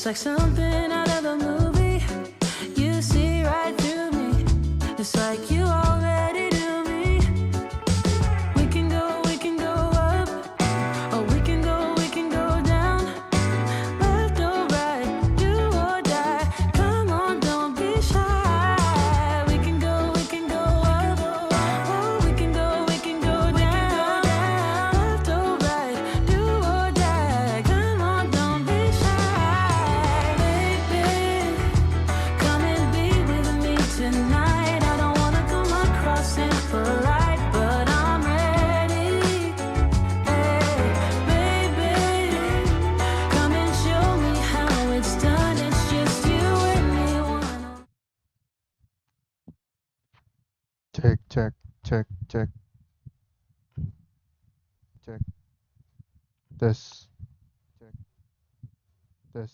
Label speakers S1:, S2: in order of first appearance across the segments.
S1: It's like something out of a movie. You see right through me. It's like you already knew me. We can go up, or we can go down. Left or right, do or die. Come on, don't be shy. We can go up, oh, we can go down. Left or right, do or die. Come on, don't be shy. Baby, come and be with me tonight. I don't wanna come across impolite, but I'm ready. Hey, baby, come and show me how it's done. It's just you and me, one.
S2: Cek cek cek cek cek tes cek tes.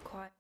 S1: Quiet.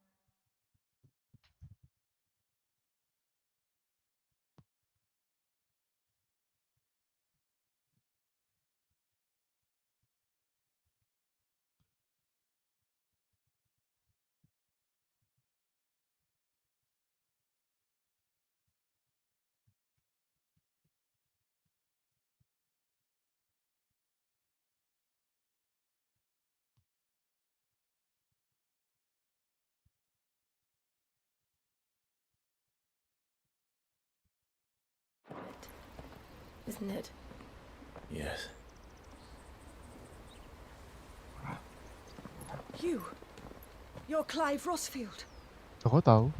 S1: Isn't it?
S3: Yes.
S4: You're Clive Rossfield.
S2: Aku tahu.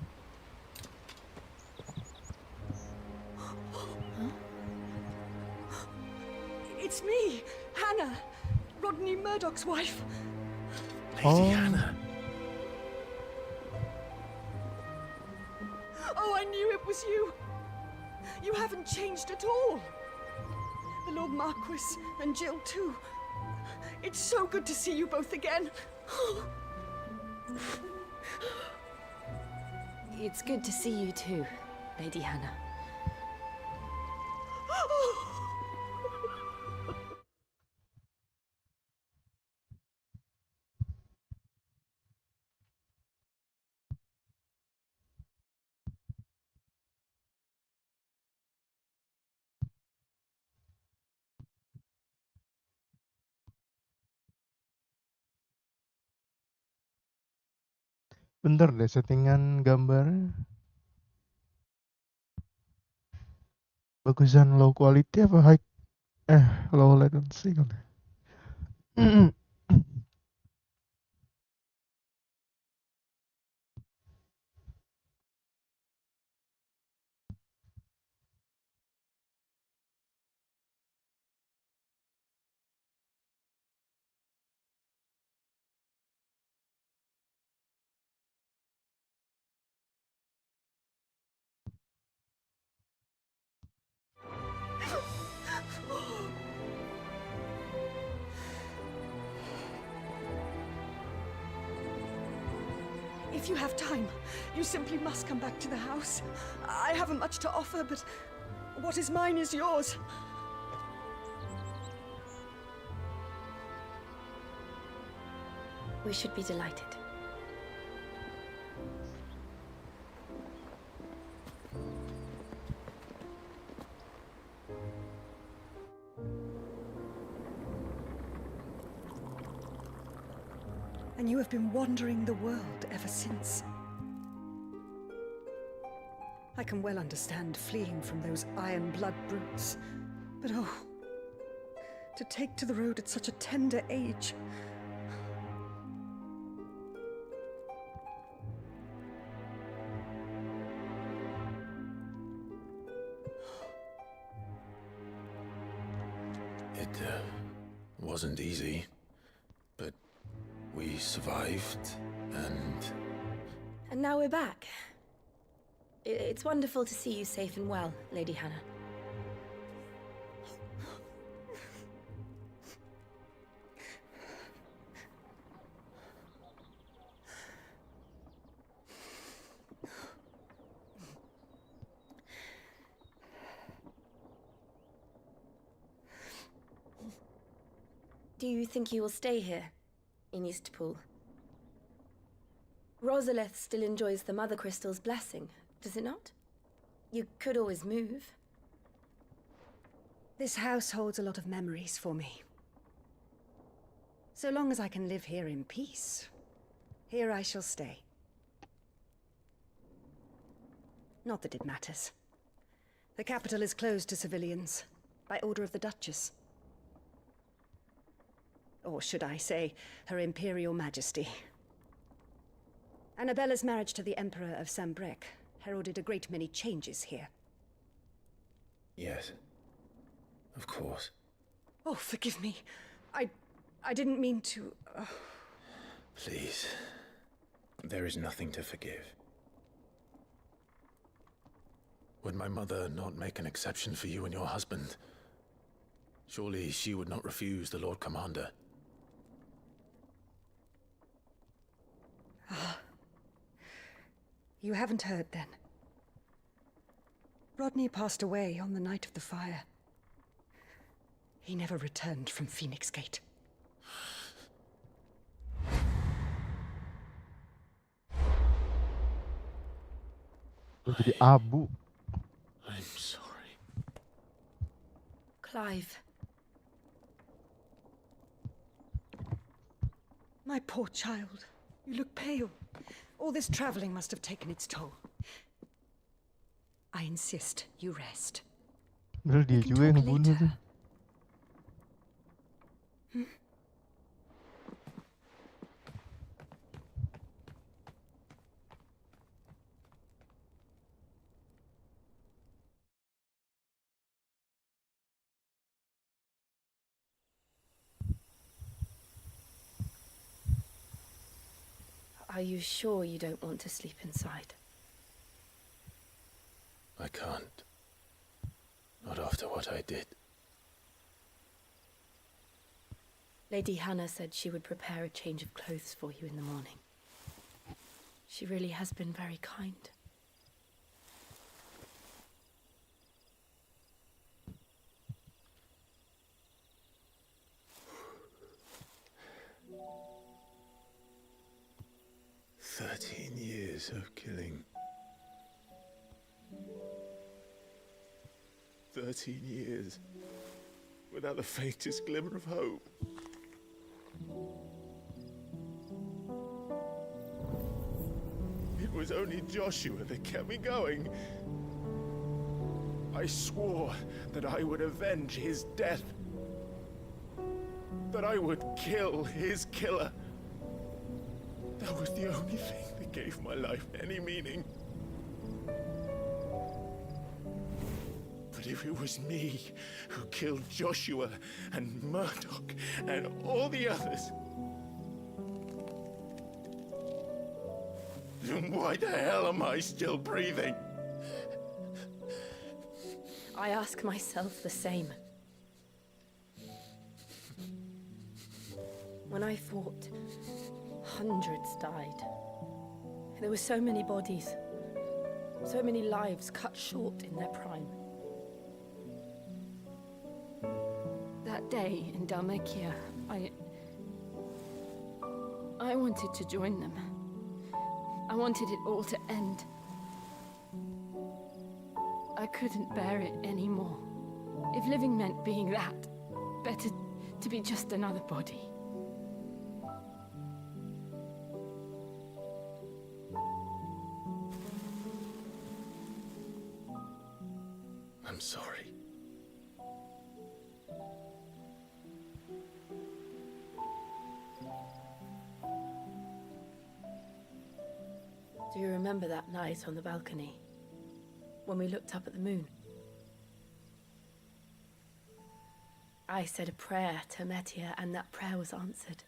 S4: It's me, Hannah, Rodney Murdoch's wife.
S3: Lady
S2: Oh.
S3: Hannah.
S4: Oh, I knew it was you. You haven't changed at all. The Lord Marquis and Jill too. It's so good to see you both again.
S5: It's good to see you too, Lady Hannah.
S2: Bentar deh settingan gambarnya. Bagusan low quality apa high low latency kali.
S4: If you have time, you simply must come back to the house. I haven't much to offer, but what is mine is yours.
S5: We should be delighted.
S4: And you have been wandering the world ever since. I can well understand fleeing from those iron blood brutes, but oh, to take to the road at such a tender age.
S3: It wasn't easy, but we survived, and
S5: And now we're back. It's wonderful to see you safe and well, Lady Hannah. Do you think you will stay here, in Eastpool? Rosalith still enjoys the Mother Crystal's blessing, does it not? You could always move.
S4: This house holds a lot of memories for me. So long as I can live here in peace, here I shall stay. Not that it matters. The capital is closed to civilians, by order of the Duchess. Or should I say, Her Imperial Majesty. Annabella's marriage to the Emperor of Sambrec heralded a great many changes here.
S3: Yes. Of course.
S4: Oh, forgive me. I didn't mean to...
S3: Please. There is nothing to forgive. Would my mother not make an exception for you and your husband? Surely she would not refuse the Lord Commander.
S4: You haven't heard, then. Rodney passed away on the night of the fire. He never returned from Phoenix Gate.
S2: Jadi abu.
S3: I'm sorry.
S5: Clive,
S4: My poor child. You look pale. All this traveling must have taken its toll. I insist you rest.
S2: Padahal dia
S4: can
S2: juga yang
S4: talk
S2: ngebunuh
S4: later.
S2: tuh.
S5: are you sure you don't want to sleep inside?
S3: I can't. Not after what I did.
S5: Lady Hannah said she would prepare a change of clothes for you in the morning. She really has been very kind.
S3: Years of killing. 13 years without the faintest glimmer of hope. It was only Joshua that kept me going. I swore that I would avenge his death. That I would kill his killer. That was the only thing that gave my life any meaning. But if it was me who killed Joshua and Murdoch and all the others, then why the hell am I still breathing?
S5: I ask myself the same. When I fought, hundreds died. There were so many bodies, so many lives cut short in their prime. That day in Dalmekia, I wanted to join them. I wanted it all to end. I couldn't bear it anymore. If living meant being that, better to be just another body.
S3: I'm sorry.
S5: Do you remember that night on the balcony? When we looked up at the moon? I said a prayer to Metia, and that prayer was answered.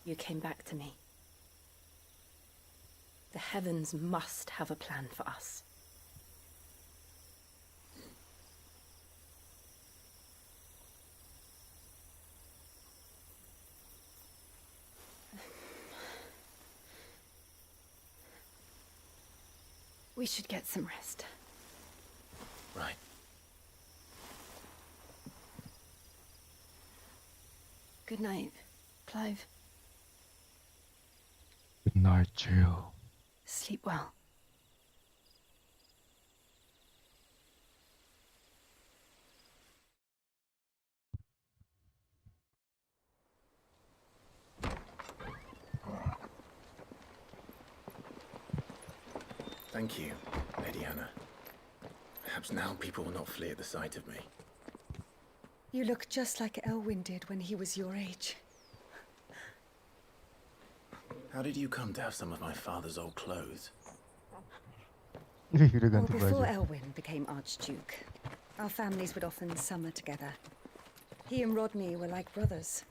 S5: you came back to me. The heavens must have a plan for us. We should get some rest.
S3: Right.
S5: Good night, Clive.
S2: Good night, Jill.
S5: Sleep well.
S3: Thank you, Lady Hannah. Perhaps now people will not flee at the sight of me.
S4: You look just like Elwyn did when he was your age.
S3: How did you come to have some of my father's old clothes?
S2: Udah
S4: Well,
S2: ganti
S4: before
S2: baju.
S4: Elwyn became Archduke, our families would often summer together. He and Rodney were like brothers.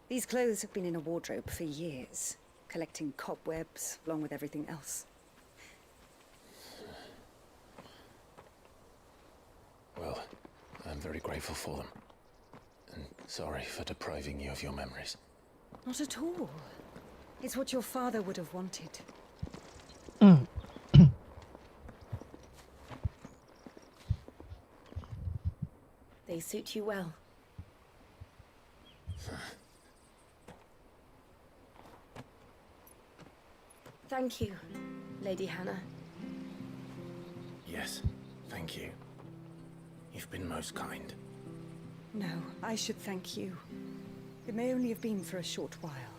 S4: These clothes have been in a wardrobe for years, collecting cobwebs along with everything else.
S3: Well, I'm very grateful for them. And sorry for depriving you of your memories.
S4: Not at all. It's what your father would have wanted.
S5: They suit you well. Thank you, Lady Hannah.
S3: Yes, thank you. You've been most kind.
S4: No, I should thank you. It may only have been for a short while,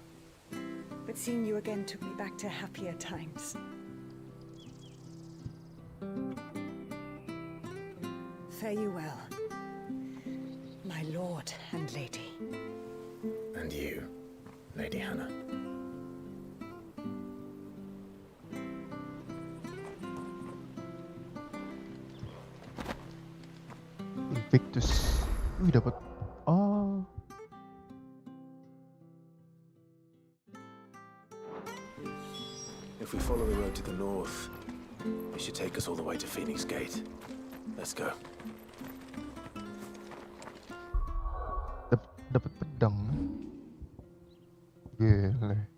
S4: but seeing you again took me back to happier times. Fare you well, my lord and lady.
S3: And you, Lady Hannah.
S2: Invictus. Wih, dapat. Oh.
S3: If we follow the road to the north, it should take us all the way to Phoenix Gate. Let's go.
S2: Dapat pedang. Gile.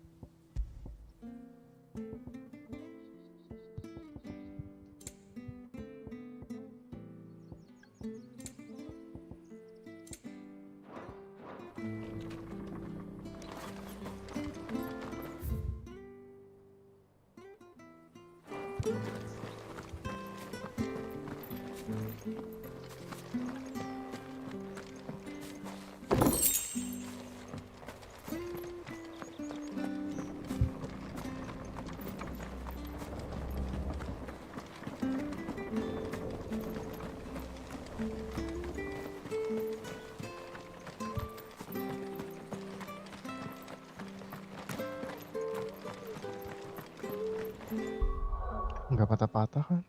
S2: Nggak patah-patah kan?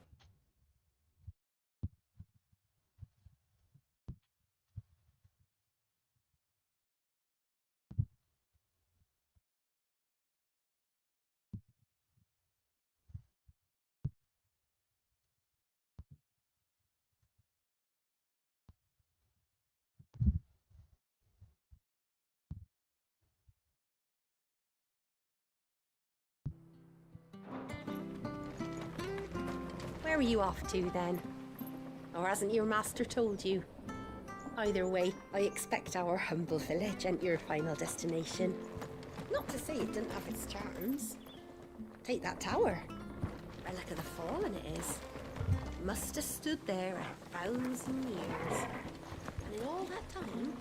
S5: Where are you off to then? Or hasn't your master told you? Either way, I expect our humble village ain't your final destination. Not to say it didn't have its charms. Take that tower. Relic of the fallen it is. Must have stood there 1,000 years. And in all that time...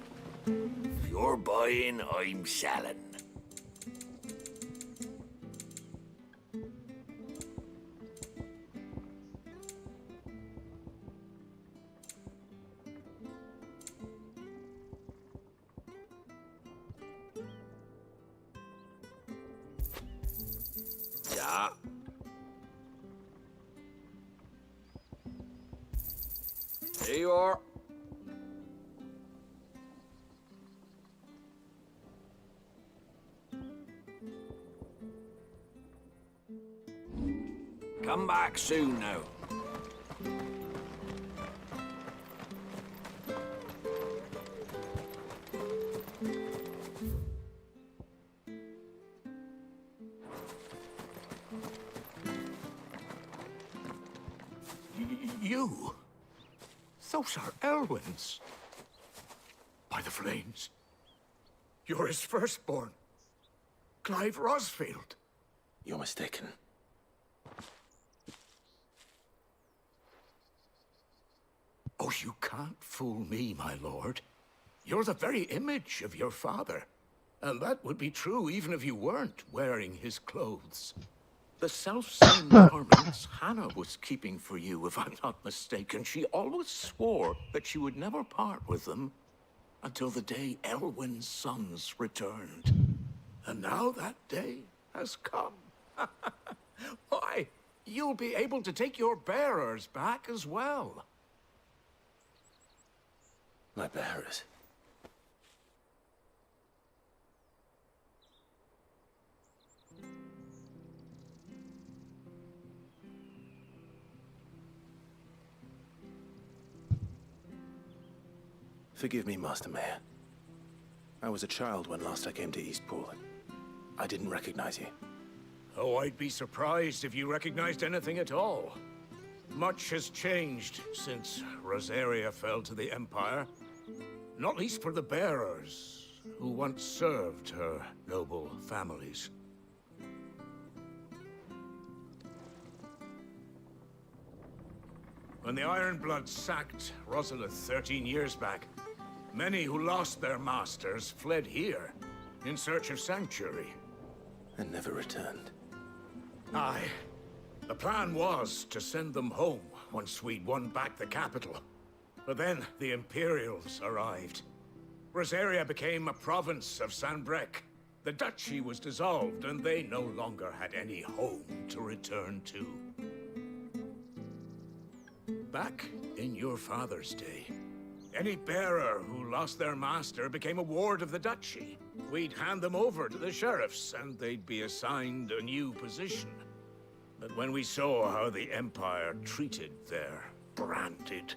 S3: If you're buying, I'm selling. Yeah. There you are.
S6: Come back soon now.
S3: You? Those are Elwyn's. By the flames. You're his firstborn. Clive Rosfield.
S7: You're mistaken.
S3: Oh, you can't fool me, my lord. You're the very image of your father. And that would be true even if you weren't wearing his clothes. The self-same garments Hannah was keeping for you, if I'm not mistaken. She always swore that she would never part with them until the day Elwyn's sons returned. And now that day has come. Why, you'll be able to take your bearers back as well.
S7: My bearers. Forgive me, Master Mayor. I was a child when last I came to Eastpool. I didn't recognize you.
S3: Oh, I'd be surprised if you recognized anything at all. Much has changed since Rosaria fell to the Empire. Not least for the bearers, who once served her noble families. When the Ironbloods sacked Rosalith 13 years back, many who lost their masters fled here in search of sanctuary.
S7: And never returned.
S3: Aye. The plan was to send them home once we'd won back the capital. But then the Imperials arrived. Rosaria became a province of Sanbreque. The duchy was dissolved, and they no longer had any home to return to. Back in your father's day, any bearer who lost their master became a ward of the duchy. We'd hand them over to the sheriffs, and they'd be assigned a new position. But when we saw how the Empire treated their branded,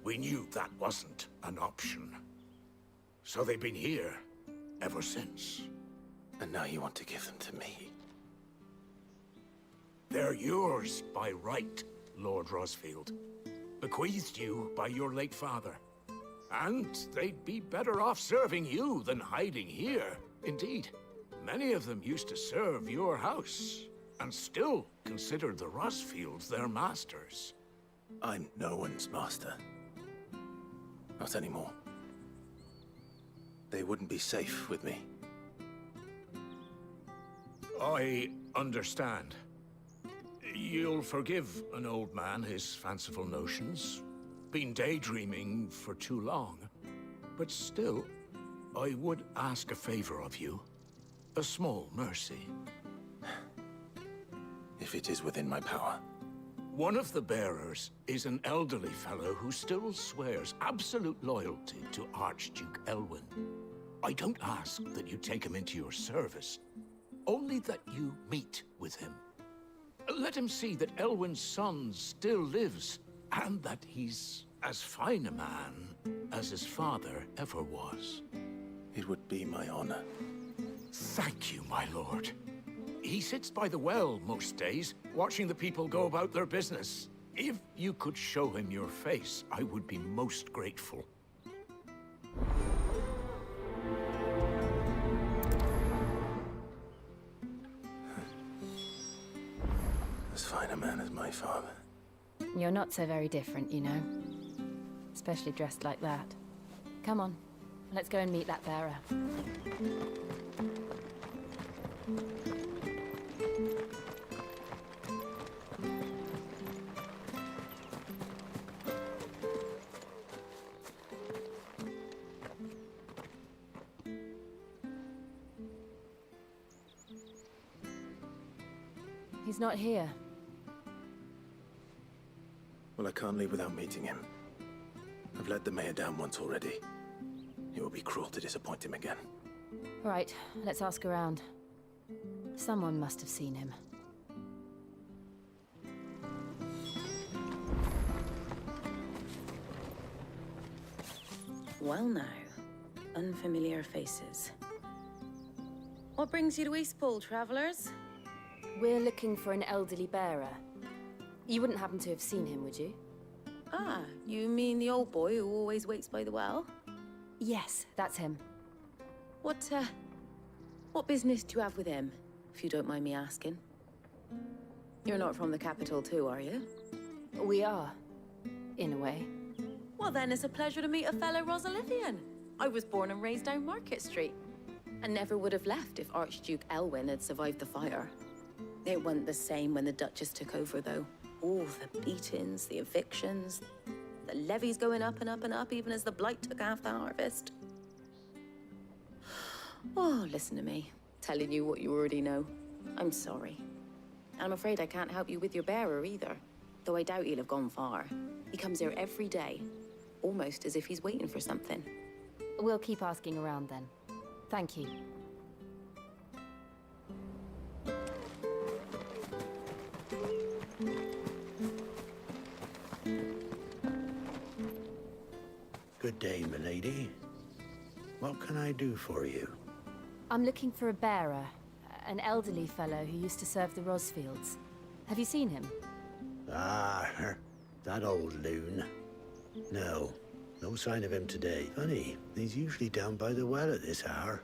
S3: we knew that wasn't an option. So they've been here ever since.
S7: And now you want to give them to me?
S3: They're yours by right, Lord Rosfield. Bequeathed you by your late father. And they'd be better off serving you than hiding here. Indeed, many of them used to serve your house, and still consider the Rosfields their masters.
S7: I'm no one's master. Not anymore. They wouldn't be safe with me.
S3: I understand. You'll forgive an old man his fanciful notions. Been daydreaming for too long. But still, I would ask a favor of you. A small mercy.
S7: If it is within my power.
S3: One of the bearers is an elderly fellow who still swears absolute loyalty to Archduke Elwyn. I don't ask that you take him into your service, only that you meet with him. Let him see that Elwyn's son still lives, and that he's as fine a man as his father ever was.
S7: It would be my honor.
S3: Thank you, my lord. He sits by the well most days, watching the people go about their business. If you could show him your face, I would be most grateful.
S7: As fine a man as my father.
S8: You're not so very different, you know. Especially dressed like that. Come on, let's go and meet that bearer. He's not here.
S7: Well, I can't leave without meeting him. I've let the mayor down once already. It would be cruel to disappoint him again.
S8: Right, let's ask around. Someone must have seen him.
S6: Well now, unfamiliar faces. What brings you to Eastpool, travellers?
S8: We're looking for an elderly bearer. You wouldn't happen to have seen him, would you?
S6: Ah, you mean the old boy who always waits by the well?
S8: Yes, that's him.
S6: What business do you have with him, if you don't mind me asking? You're not from the capital too, are you?
S8: We are, in a way.
S6: Well then, it's a pleasure to meet a fellow Rosalithian. I was born and raised down Market Street, and never would have left if Archduke Elwyn had survived the fire. It wasn't the same when the Duchess took over, though. All the beatings, the evictions, the levies going up and up and up, even as the blight took half the harvest. Oh, listen to me, telling you what you already know. I'm sorry. And I'm afraid I can't help you with your bearer either, though I doubt he'll have gone far. He comes here every day, almost as if he's waiting for something.
S8: We'll keep asking around then. Thank you.
S3: Good day, milady. What can I do for you?
S8: I'm looking for a bearer, an elderly fellow who used to serve the Rosfields. Have you seen him?
S3: Ah, that old loon. No sign of him today. Funny, he's usually down by the well at this hour,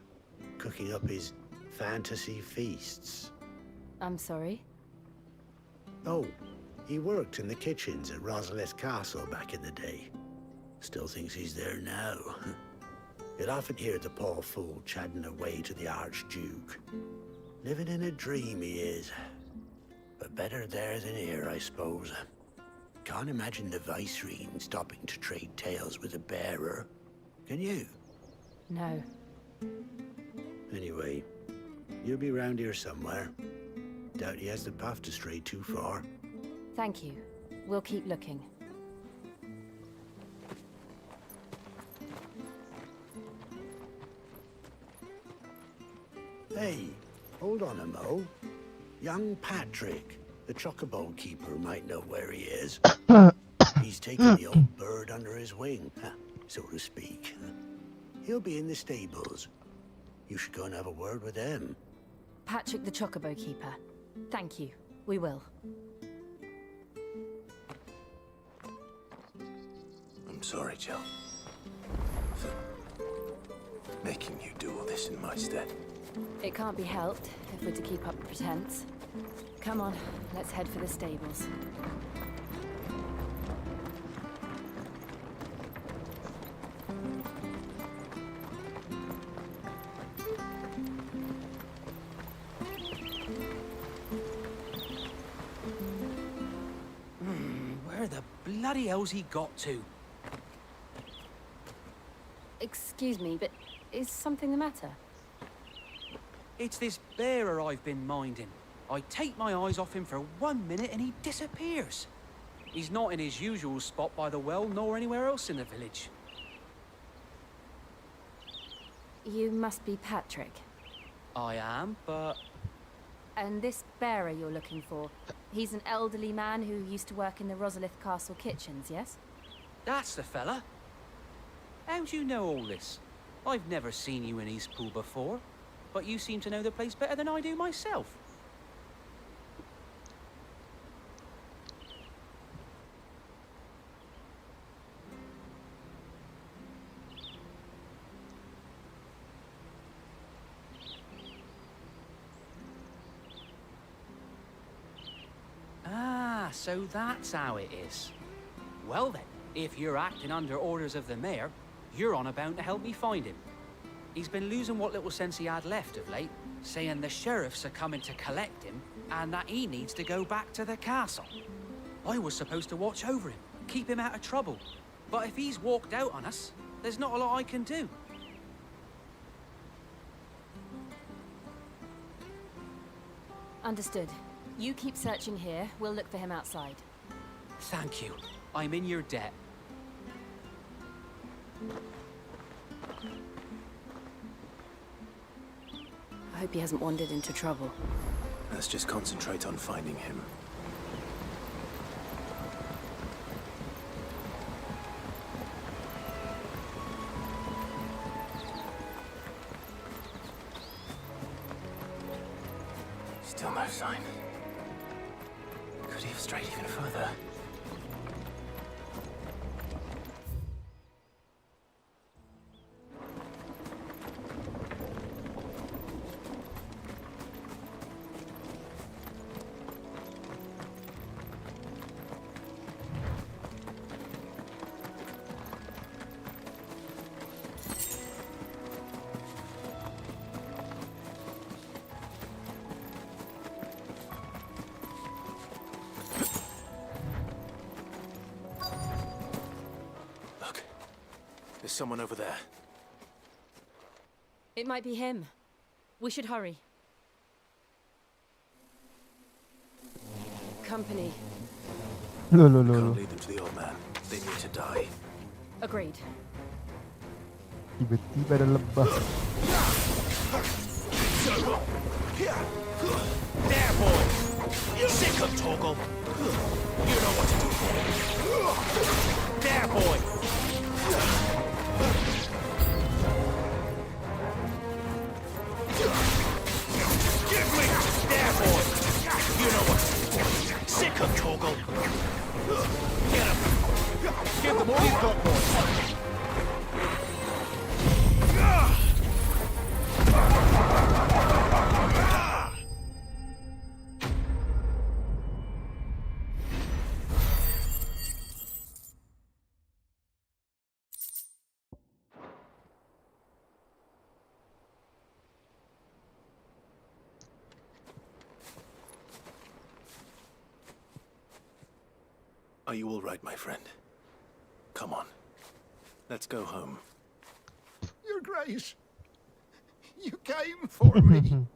S3: cooking up his fantasy feasts.
S8: I'm sorry?
S3: Oh, he worked in the kitchens at Rosalith Castle back in the day. Still thinks he's there now. You'll often hear the poor fool chatting away to the Archduke. Living in a dream he is. But better there than here, I suppose. Can't imagine the Viceroy stopping to trade tales with a bearer. Can you?
S8: No.
S3: Anyway, you'll be round here somewhere. Doubt he has the path to stray too far.
S8: Thank you. We'll keep looking.
S3: Hey, hold on a mo. Young Patrick, the chocobo keeper, might know where he is. He's taken the old bird under his wing, so to speak. He'll be in the stables. You should go and have a word with him.
S8: Patrick the Chocobo Keeper. Thank you. We will.
S7: I'm sorry, Jill. For making you do all this in my stead.
S8: It can't be helped if we're to keep up the pretense. Come on, let's head for the stables.
S9: Where the bloody hell's he got to?
S8: Excuse me, but is something the matter?
S9: It's this bearer I've been minding. I take my eyes off him for 1 minute and he disappears. He's not in his usual spot by the well, nor anywhere else in the village.
S8: You must be Patrick.
S9: I am, but...
S8: And this bearer you're looking for, he's an elderly man who used to work in the Rosalith Castle kitchens, yes?
S9: That's the fella. How'd you know all this? I've never seen you in Eastpool before, but you seem to know the place better than I do myself. Ah, so that's how it is. Well then, if you're acting under orders of the mayor, you're on about to help me find him. He's been losing what little sense he had left of late, saying the sheriffs are coming to collect him and that he needs to go back to the castle. I was supposed to watch over him, keep him out of trouble. But if he's walked out on us, there's not a lot I can do.
S8: Understood. You keep searching here, we'll look for him outside.
S9: Thank you. I'm in your debt.
S8: I hope he hasn't wandered into trouble.
S7: Let's just concentrate on finding him. Still no sign. Could he have strayed even further? There's someone over there.
S8: It might be him. We should hurry. Company.
S2: Loh, loh,
S7: We
S2: loh,
S7: can't
S2: loh.
S7: lead them to the old man. They need to die.
S8: Agreed.
S2: Tiba-tiba ada lebah.
S7: There, boy! Sick of Toggle! You know what to do. There, boy! Give me! There, boy! You know what to do. Sick of Toggle! Get him! Give them all you've got, boy! Are you all right, my friend? Come on. Let's go home.
S3: Your Grace, you came for me.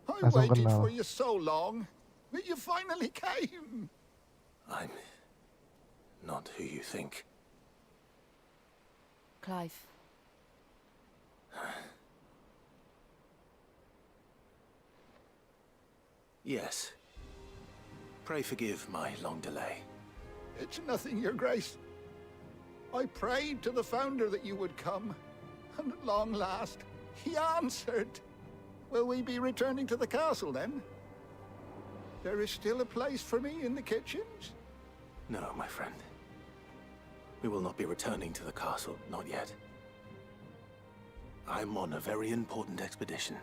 S3: I
S2: Langsung
S3: waited
S2: kenal.
S3: for you so long, but you finally came.
S7: I'm not who you think.
S8: Clive.
S7: Yes. Pray forgive my long delay.
S3: It's nothing, Your Grace. I prayed to the Founder that you would come, and at long last, he answered. Will we be returning to the castle, then? There is still a place for me in the kitchens?
S7: No, my friend. We will not be returning to the castle, not yet. I'm on a very important expedition.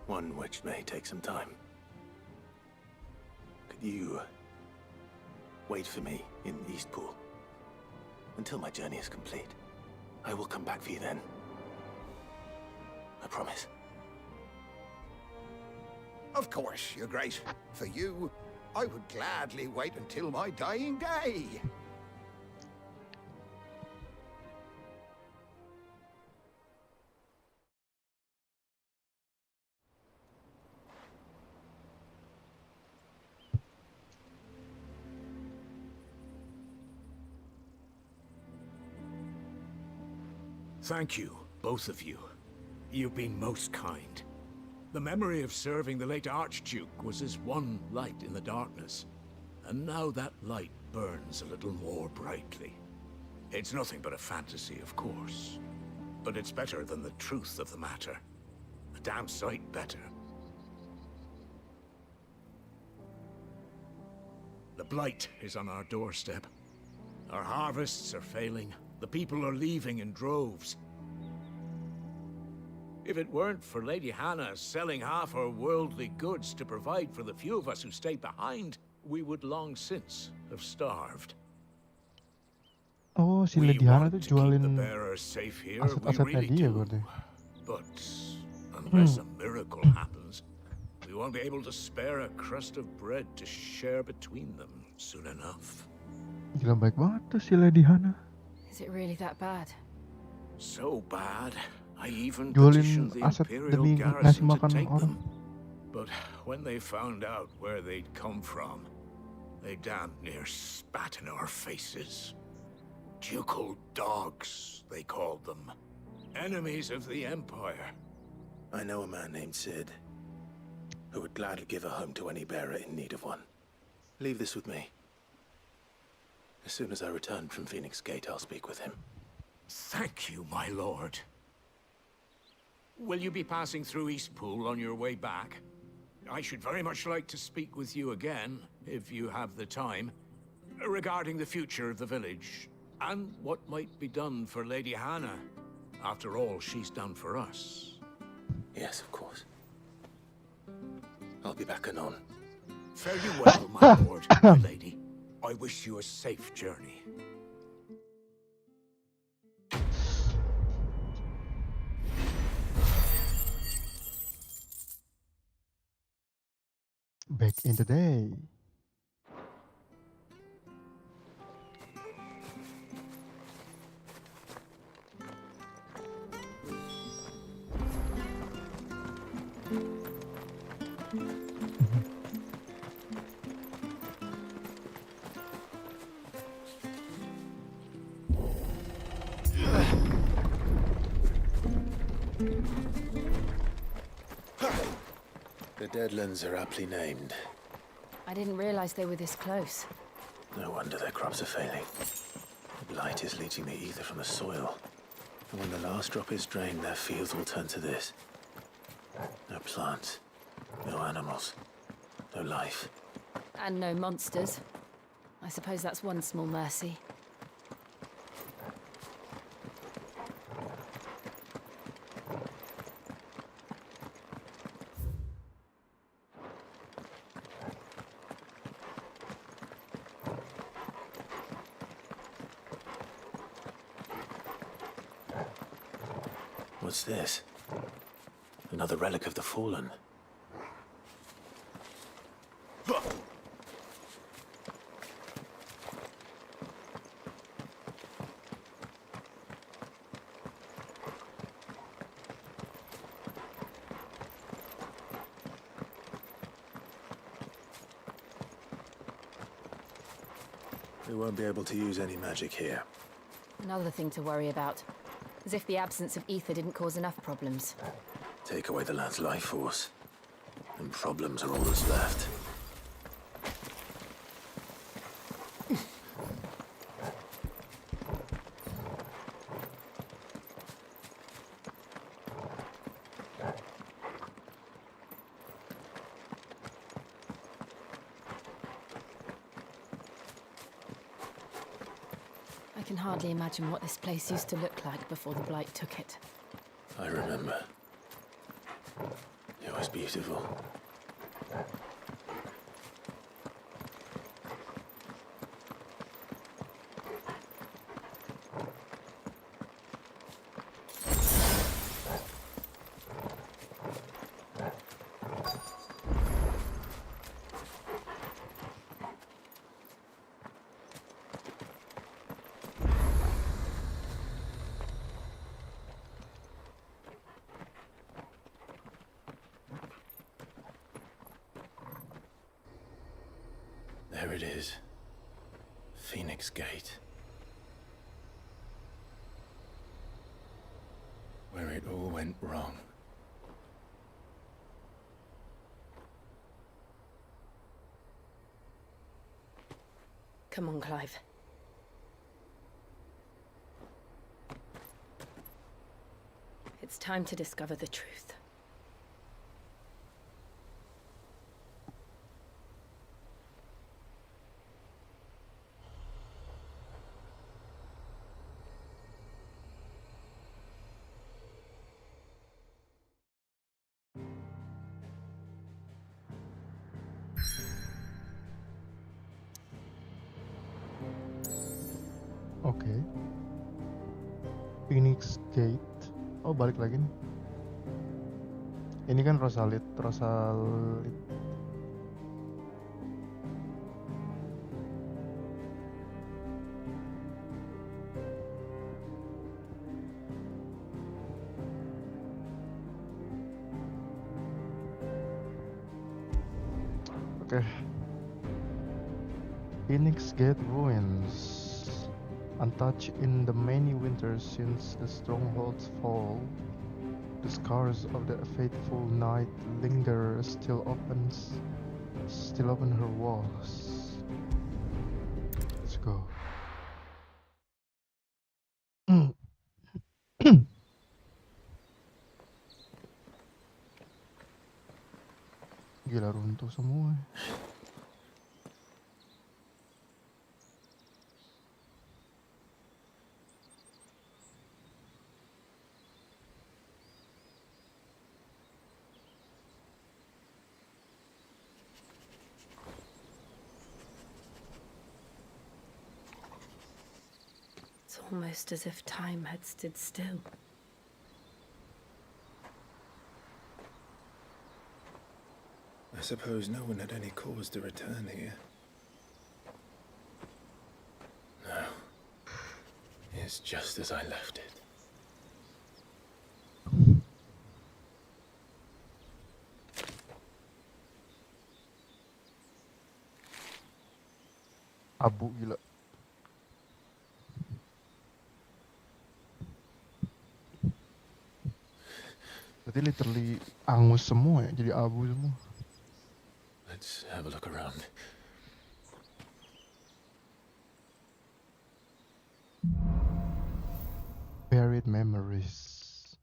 S7: One which may take some time. Could you wait for me in Eastpool until my journey is complete? I will come back for you then. I promise.
S3: Of course, Your Grace. For you, I would gladly wait until my dying day. Thank you, both of you. You've been most kind. The memory of serving the late Archduke was as one light in the darkness, and now that light burns a little more brightly. It's nothing but a fantasy, of course, but it's better than the truth of the matter. A damn sight better. The blight is on our doorstep. Our harvests are failing. The people are leaving in droves. If it weren't for Lady Hannah selling half her worldly goods to provide for the few of us who stayed behind, we would long since have starved.
S2: Oh, si
S3: We
S2: Lady Hannah
S3: want
S2: tuh
S3: to keep the
S2: jualin
S3: bearers safe here, we
S2: aset-asetnya
S3: really
S2: dia
S3: do.
S2: berarti.
S3: But unless a miracle happens, we won't be able to spare a crust of bread to share between them soon enough.
S2: Gila baik banget tuh si Lady Hannah.
S8: Is it really that bad?
S3: So bad, I even
S2: Jualin
S3: petitioned the
S2: aset
S3: Imperial
S2: demi ngasih
S3: garrison to
S2: makan
S3: take
S2: orang.
S3: them. But when they found out where they'd come from, they damn near spat in our faces. Ducal dogs, they called them. Enemies of the Empire.
S7: I know a man named Sid, who would gladly give a home to any bearer in need of one. Leave this with me. As soon as I return from Phoenix Gate, I'll speak with him.
S3: Thank you, my lord. Will you be passing through Eastpool on your way back? I should very much like to speak with you again, if you have the time, regarding the future of the village, and what might be done for Lady Hannah. After all, she's done for us.
S7: Yes, of course. I'll be back anon.
S3: Fare you well, my lord, my lady. I wish you a safe journey.
S2: Back in the day.
S7: The Deadlands are aptly named.
S8: I didn't realize they were this close.
S7: No wonder their crops are failing. The blight is leaching the ether from the soil. And when the last drop is drained, their fields will turn to this. No plants, no animals, no life.
S8: And no monsters. I suppose that's one small mercy.
S7: What's this? Another relic of the fallen. We won't be able to use any magic here.
S8: Another thing to worry about. As if the absence of ether didn't cause enough problems.
S7: Take away the lad's life force, and problems are all that's left.
S8: I can hardly imagine what this place used to look like before the blight took it.
S7: I remember. It was beautiful. There it is. Phoenix Gate. Where it all went wrong.
S5: Come on, Clive. It's time to discover the truth.
S2: Oke. Phoenix Gate. Oh, balik lagi nih. Ini kan Rosalit. Oke. Phoenix Gate ruins. Untouched in the many winters since the stronghold's fall, the scars of the fateful night linger, still open her walls. Let's go. Gila, jatuh semua.
S6: It's almost as if time had stood still.
S7: I suppose no one had any cause to return here. No. It's just as I left it.
S2: Abu gila. Berarti literally angus semua ya, jadi abu semua.
S7: Let's have a look around.
S2: Buried memories.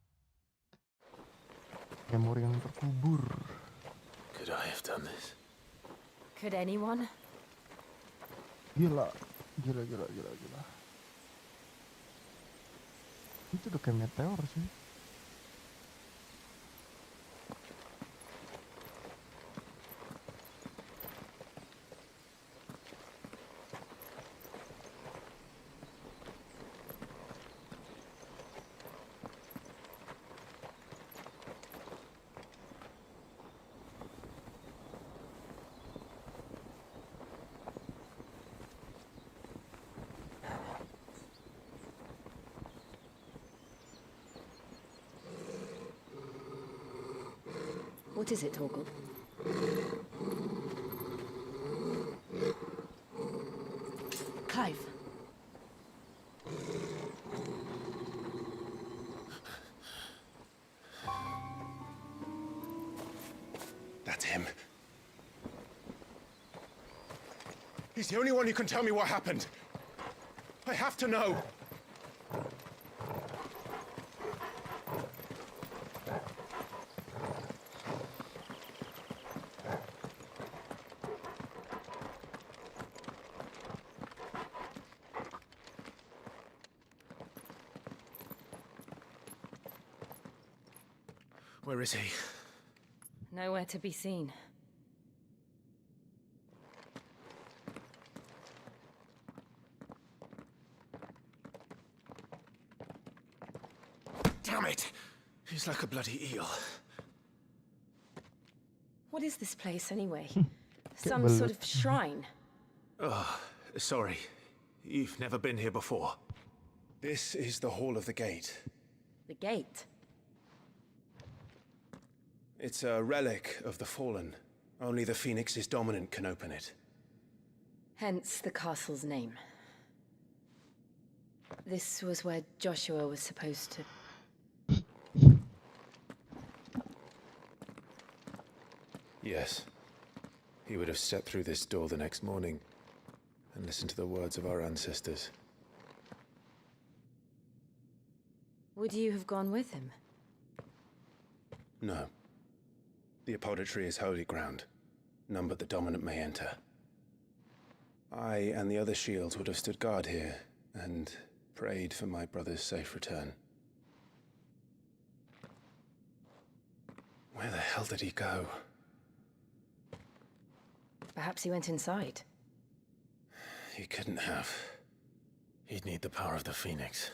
S2: Memori yang terkubur.
S7: Could I have done this?
S8: Could anyone?
S2: Gila. Itu udah kayak meteor sih.
S8: What is it, Torgal? Clive.
S7: That's him. He's the only one who can tell me what happened. I have to know. Where is he?
S8: Nowhere to be seen.
S7: Damn it! He's like a bloody eel.
S8: What is this place, anyway? Some sort of shrine?
S7: Oh, sorry. You've never been here before. This is the Hall of the Gate.
S8: The gate?
S7: It's a relic of the Fallen. Only the Phoenix's dominant can open it.
S8: Hence the castle's name. This was where Joshua was supposed to...
S7: Yes. He would have stepped through this door the next morning and listened to the words of our ancestors.
S8: Would you have gone with him?
S7: No. The apodatory is holy ground. None but the dominant may enter. I and the other shields would have stood guard here and prayed for my brother's safe return. Where the hell did he go?
S8: Perhaps he went inside.
S7: He couldn't have. He'd need the power of the Phoenix.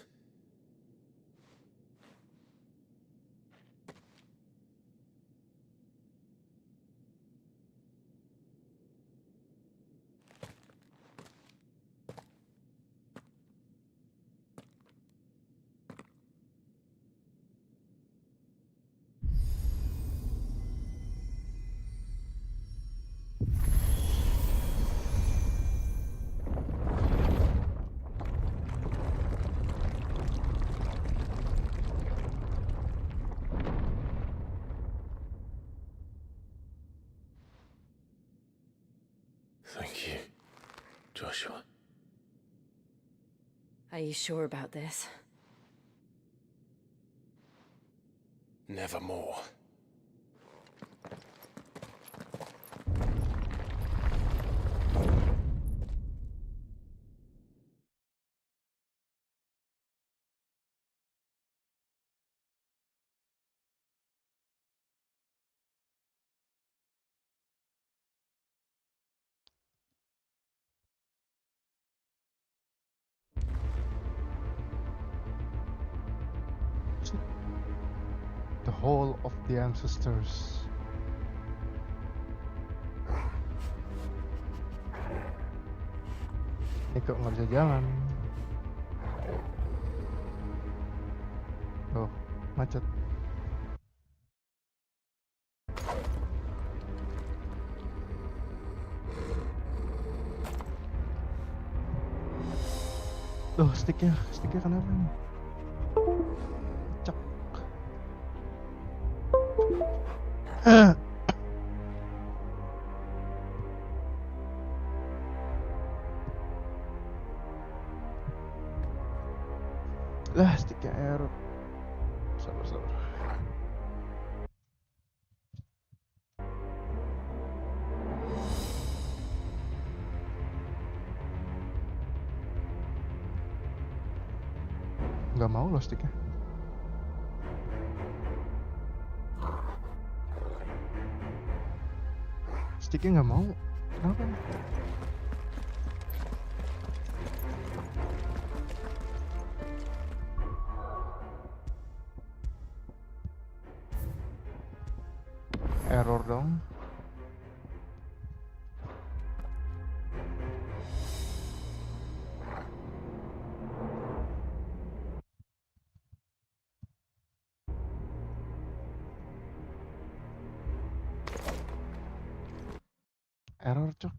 S7: Thank you, Joshua.
S8: Are you sure about this?
S7: Nevermore.
S2: The Hall of the Ancestors. Ini kok nggak bisa jalan. Oh, macet. Loh, sticknya kenapa nih? Cek. Lah, sticknya error. Sabar. Nggak mau loh sticknya. Sticknya nggak mau. Kenapa nih? Error dong. Error, cok.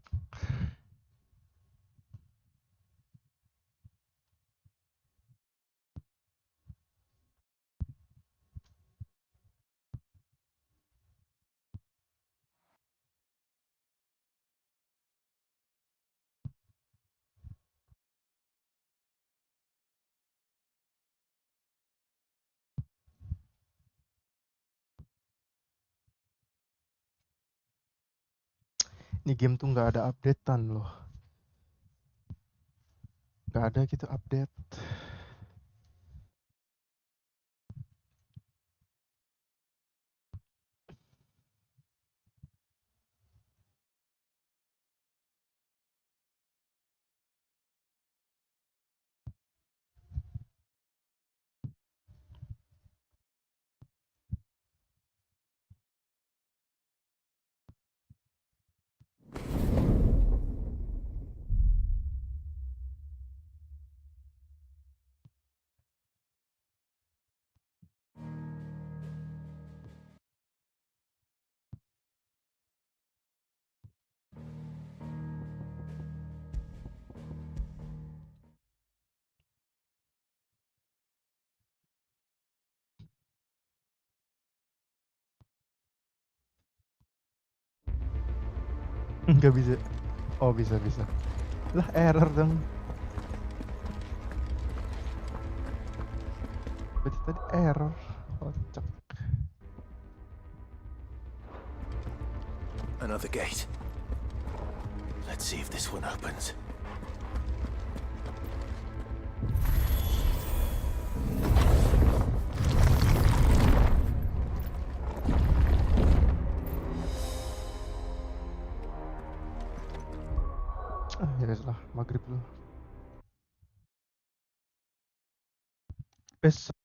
S2: Ini game tuh nggak ada updatean loh. Nggak ada gitu update. Nggak bisa. Oh, bisa. Lah, error dong. Berarti tadi error. Kocak.
S7: Another gate. Let's see if this one opens.
S2: Ya lah, maghrib dulu. Besok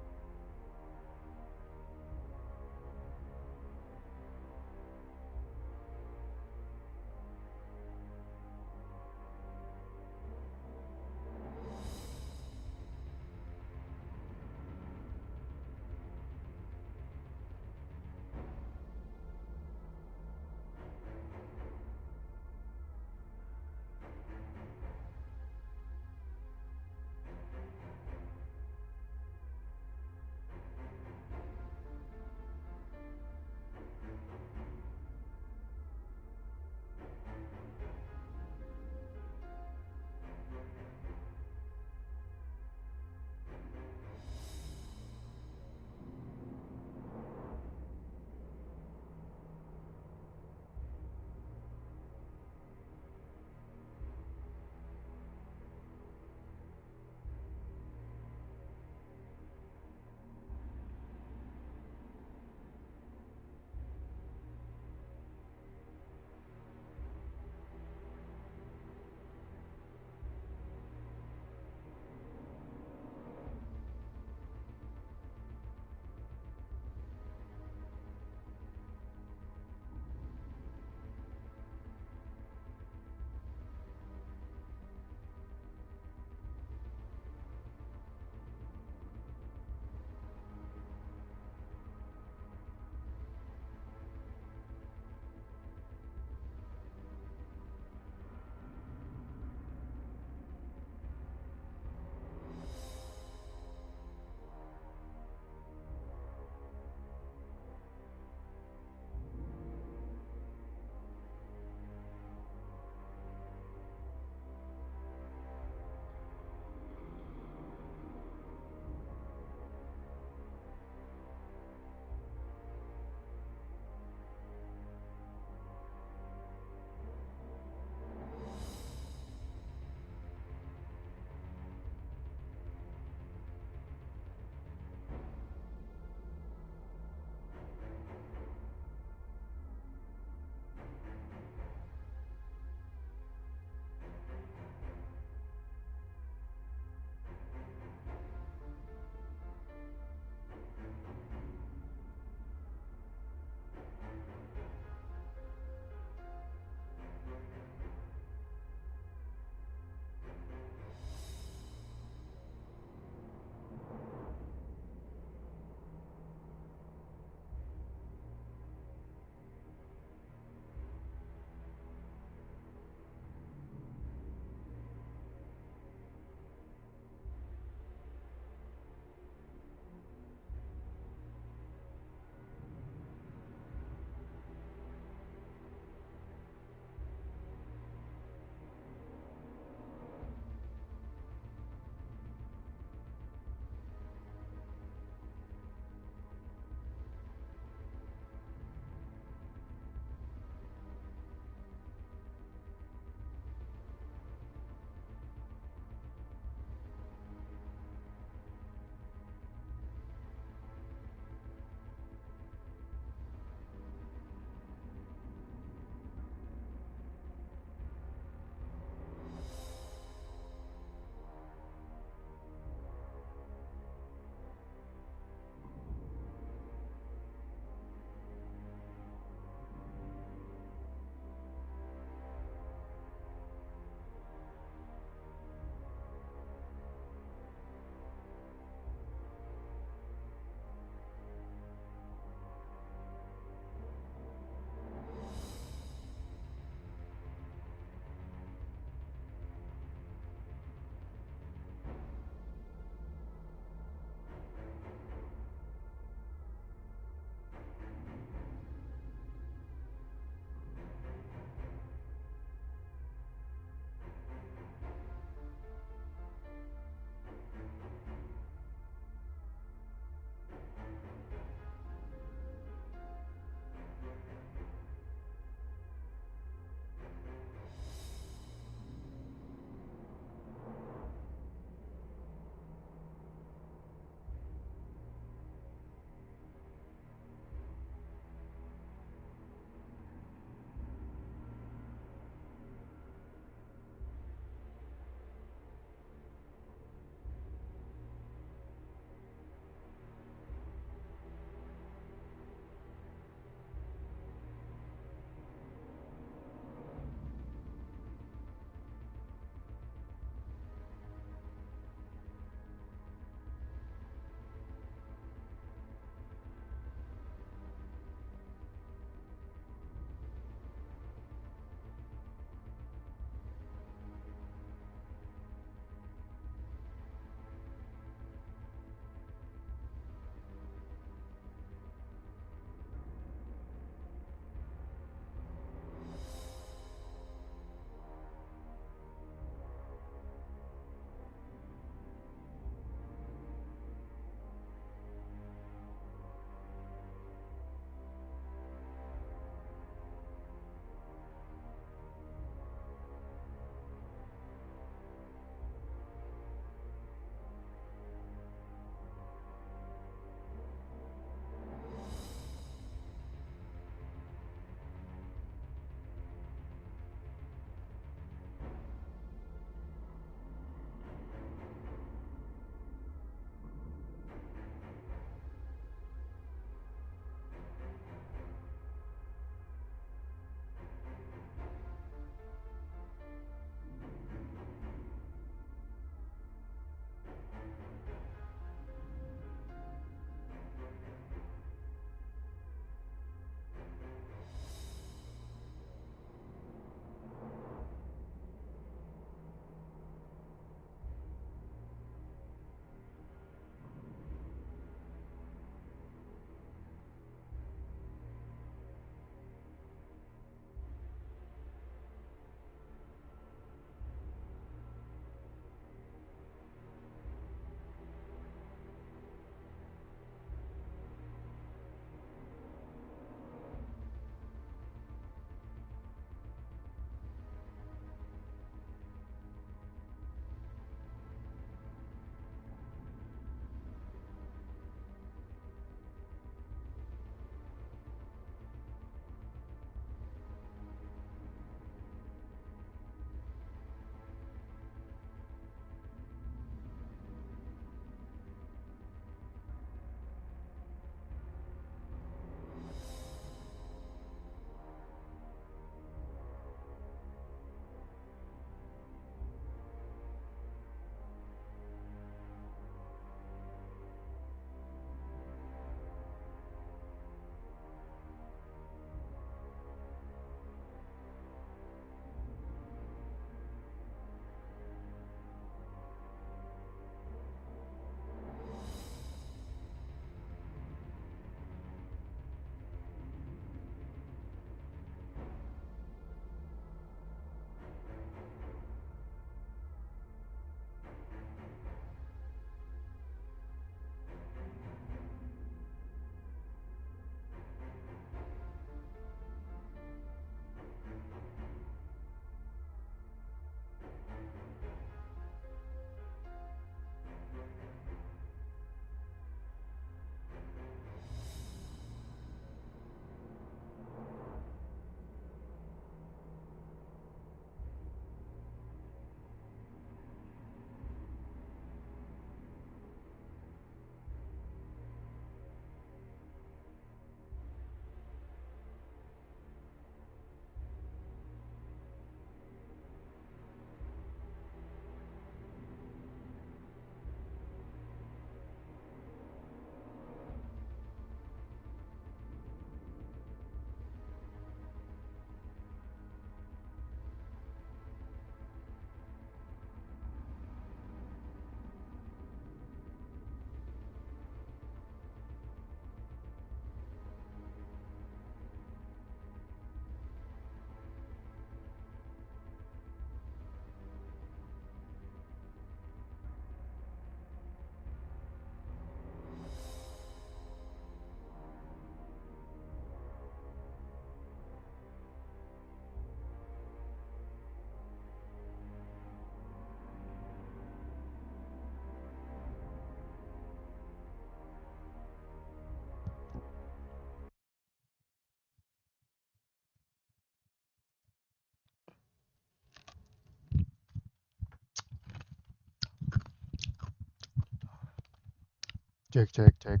S2: Cek.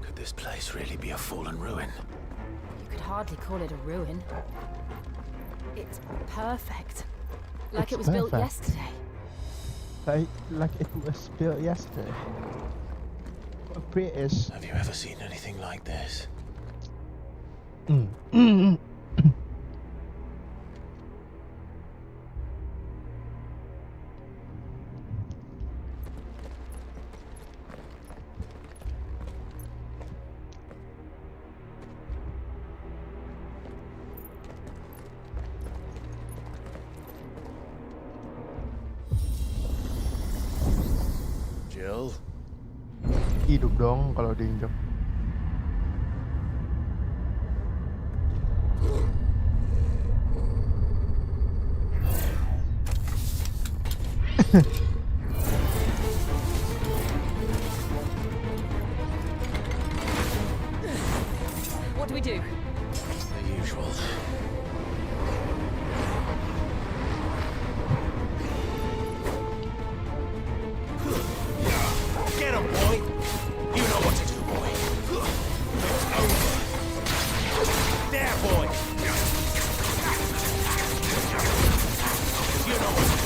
S7: Could this place really be a fallen ruin?
S8: You could hardly call it a ruin. It's perfect. Like
S2: It's
S8: it was built
S2: perfect.
S8: yesterday.
S2: Like it was built yesterday. British.
S7: Have you ever seen anything like this? Jill?
S2: Hidup dong kalau diinjak.
S8: What do we do?
S7: The usual. Get him, boy! You know what to do, boy. It's over. There, boy! You know what to do.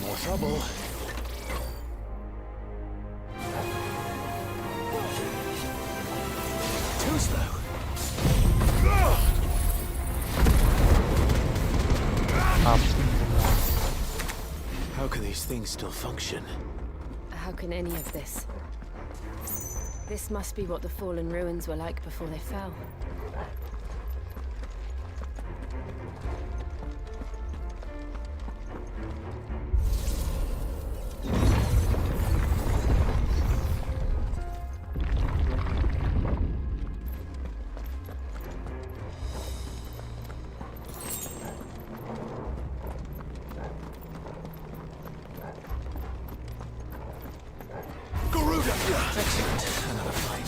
S7: More trouble. Too slow. How can these things still function?
S8: How can any of this? This must be what the fallen ruins were like before they fell.
S7: Excellent. Another fight.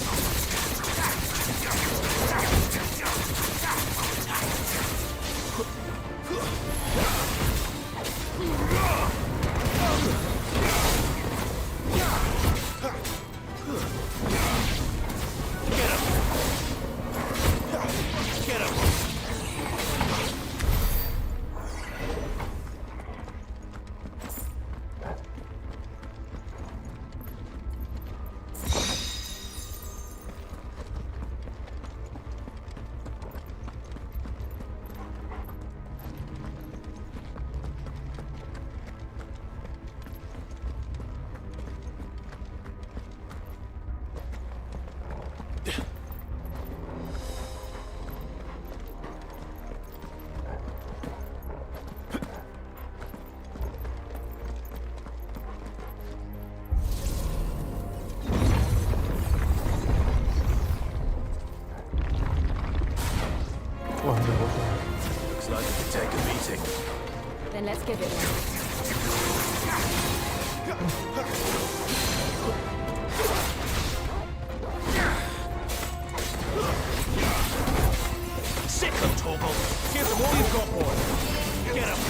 S2: Wah, ada bosnya.
S7: Looks like it could take a beating.
S8: Then let's give it one.
S7: Sick him, Toggle. Give him all you've got, boy. Get him.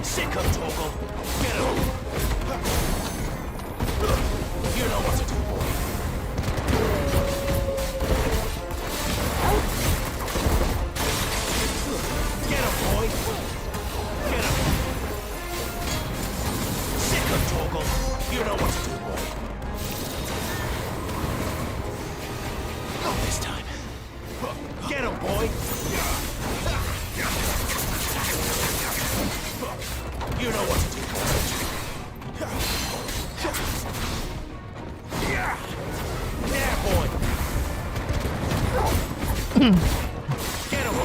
S7: Sick him, Toggle. Get him. You know what to do, boy. Get him, boy. Get him. Sick him, Toggle. You know what to do, boy. Not this time. Get him, boy. You know what to do, boy. There, boy. Get him,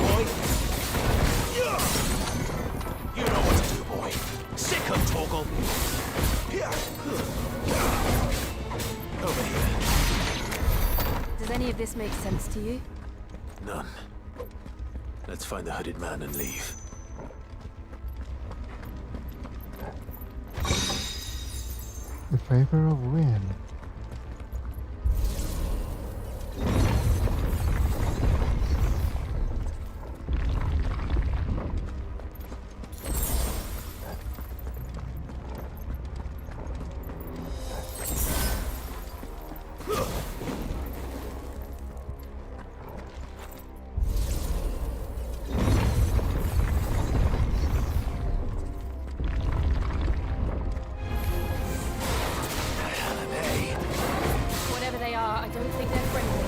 S8: any of this make sense to you?
S7: None. Let's find the hooded man and leave.
S2: The favor of wind.
S8: Whatever they are, I don't think they're friendly.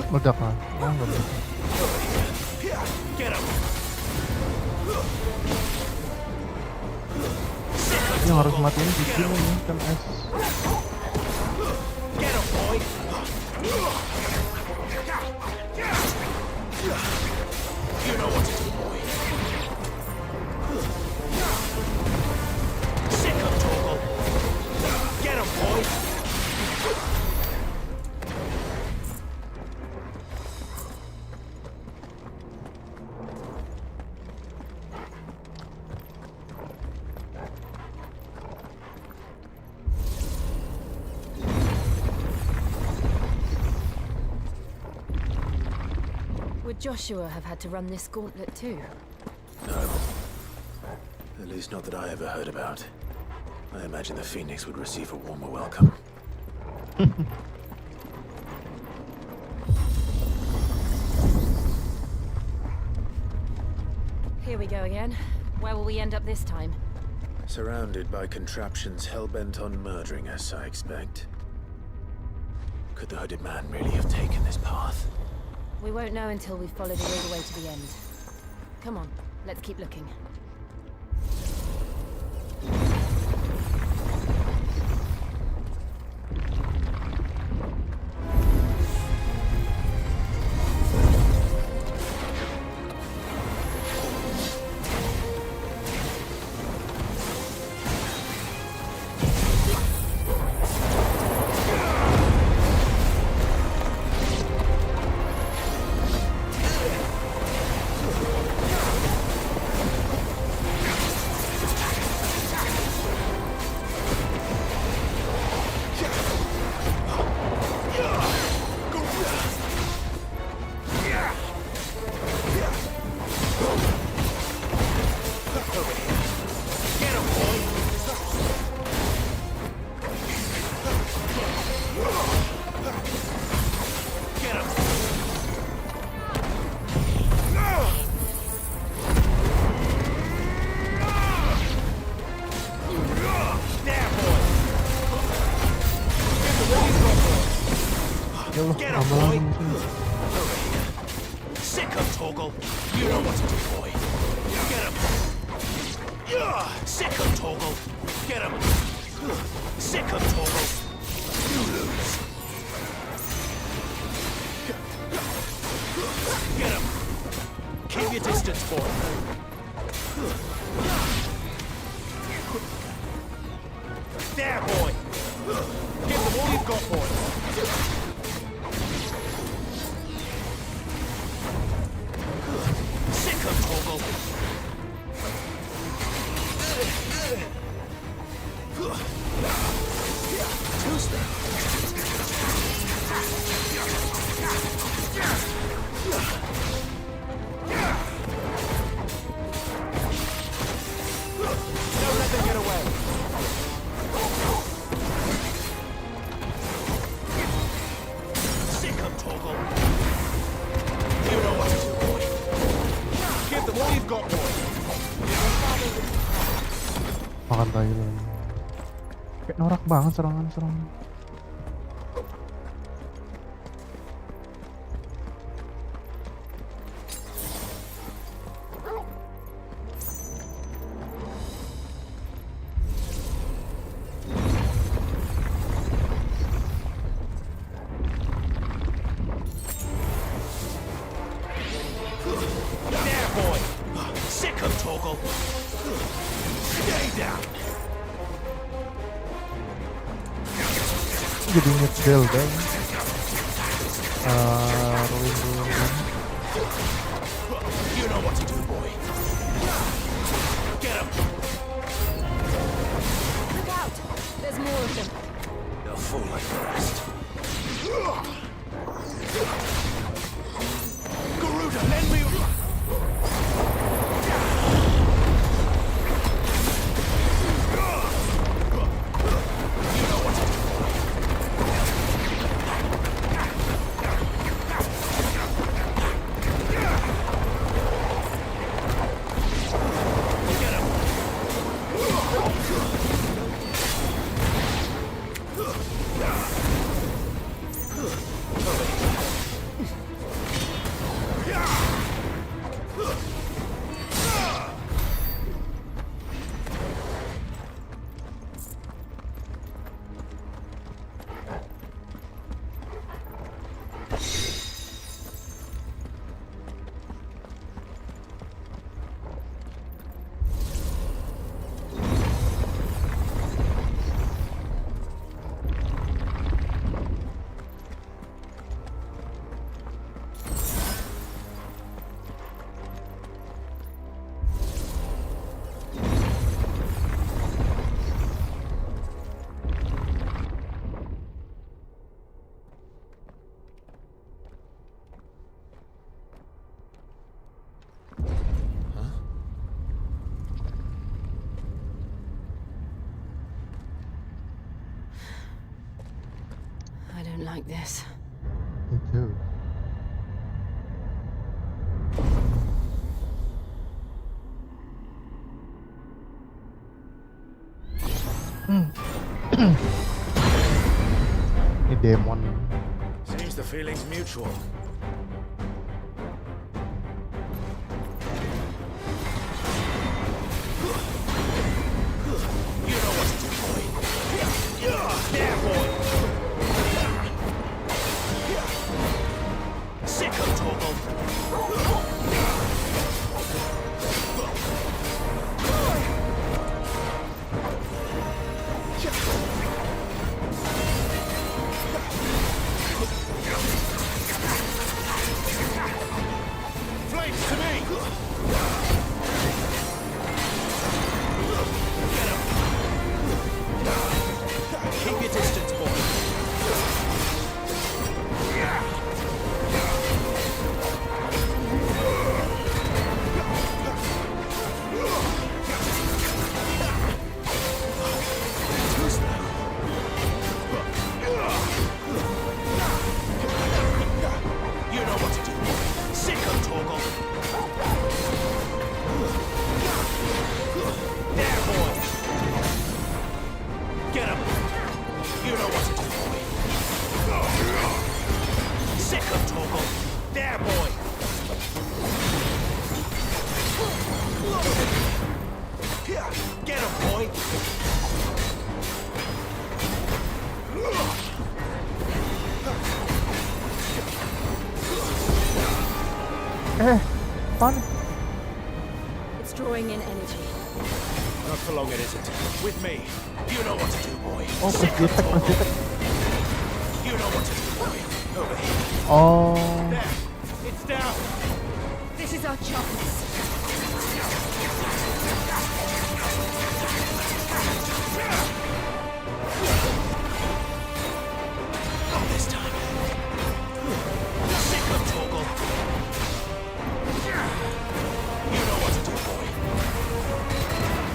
S2: Meledak lah. Oh, meledak. Ini harus matiin di sini nih kan es.
S7: You know what to do, boy. Sick of Toggle. Get him, boy.
S8: Would Joshua have had to run this gauntlet too?
S7: No. At least not that I ever heard about. I imagine the Phoenix would receive a warmer welcome.
S8: Here we go again. Where will we end up this time?
S7: Surrounded by contraptions hell-bent on murdering us, I expect. Could the hooded man really have taken this path?
S8: We won't know until we've followed it all the way to the end. Come on, let's keep looking.
S2: Get him, boy!
S7: Sick of Toggle! You know what to do, boy! Get him! Sick of Toggle! Get him! Sick of Toggle! You lose! Get him! Keep your distance, boy! There, boy! Give them all you've got, boy! Sick of Toggle! Tuesday! Don't let them get away! Sick of Toggle! You know what to do, boy! Give them all you've got, boy!
S2: Makan tayo lang. Kayak norak banget serangan.
S7: Sick of Toggle. Stay down.
S2: Jadi ngedel dong. Ruin.
S7: You know what to do, boy. Get him.
S8: Look out! There's more of them.
S7: They'll fall like the rest. Garuda, lend me. You know what to do. Get him.
S8: I don't like this.
S2: Me too. Ini demon.
S7: Seems the feeling's mutual. You know what to do, boy. There, boy. Sick of Toggle. Flames to me. Get him. Keep your distance, boy. Too slow. You know what to do. Sick of Toggle. There, boy. Get him. You know what to do, boy. Sick of Toggle. There, boy. Get him, boy.
S2: Fun.
S8: It's drawing in energy.
S7: Not for long it isn't. With me. You know what to do, boy.
S2: Oh,
S7: Sick of
S2: Logitech,
S7: Toggle.
S2: Logitech.
S7: You know what to do, boy. Over here.
S2: Oh.
S7: There. It's down.
S8: This is our chance.
S7: Not this time. Sick of Toggle. You know what to do, boy.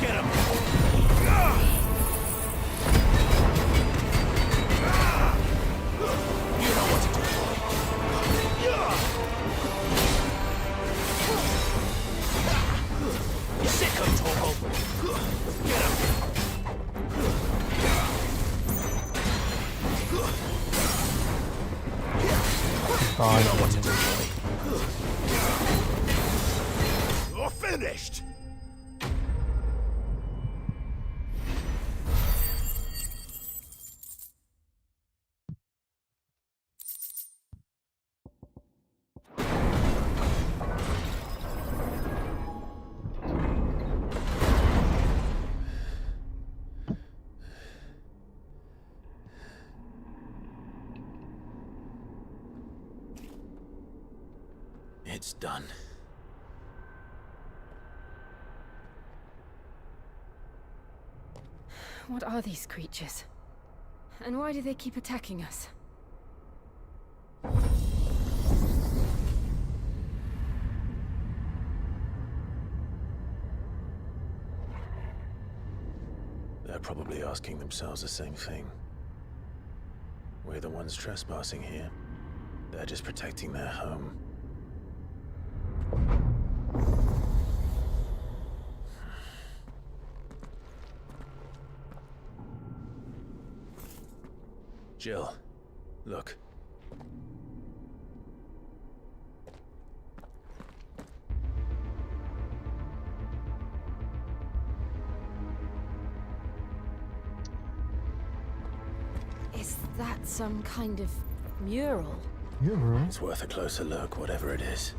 S7: Get him. You know what to do, boy. Sick of Toggle. Get him. You know what to do, boy. You're finished. done.
S8: What are these creatures? And why do they keep attacking us?
S7: They're probably asking themselves the same thing. We're the ones trespassing here. They're just protecting their home. Jill, look.
S8: Is that some kind of mural?
S2: Mural?
S7: It's worth a closer look, whatever it is.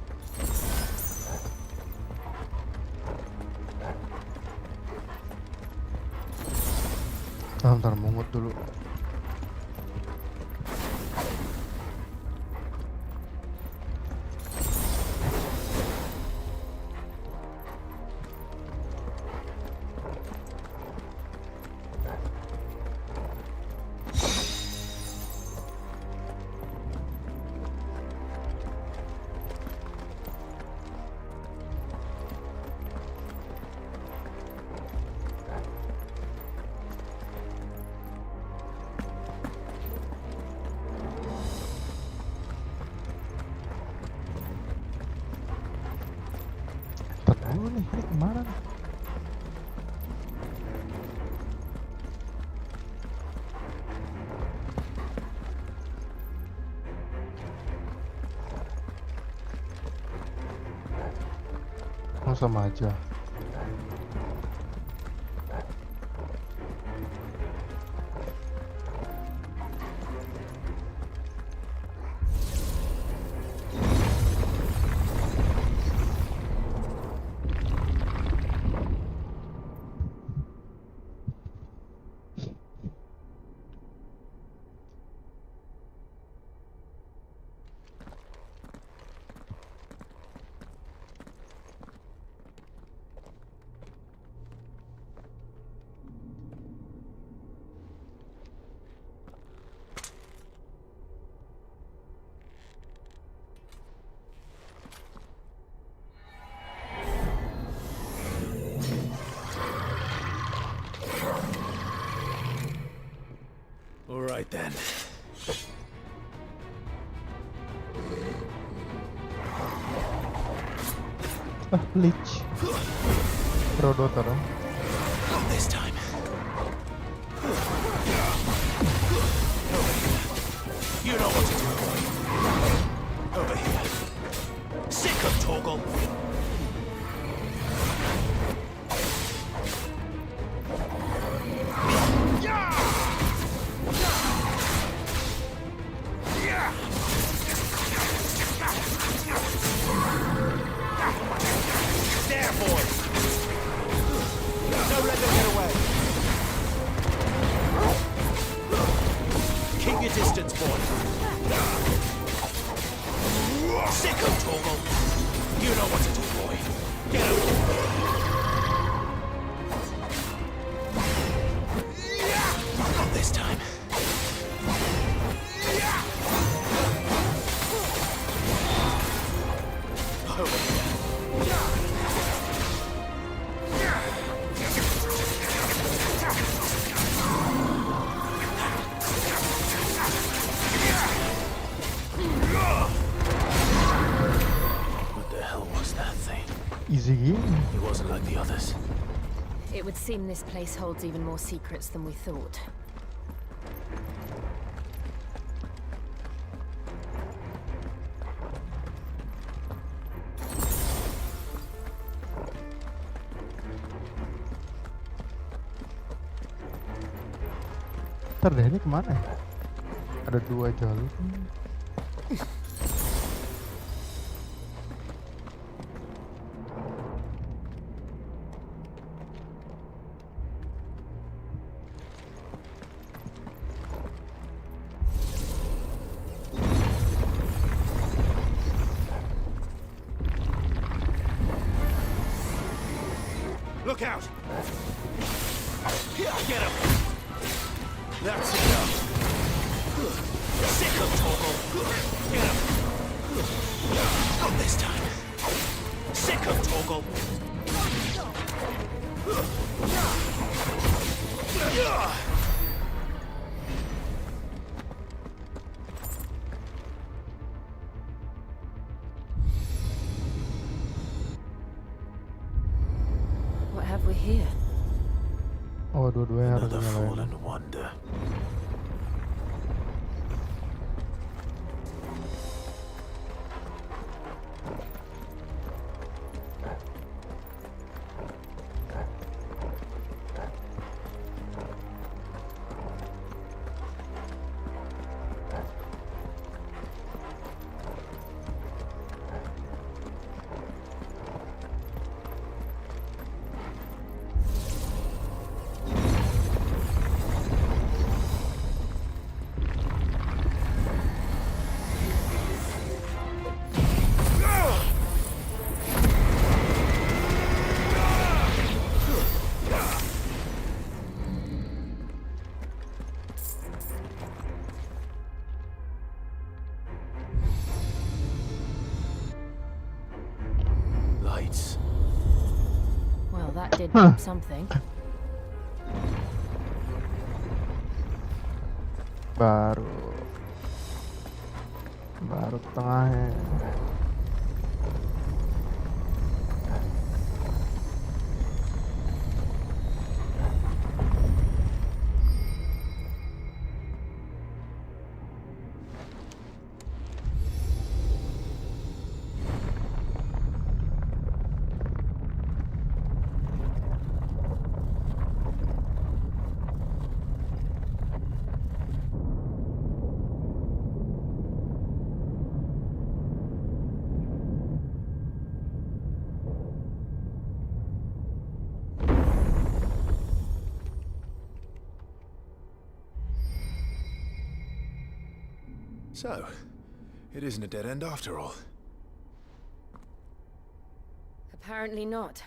S2: Bentar, mungut dulu. Dulu nih, ini kemana nih? Oh, sama aja.
S7: All right then.
S2: Leech. Rodoter.
S7: Not this time. You know what to do, boy. Over here. Sick of Torgal. There, boys! Don't let them get away! Keep your distance, boy! Sick of Torgal! You know what to do, boy! Get over! Not this time. Over here. What the hell was that thing?
S2: Easy game.
S7: It wasn't like the others.
S8: It would seem this place holds even more secrets than we thought.
S2: Ntar deh, ini kemana ya? Ada 2 jalur.
S7: Look out! Here, get him! That's enough! Sick of Toggle! Get him! Not this time! Sick of Toggle!
S8: What have we here?
S2: Oh, dua-duanya harus
S7: Another
S2: nyalain.
S7: fallen wonder. Lights.
S8: Well, that did something.
S2: Baru tengahnya.
S7: So, it isn't a dead end after all.
S8: Apparently not.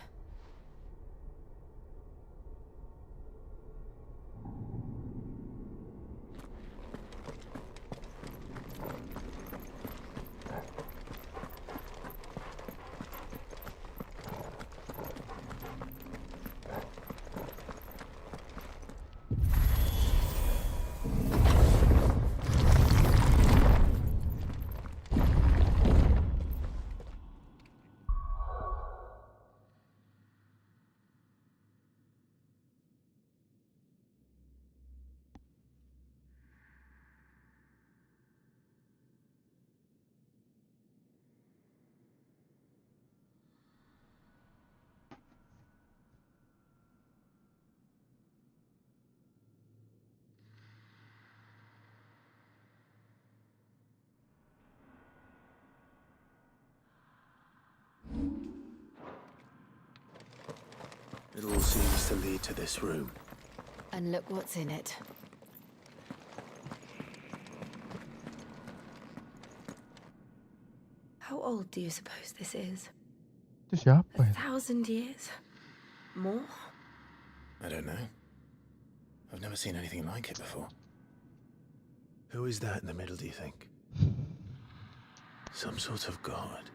S7: It all seems to lead to this room.
S8: And look what's in it. How old do you suppose this is?
S2: Itu siapa ya?
S8: 1,000 years? More?
S7: I don't know. I've never seen anything like it before. Who is that in the middle, do you think? Some sort of god.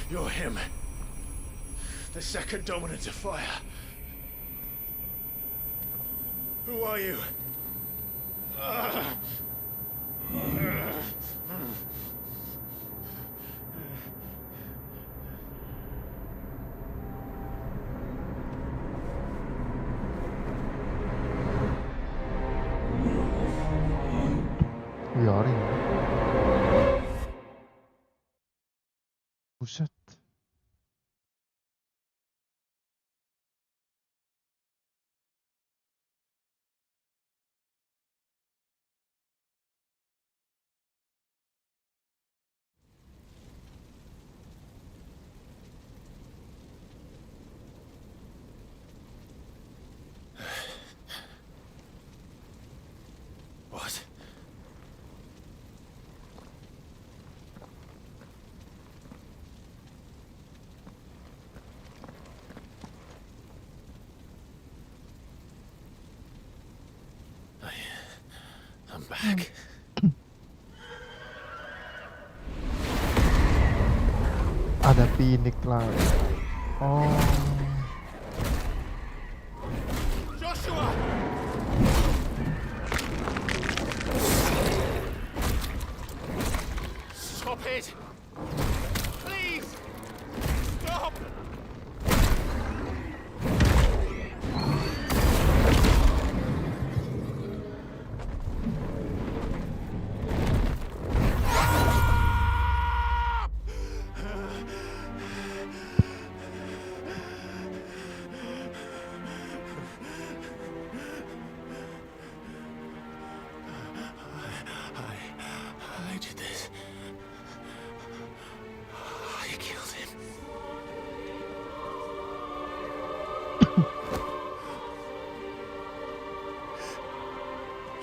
S7: You're him. The second dominant of fire. Who are you?
S2: Biarin. Buset.
S7: What? I'm back.
S2: Ada Phoenix lah. Oh.
S7: Joshua! Stop it! Please! Stop! I did this. I killed him.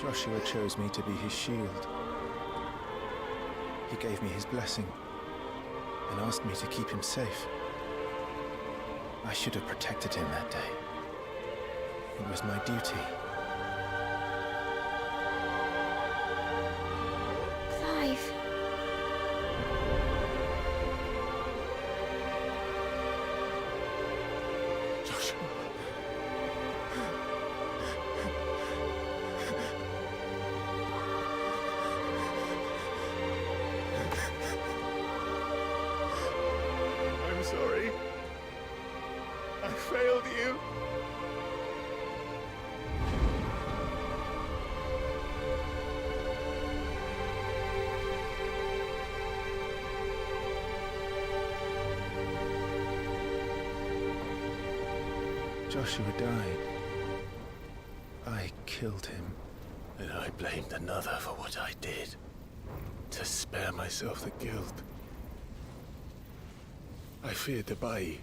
S7: Joshua chose me to be his shield. He gave me his blessing and asked me to keep him safe. I should have protected him that day. It was my duty.
S10: Clive.
S7: Joshua. I'm sorry. I failed you. Joshua died. I killed him. And I blamed another for what I did. To spare myself the guilt. I feared that by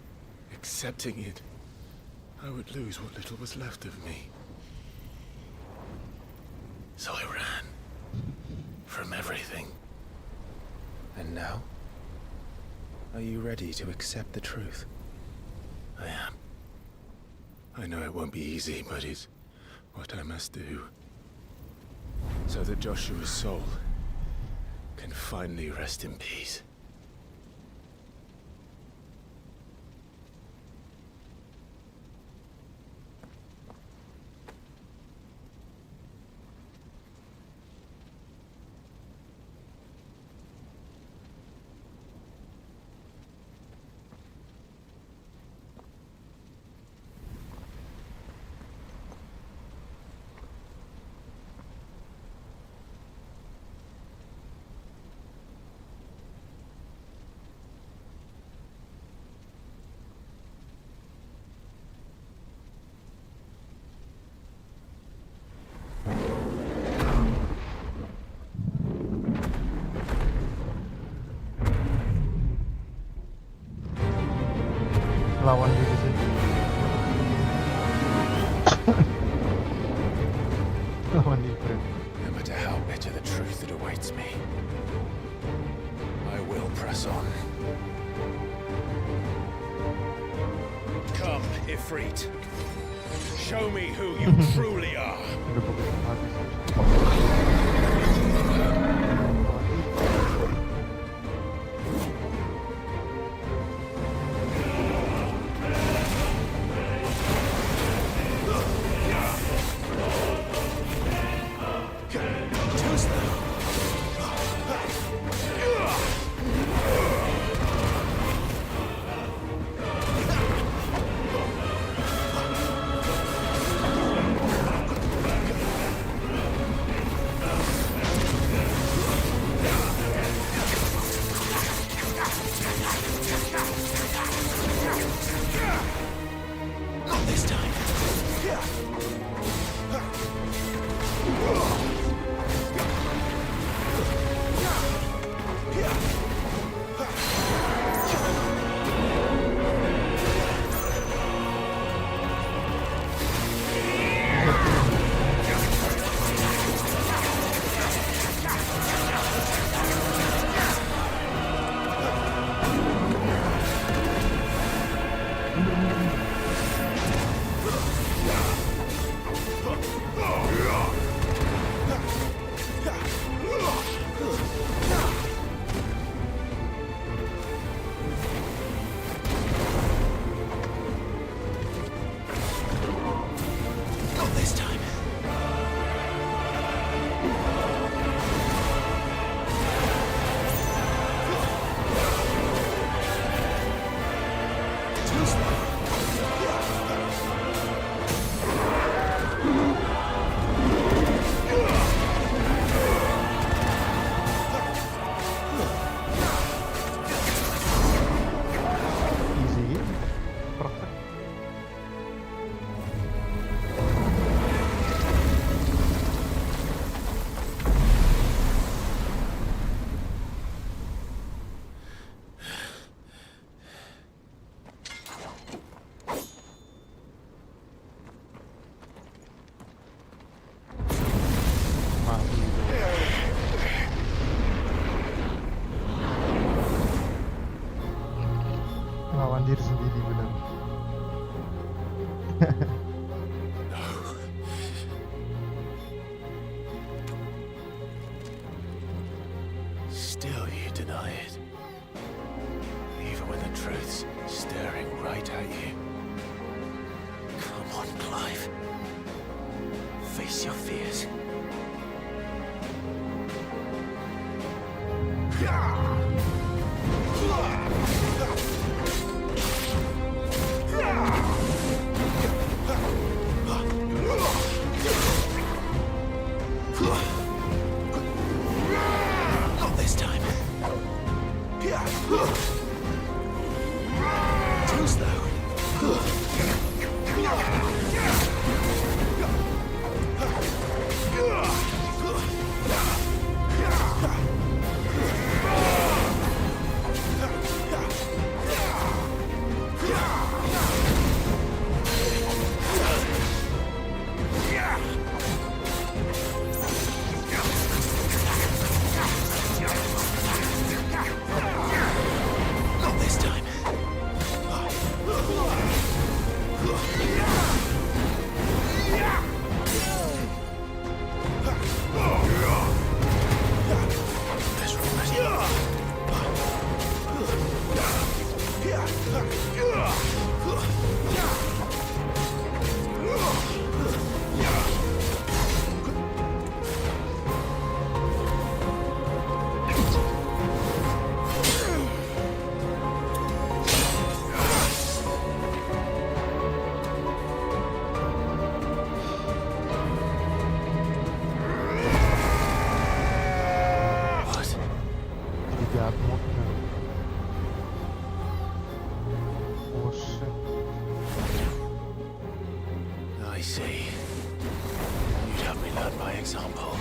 S7: accepting it, I would lose what little was left of me. So I ran. From everything. And now? Are you ready to accept the truth? I am. I know it won't be easy, but it's what I must do. So that Joshua's soul can finally rest in peace.
S2: Lawan diri sendiri. Lawan diri.
S7: No matter how bitter the truth that awaits me, I will press on. Come, Ifrit. Show me who you truly are.
S2: Udah begitu habis.
S7: still you deny it. Even when the truth's staring right at you. Come on, Clive. Face your fears. Not this time. Too slow. Not this time. Let's
S2: Jahat moodnya. Buset.
S7: I see. You'd have me learn by example.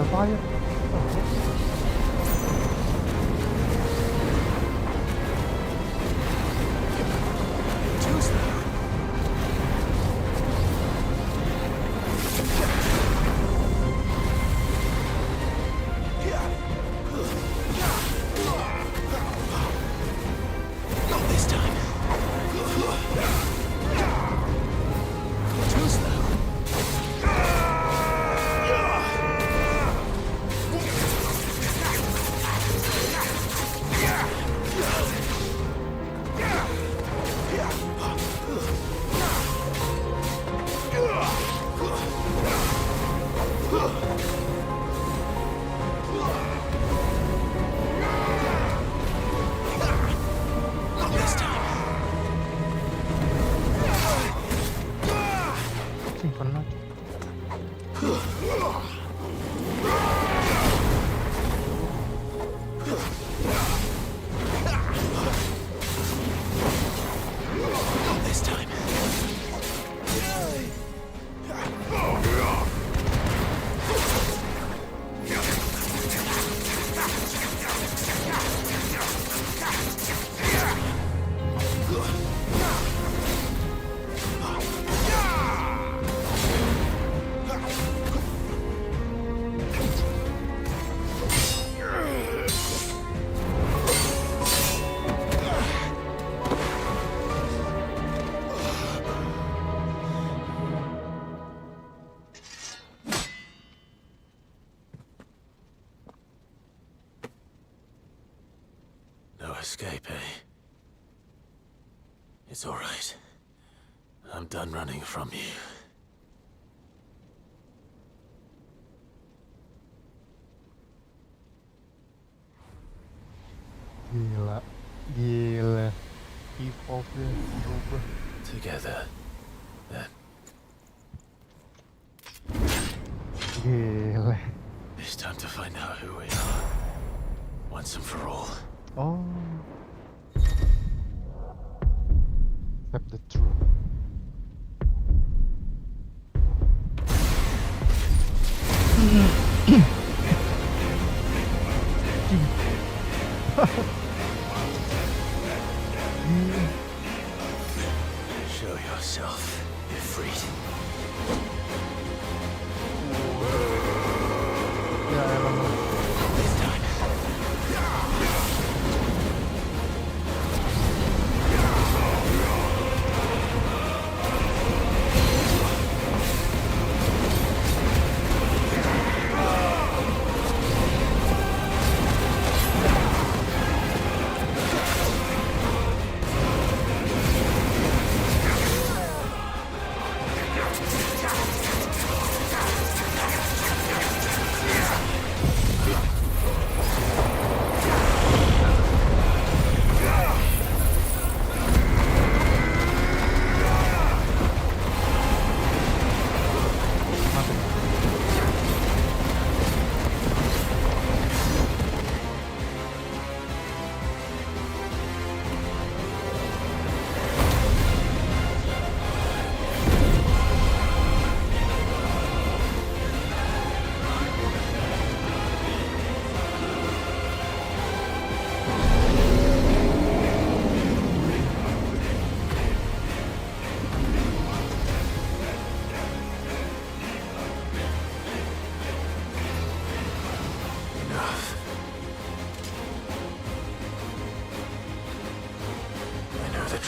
S2: Fire.
S7: Not this time. Too slow. Not this time.
S2: Simpan lagi.
S7: Not this time. No escape, eh? It's all right. I'm done running from you.
S2: Gila. Gila. Evolve-nya berubah.
S7: Together, then.
S2: Gila.
S7: It's time to find out who we are. Once and for all.
S2: Oh. Accept the truth.
S7: Show yourself, Ifrit.
S2: Ya emang.
S7: This time.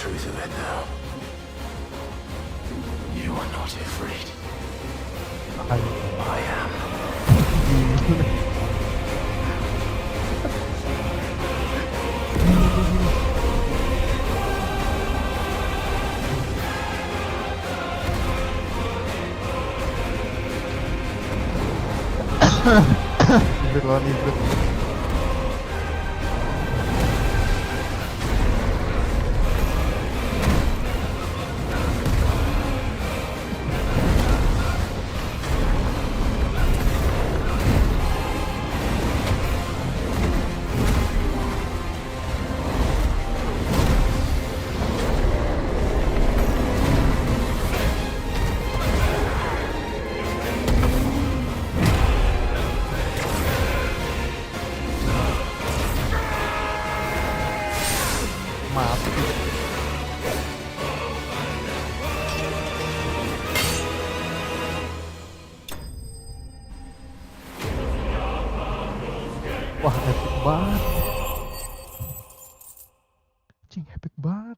S7: Truth of it now. You are not afraid. I am.
S2: Ibrit lawan Ibrit. Wah, epic banget. Cing, epic banget.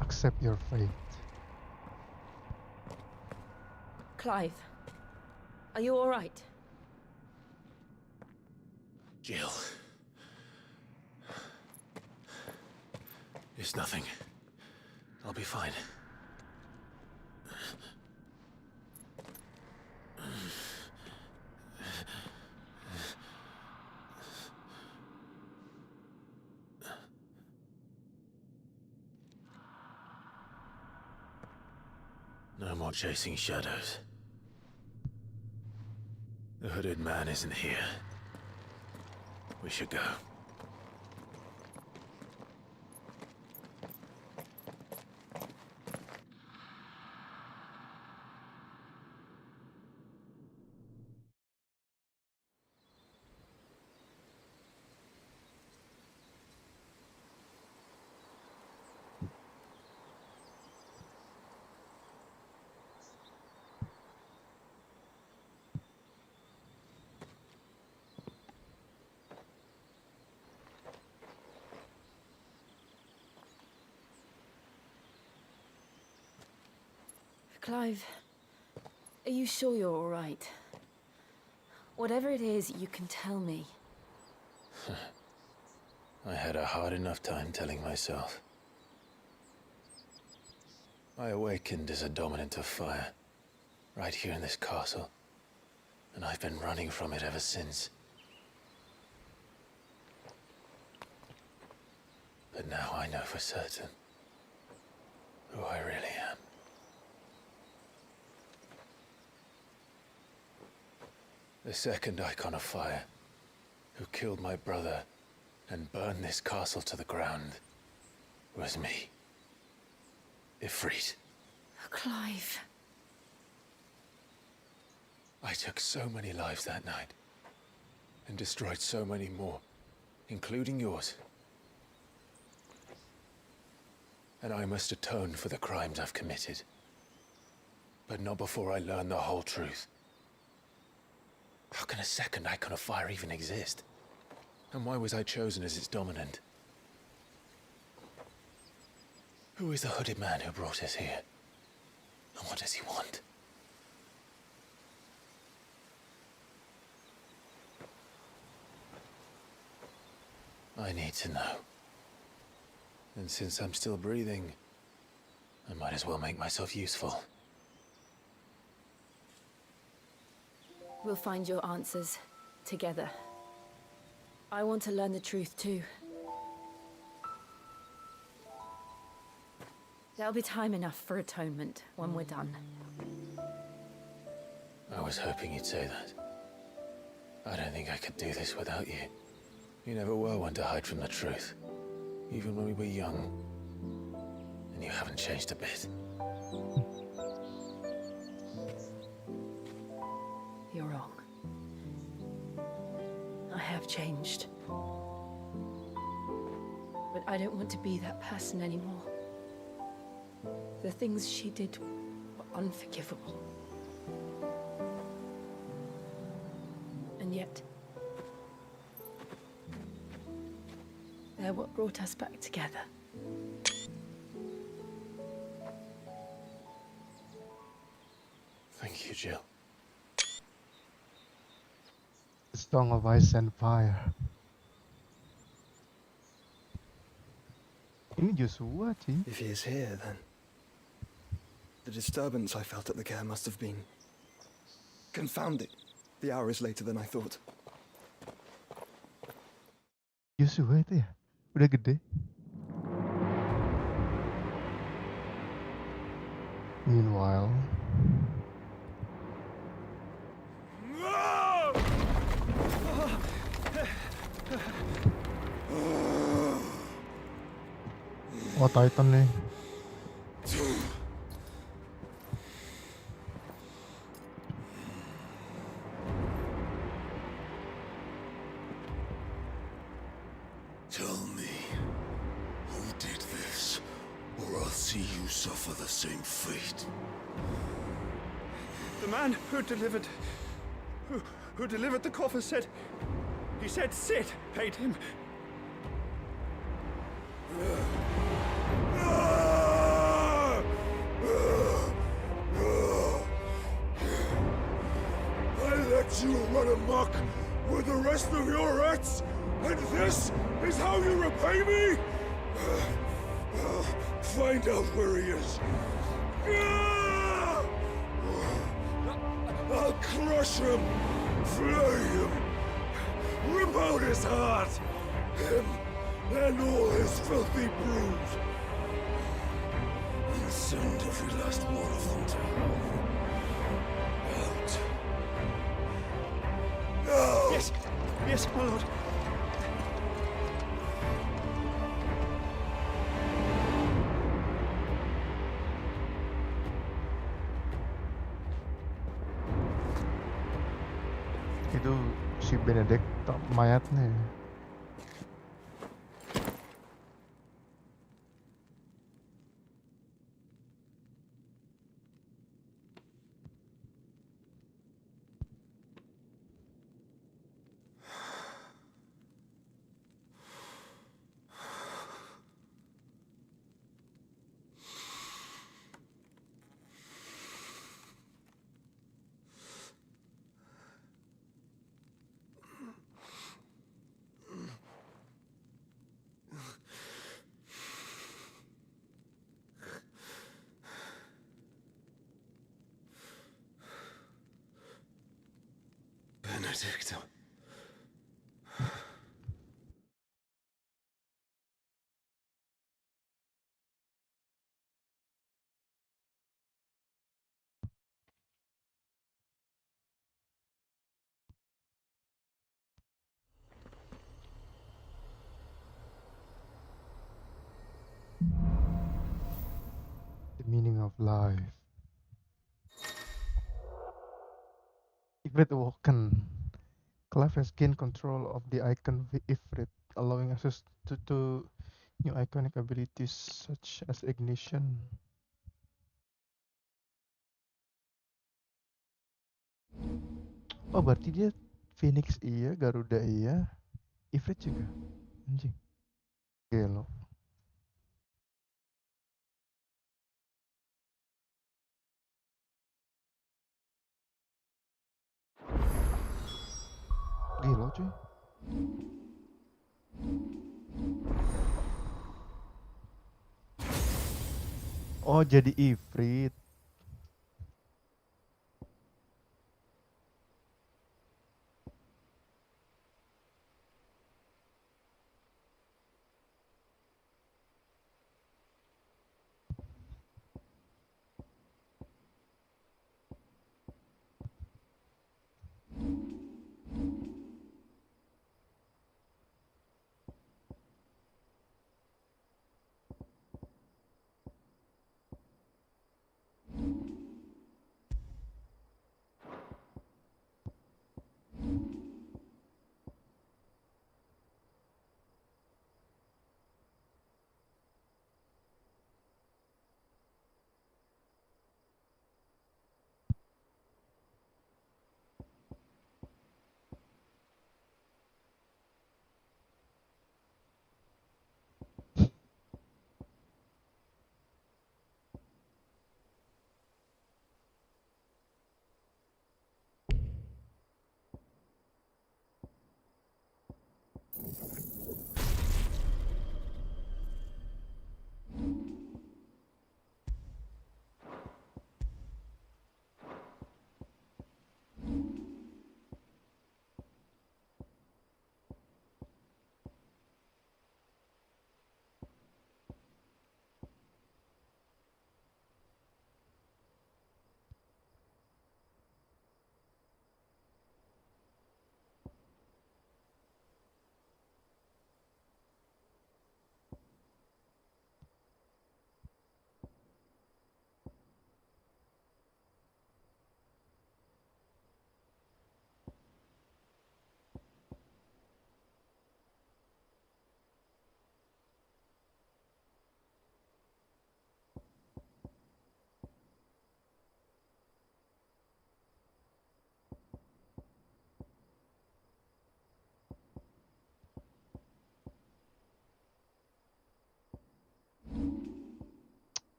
S2: Accept your fate.
S6: Clive, are you all right?
S7: Jill. It's nothing. I'll be fine. No more chasing shadows. The hooded man isn't here. We should go.
S8: Clive, are you sure you're all right? Whatever it is, you can tell me.
S7: I had a hard enough time telling myself. I awakened as a dominant of fire, right here in this castle, and I've been running from it ever since. But now I know for certain who I really am. The second icon of fire, who killed my brother and burned this castle to the ground, was me. Ifrit.
S8: Clive.
S7: I took so many lives that night, and destroyed so many more, including yours. And I must atone for the crimes I've committed. But not before I learn the whole truth. How can a second icon of fire even exist? And why was I chosen as its dominant? Who is the hooded man who brought us here? And what does he want? I need to know. And since I'm still breathing, I might as well make myself useful.
S8: We'll find your answers together. I want to learn the truth too. There'll be time enough for atonement when we're done.
S7: I was hoping you'd say that. I don't think I could do this without you. You never were one to hide from the truth, even when we were young. And you haven't changed a bit.
S8: You're wrong. I have changed. But I don't want to be that person anymore. The things she did were unforgivable. And yet, they're what brought us back together.
S7: Thank you, Jill.
S2: Song of Ice and Fire. Ini Joshua, Ci.
S10: If he is here, then the disturbance I felt at the care must have been confounded. The hour is later than I thought.
S2: Joshua itu ya? Udah gede. Meanwhile, oh Titan nih.
S3: Tell me, who did this, or I'll see you suffer the same fate.
S10: The man who delivered the coffer said, he said Sid paid him.
S3: I let you run amok with the rest of your rats, and this is how you repay me? Find out where he is. I'll crush him, flay him, rip out his heart, him and all his filthy brood, and send every last one of them to hell. Out. No!
S10: Yes, yes, my lord.
S2: Itu si Benedict mayatnya.
S7: Benedicto.
S2: The meaning of life. Ifrit awoken. Clive has gained control of the icon Ifrit, allowing access to new iconic abilities such as ignition. Oh, berarti dia Phoenix iya, Garuda iya, Ifrit juga. Anjing. Gelo. Gelo cuy. Oh, jadi Ifrit.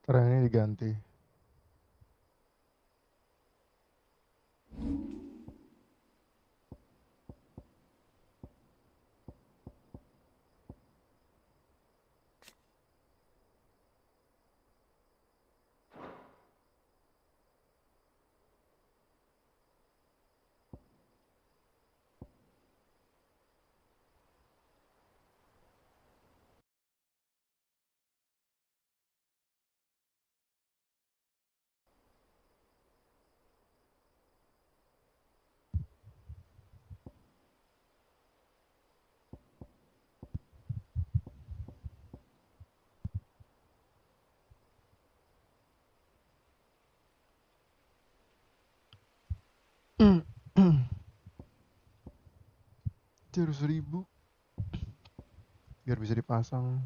S2: Karena ini diganti. Harus 1.000 biar bisa dipasang.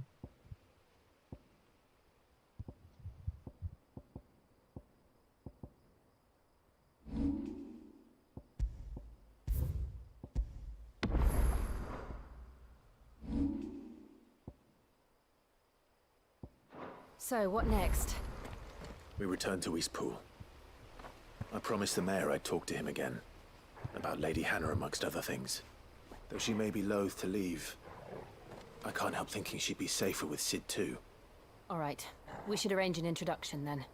S8: So, what next?
S7: We return to Eastpool. I promised the mayor I'd talk to him again. About Lady Hannah amongst other things. Though she may be loath to leave, I can't help thinking she'd be safer with Sid too.
S8: All right. We should arrange an introduction then.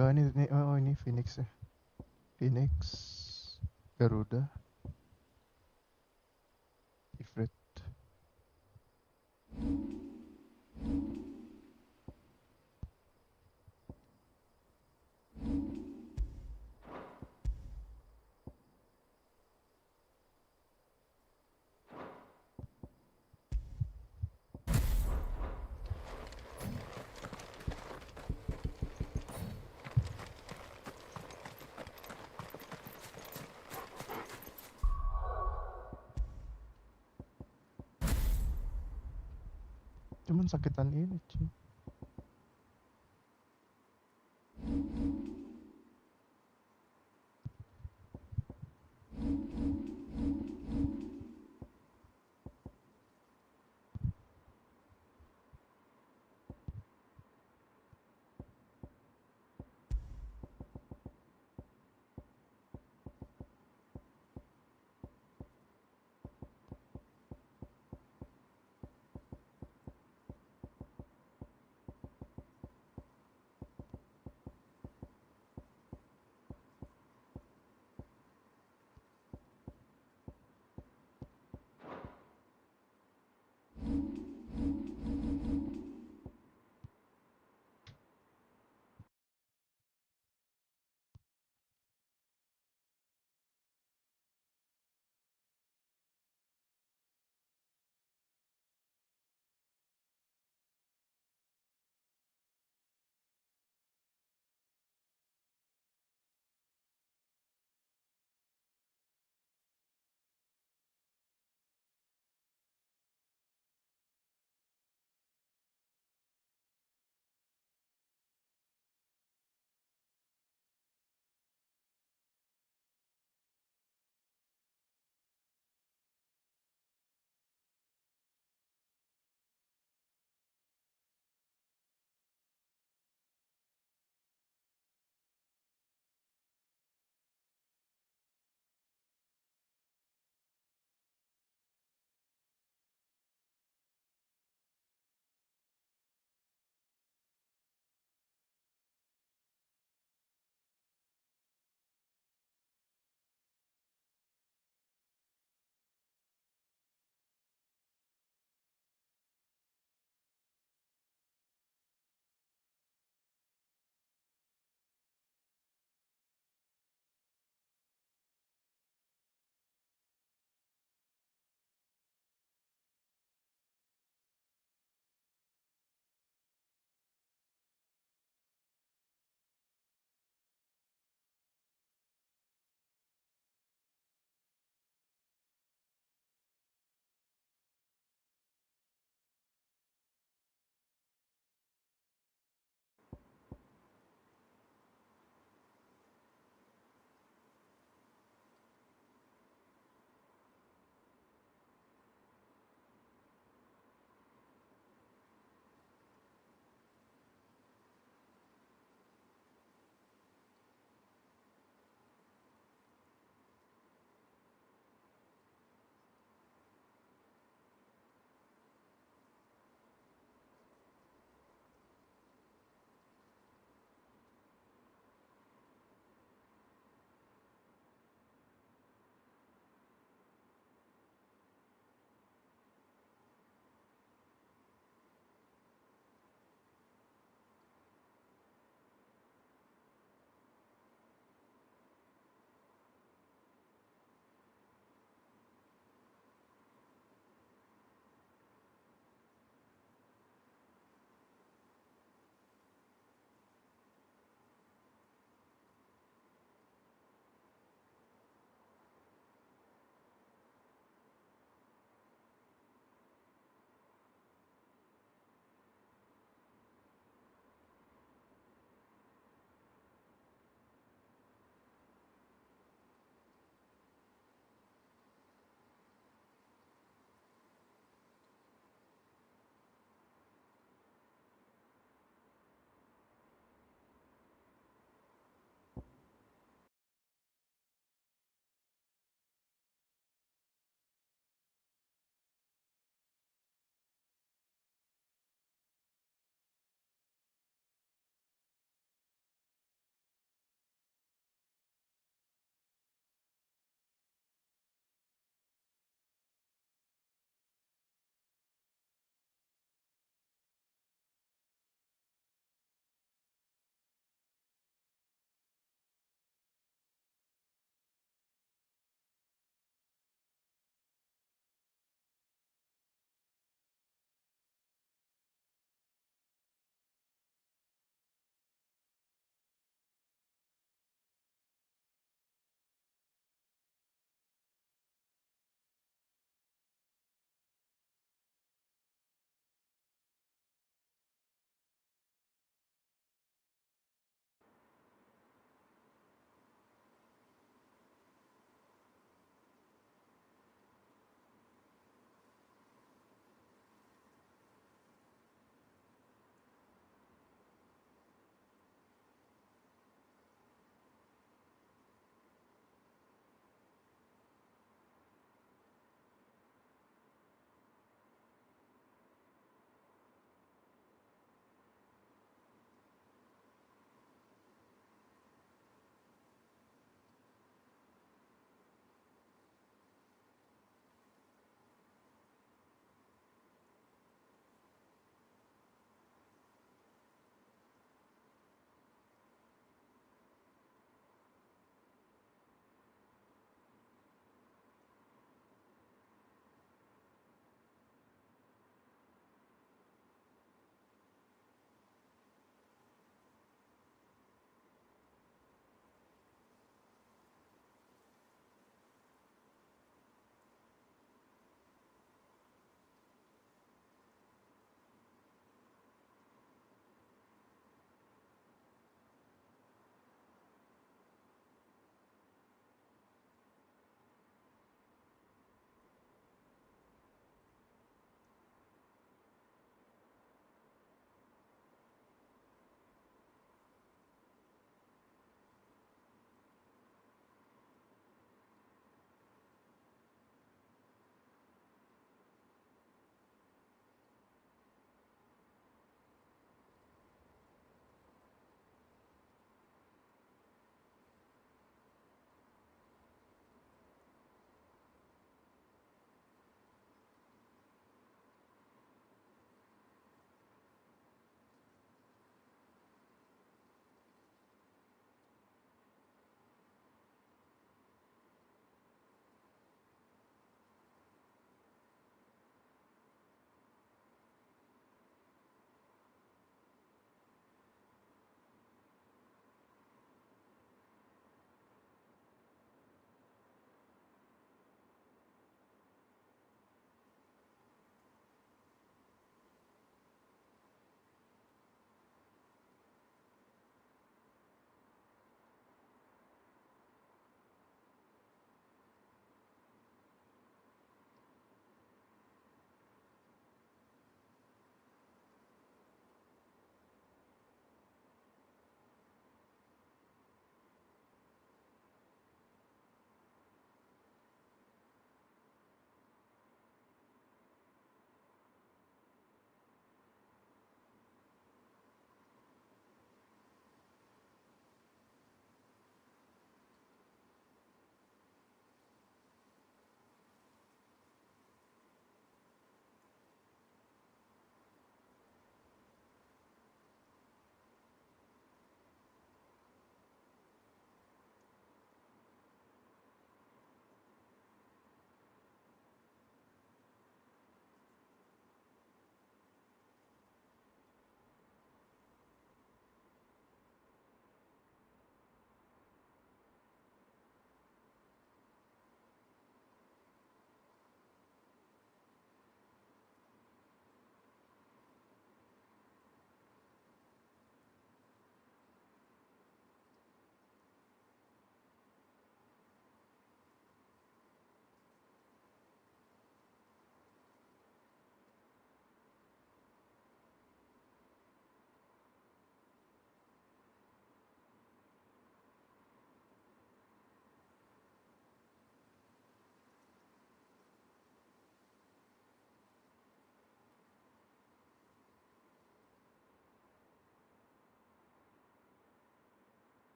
S2: enggak ini oh ini Phoenix ya. Phoenix, Garuda, Ifrit. Cuman sakitan ini cuy.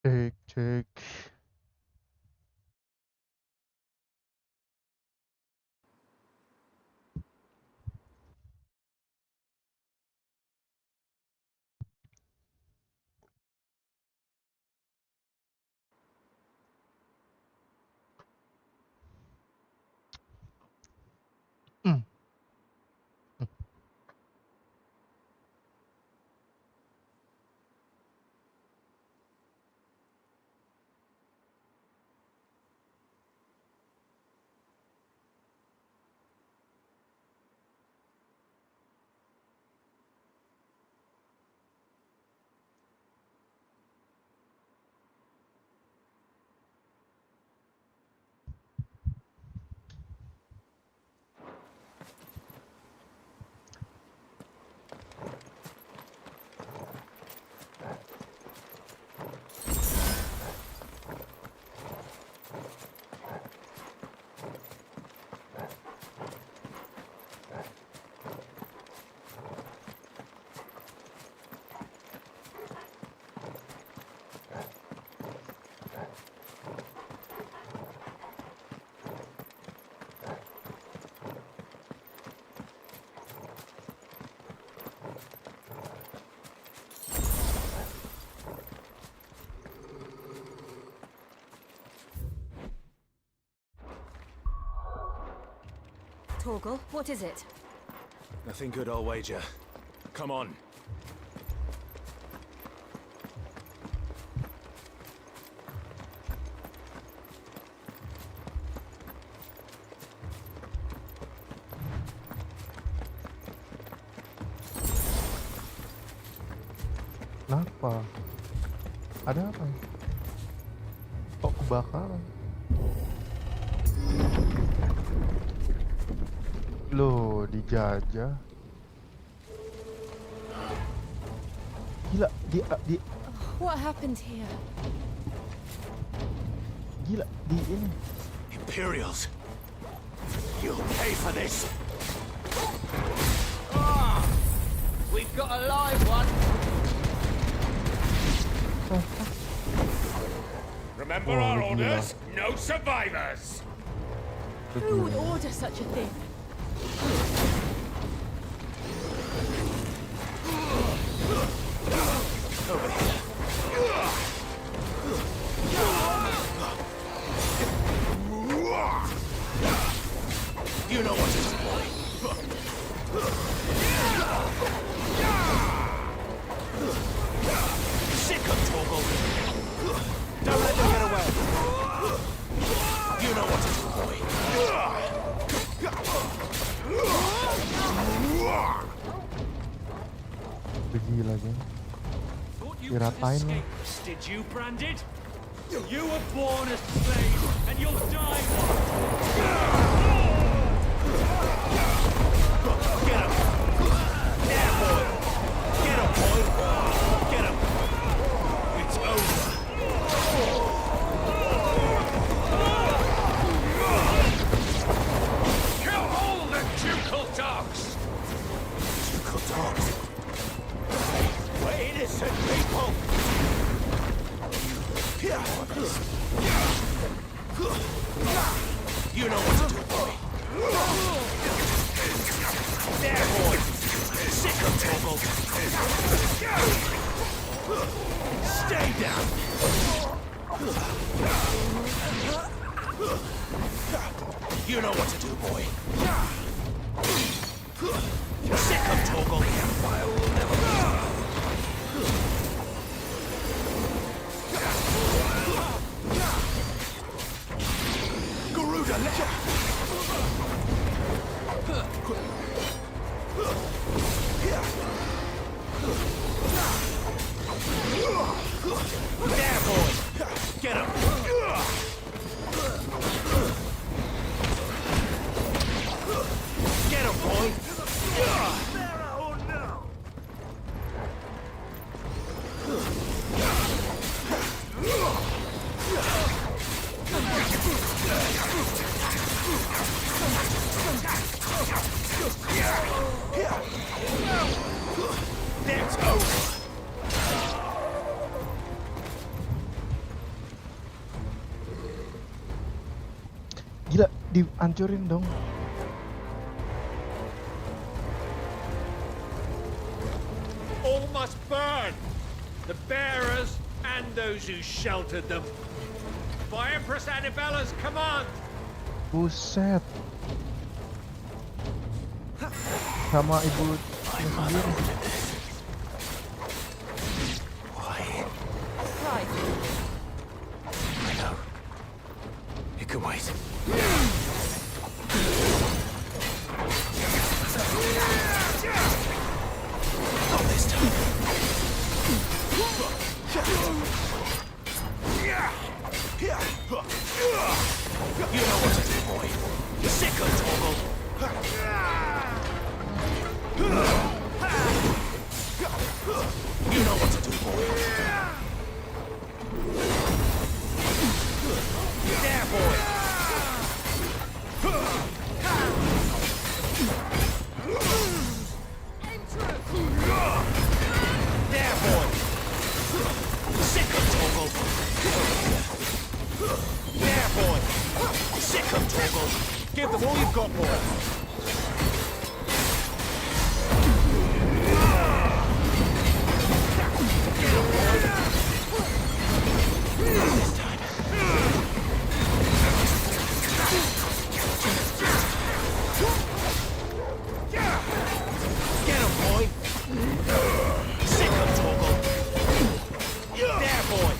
S2: Cek. Hmm.
S8: Torgal, what is it?
S7: Nothing good, I'll wager. Come on.
S2: Kenapa? Ada apa? Kok kebakaran? Loh, dijajah. Gila,
S8: What happened here?
S2: gila di ini.
S7: Imperials. You'll pay for this.
S9: We've got a live one.
S3: Remember
S2: Oh,
S3: our
S2: gila.
S3: orders? No survivors!
S8: Who would order such a thing?
S7: Over here. You know what to do, boy. Sick of Torgal. Don't let them get away. You know what to do, boy.
S2: Gila, geng.
S9: Thought you
S2: Diratain
S9: could
S2: lo.
S9: escape, did you, Branded? You were born a slave, and you'll die one.
S7: Get him. There, boy. Get him, boy. Get him. It's over.
S3: Kill all the ducal dogs!
S7: Ducal dogs. We're innocent people. You know what to do, boy. There, boy. Sick of Torgal. Stay down. You know what to do, boy. Sick of Torgal. Empire will never Garuda, let There, boy. Get him.
S2: Dihancurin dong.
S11: All must burn! The bearers and those who sheltered them. By Empress Annabella's command!
S2: Buset. Sama ibu sendiri.
S8: Right.
S7: I know. It can wait. Not this time. You know what to do, boy. Sick of Toggle. You know what to do, boy. There, boy. There, boy. Sick of Toggle. There, boy. Sick of Toggle. Give them all you've got, boy. This time. Get him, boy. Sick of Toggle. There, boy.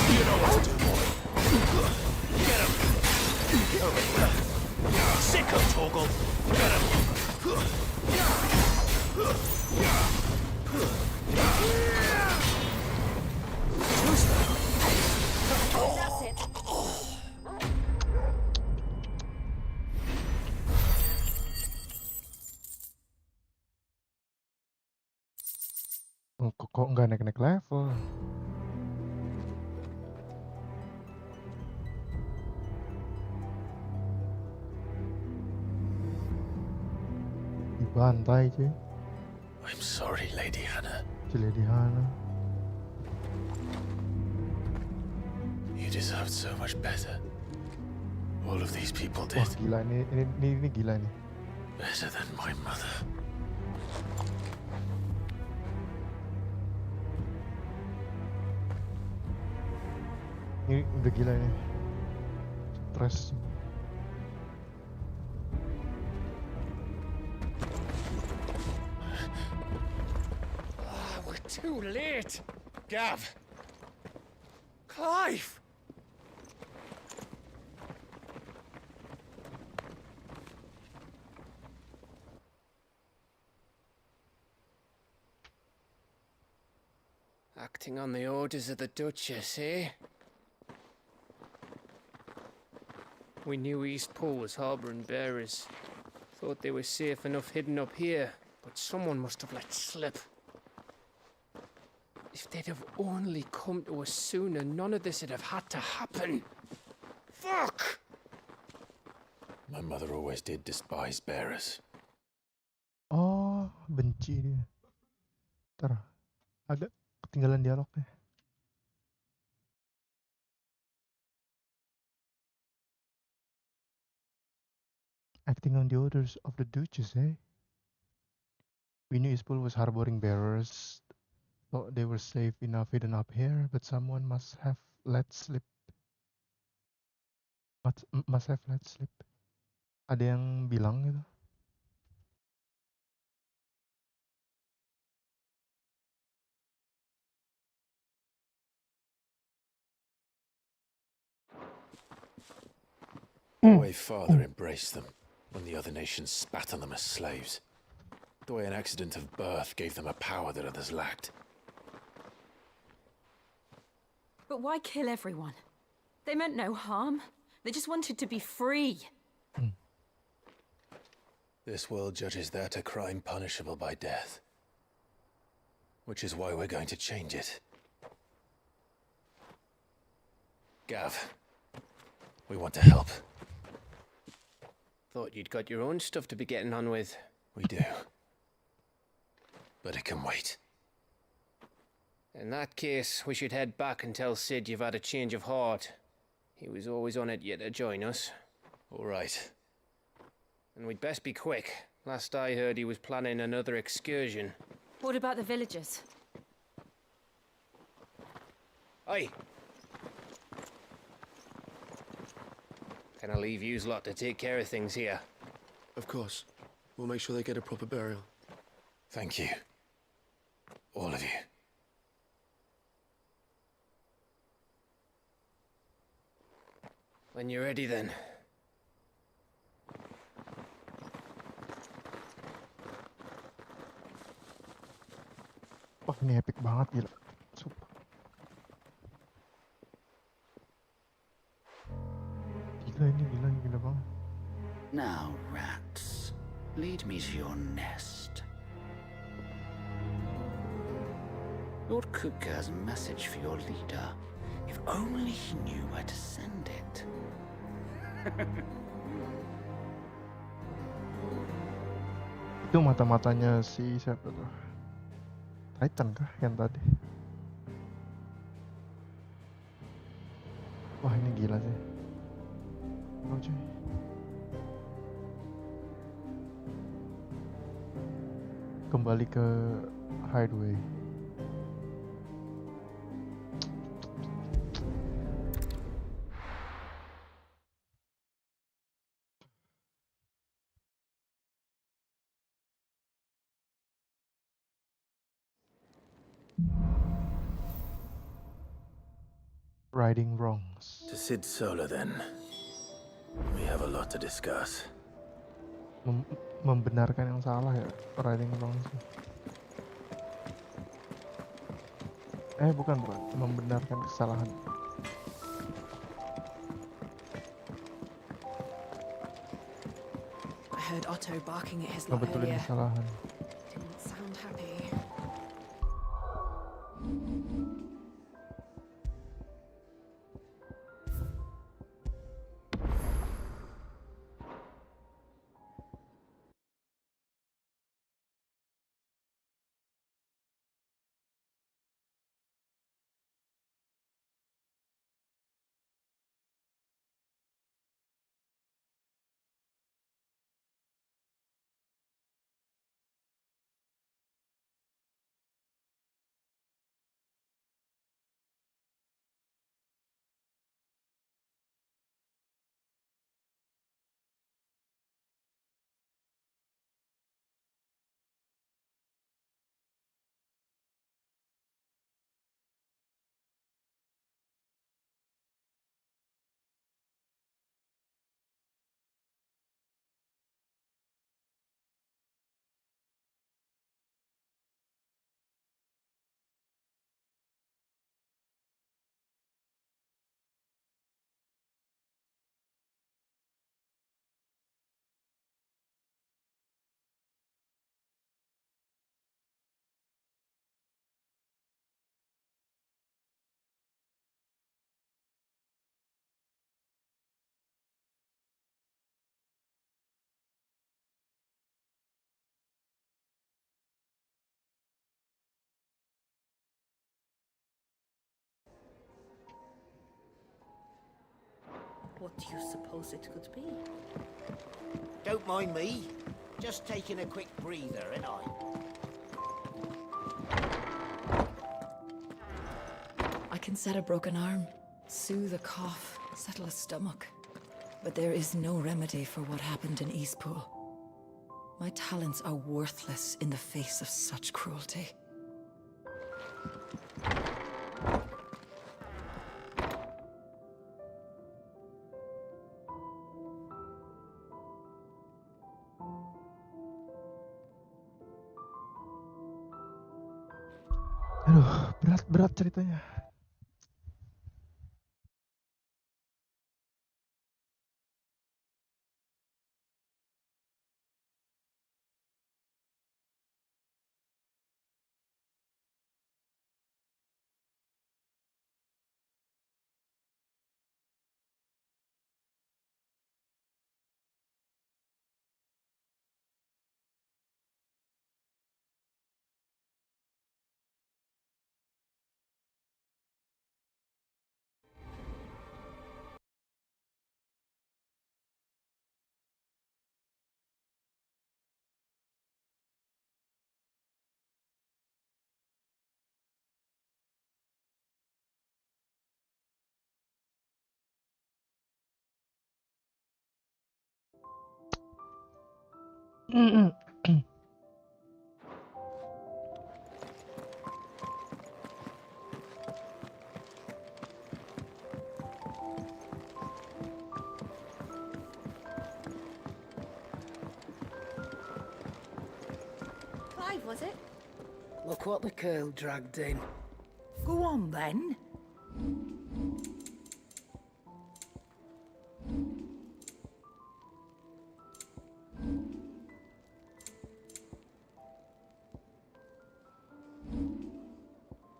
S7: You know what to do, boy. Get him. Over here. Sick of Toggle. Get him. Too slow.
S4: That's it.
S2: Oh, kok nggak naik-naik level? Dibantai cuy,
S7: I'm sorry, Lady Hannah.
S2: si Lady Hannah.
S7: You deserved so much better. All of these people
S2: Wah
S7: did.
S2: gila ini gila nih.
S7: Better than my mother.
S2: Ini udah gila ini. Stres.
S11: We're too late. Gav. Clive. Acting on the orders of the Duchess, eh? We knew Eastpool was harbouring bearers. Thought they were safe enough hidden up here, but someone must have let slip. If they'd have only come to us sooner, none of this would have had to happen. Fuck!
S7: My mother always did despise bearers.
S2: Oh, benci dia. Ntar, agak ketinggalan dialognya. Acting on the orders of the Duchess, eh? We knew Eastpool was harboring bearers. Thought they were safe enough hidden up here, but someone must have let slip. Must have let slip. Ada yang bilang gitu.
S7: The way father embraced them when the other nations spat on them as slaves. The way an accident of birth gave them a power that others lacked.
S8: But why kill everyone? They meant no harm. They just wanted to be free.
S7: This world judges that a crime punishable by death. Which is why we're going to change it. Gav, we want to help.
S11: Thought you'd got your own stuff to be getting on with.
S7: We do. But it can wait.
S12: In that case, we should head back and tell Sid you've had a change of heart. He was always on it yet to join us.
S7: All right.
S12: And we'd best be quick. Last I heard, he was planning another excursion.
S8: What about the villagers?
S12: Aye. Can I leave yous lot to take care of things here?
S13: Of course. We'll make sure they get a proper burial.
S7: Thank you. All of you.
S12: When you're ready, then.
S2: Wah, ini epic banget gila. Sumpah. Gila banget.
S14: Now, rats, lead me to your nest. Lord Cook has a message for your leader. If only he knew where to send it.
S2: Itu mata-matanya si siapa tuh? Titan kah yang tadi? Wah, ini gila sih. Oh, cuy. Kembali ke hideaway. Righting wrongs.
S7: To Sid Solar, then. We have a lot to discuss.
S2: Membenarkan yang salah ya, righting wrongs. Bukan. Membenarkan kesalahan.
S15: I heard Otto barking at his lot
S2: Ngebetulin
S15: earlier.
S2: kesalahan.
S15: Didn't sound happy.
S16: What do you suppose it could be?
S17: Don't mind me. Just taking a quick breather, ain't I?
S15: I can set a broken arm, soothe a cough, settle a stomach. But there is no remedy for what happened in Eastpool. My talents are worthless in the face of such cruelty.
S2: Aduh, berat ceritanya.
S5: Clive, was it?
S17: Look what the curl dragged in.
S16: Go on then.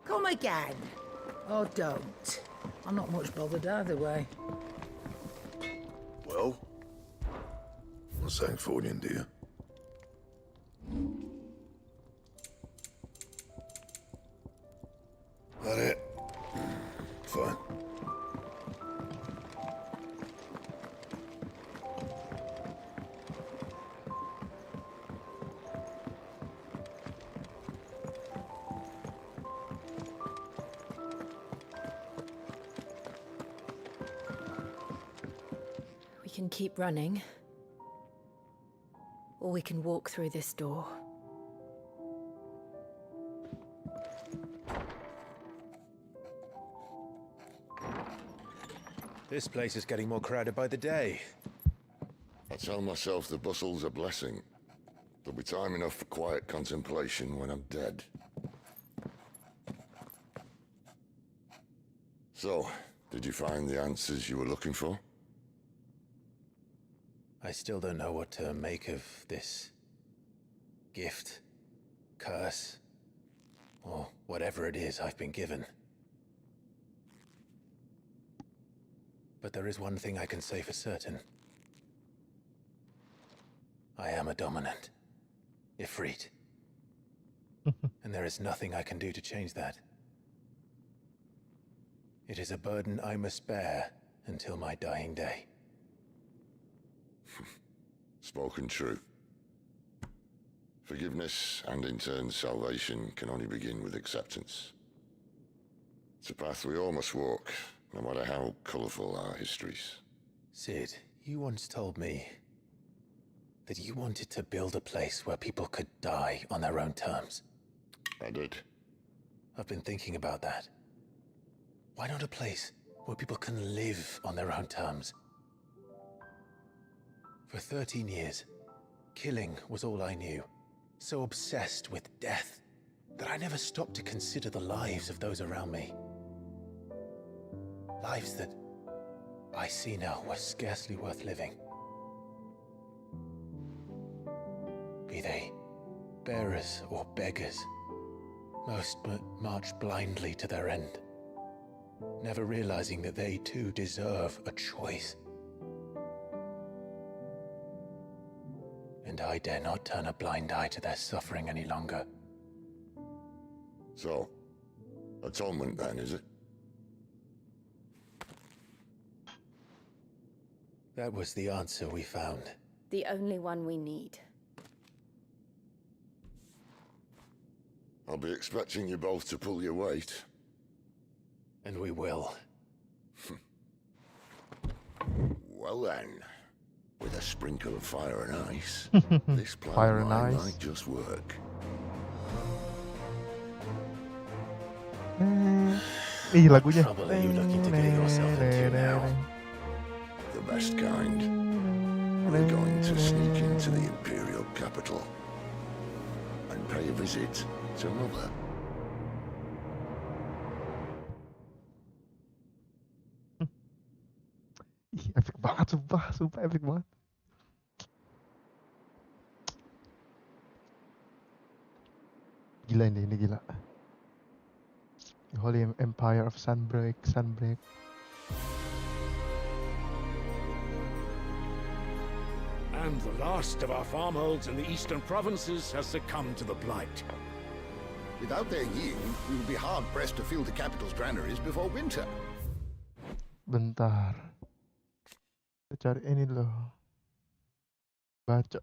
S16: Come again. Or don't. I'm not much bothered either way.
S18: Well, what's that for you, dear? That it? Fine.
S8: We can keep running. Or we can walk through this door.
S7: This place is getting more crowded by the day.
S18: I tell myself the bustle's a blessing. There'll be time enough for quiet contemplation when I'm dead. So, did you find the answers you were looking for?
S7: I still don't know what to make of this gift, curse, or whatever it is I've been given. But there is one thing I can say for certain. I am a dominant, Ifrit. And there is nothing I can do to change that. It is a burden I must bear until my dying day.
S18: Spoken true. Forgiveness and in turn salvation can only begin with acceptance. It's a path we all must walk, no matter how colourful our histories.
S7: Sid, you once told me that you wanted to build a place where people could die on their own terms.
S18: I did.
S7: I've been thinking about that. Why not a place where people can live on their own terms? For 13 years, killing was all I knew. So obsessed with death that I never stopped to consider the lives of those around me. Lives that I see now were scarcely worth living. Be they bearers or beggars, most march blindly to their end, never realizing that they too deserve a choice. And I dare not turn a blind eye to their suffering any longer.
S18: So, atonement then, is it?
S7: That was the answer we found.
S8: The only one we need.
S18: I'll be expecting you both to pull your weight.
S7: And we will.
S18: Well then, with a sprinkle of fire and ice, this plan
S2: Fire
S18: of
S2: and
S18: mine
S2: ice.
S18: might just work.
S2: Ih, lagunya.
S7: Trouble are you looking to get yourself into now?
S18: The best kind. We're going to sneak into the Imperial capital and pay a visit to Mother.
S2: Ih, epic banget, sumpah epic banget. Gila ini gila. The Holy Empire of Sunbreak.
S3: And the last of our farmholds in the eastern provinces has succumbed to the blight.
S19: Without their yield, we will be hard-pressed to fill the capital's granaries before winter.
S2: Bentar. Kita cari ini loh. Baca.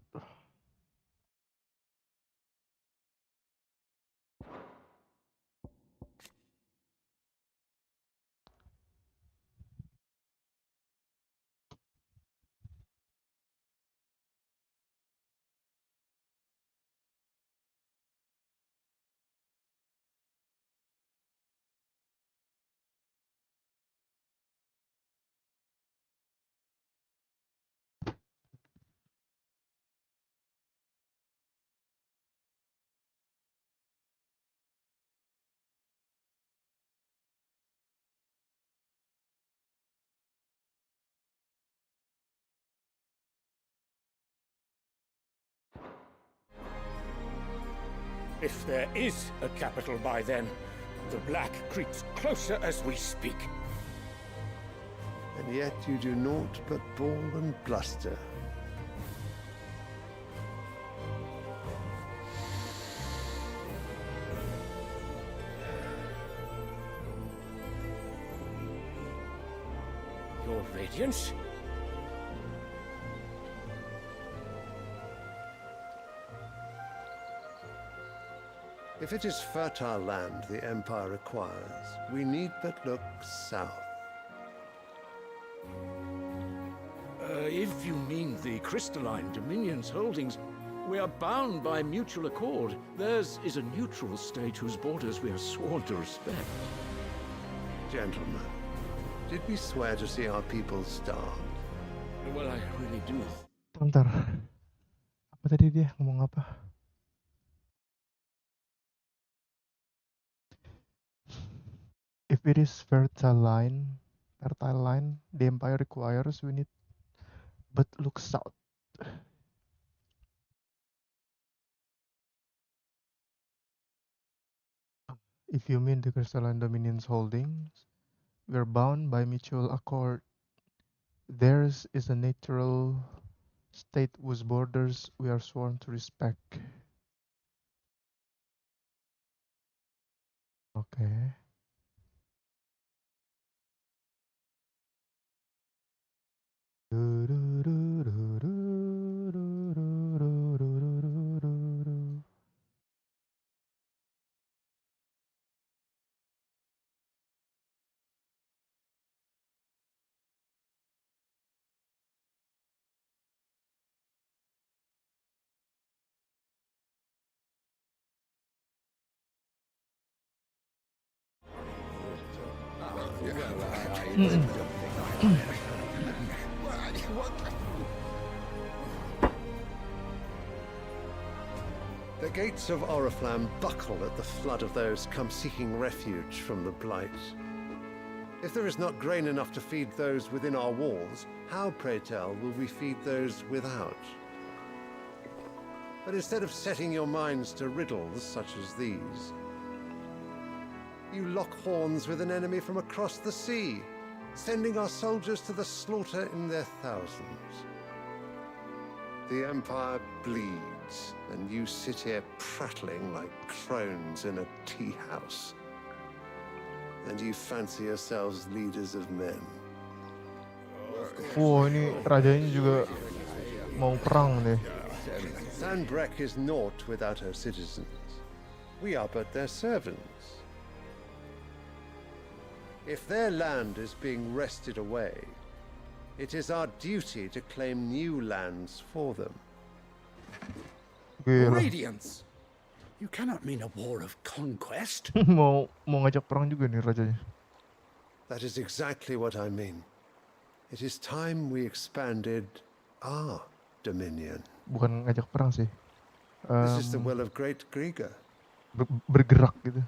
S11: If there is a capital by then, the black creeps closer as we speak.
S20: And yet you do naught but bawl and bluster.
S11: Your Radiance?
S20: If it is fertile land the Empire requires, we need but look south.
S3: If you mean the crystalline Dominion's holdings, we are bound by mutual accord. Theirs is a neutral state whose borders we are sworn to respect.
S20: Gentlemen, did we swear to see our people starve?
S3: Well, I really do.
S2: Bentar. Apa tadi dia ngomong apa? If it is fertile line, the Empire requires, we need but look south. If you mean the crystalline Dominion's holdings, we are bound by mutual accord. Theirs is a natural state whose borders we are sworn to respect. Okay.
S20: The gates of Oriflamme buckle at the flood of those come seeking refuge from the Blight. If there is not grain enough to feed those within our walls, how, pray tell, will we feed those without? But instead of setting your minds to riddles such as these, you lock horns with an enemy from across the sea, sending our soldiers to the slaughter in their thousands. The Empire bleeds, and you sit here prattling like crones in a tea house. And you fancy yourselves leaders of men.
S2: Oh, ini rajanya juga mau perang deh.
S20: Sanbreque is naught without her citizens. We are but their servants. If their land is being wrested away, it is our duty to claim new lands for them.
S3: Radiance! You cannot mean a war of conquest.
S2: mau ngajak perang juga nih rajanya.
S20: That is exactly what I mean. It is time we expanded our dominion.
S2: Bukan ngajak perang sih.
S20: This is the will of great Grieger.
S2: Bergerak gitu.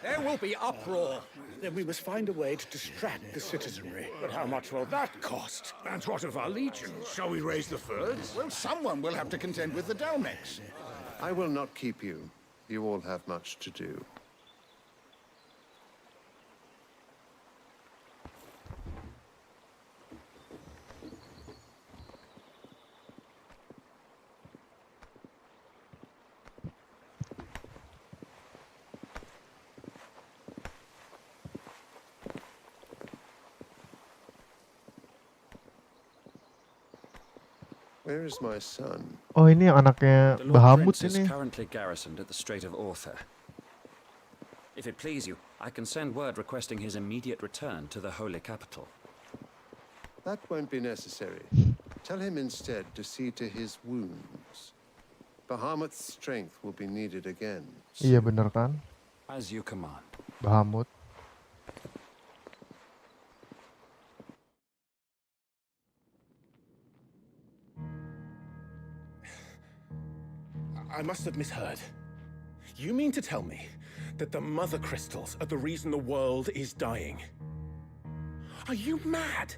S11: There will be uproar. Then we must find a way to distract the citizenry. But how much will that cost?
S3: And what of our legions? Shall we raise the thirds?
S19: Well, someone will have to contend with the Dalmex.
S20: I will not keep you. You all have much to do. Where is my son?
S2: Oh, ini yang anaknya
S21: The Lord
S2: Bahamut
S21: Prince
S2: ini.
S21: is currently garrisoned at the Strait of Arthur. If it please you, I can send word requesting his immediate return to the Holy Capital.
S20: That won't be necessary. Tell him instead to see to his wounds. Bahamut's strength will be needed again.
S2: Iya bener kan?
S21: As you command.
S2: Bahamut.
S11: I must have misheard. You mean to tell me that the mother crystals are the reason the world is dying? Are you mad?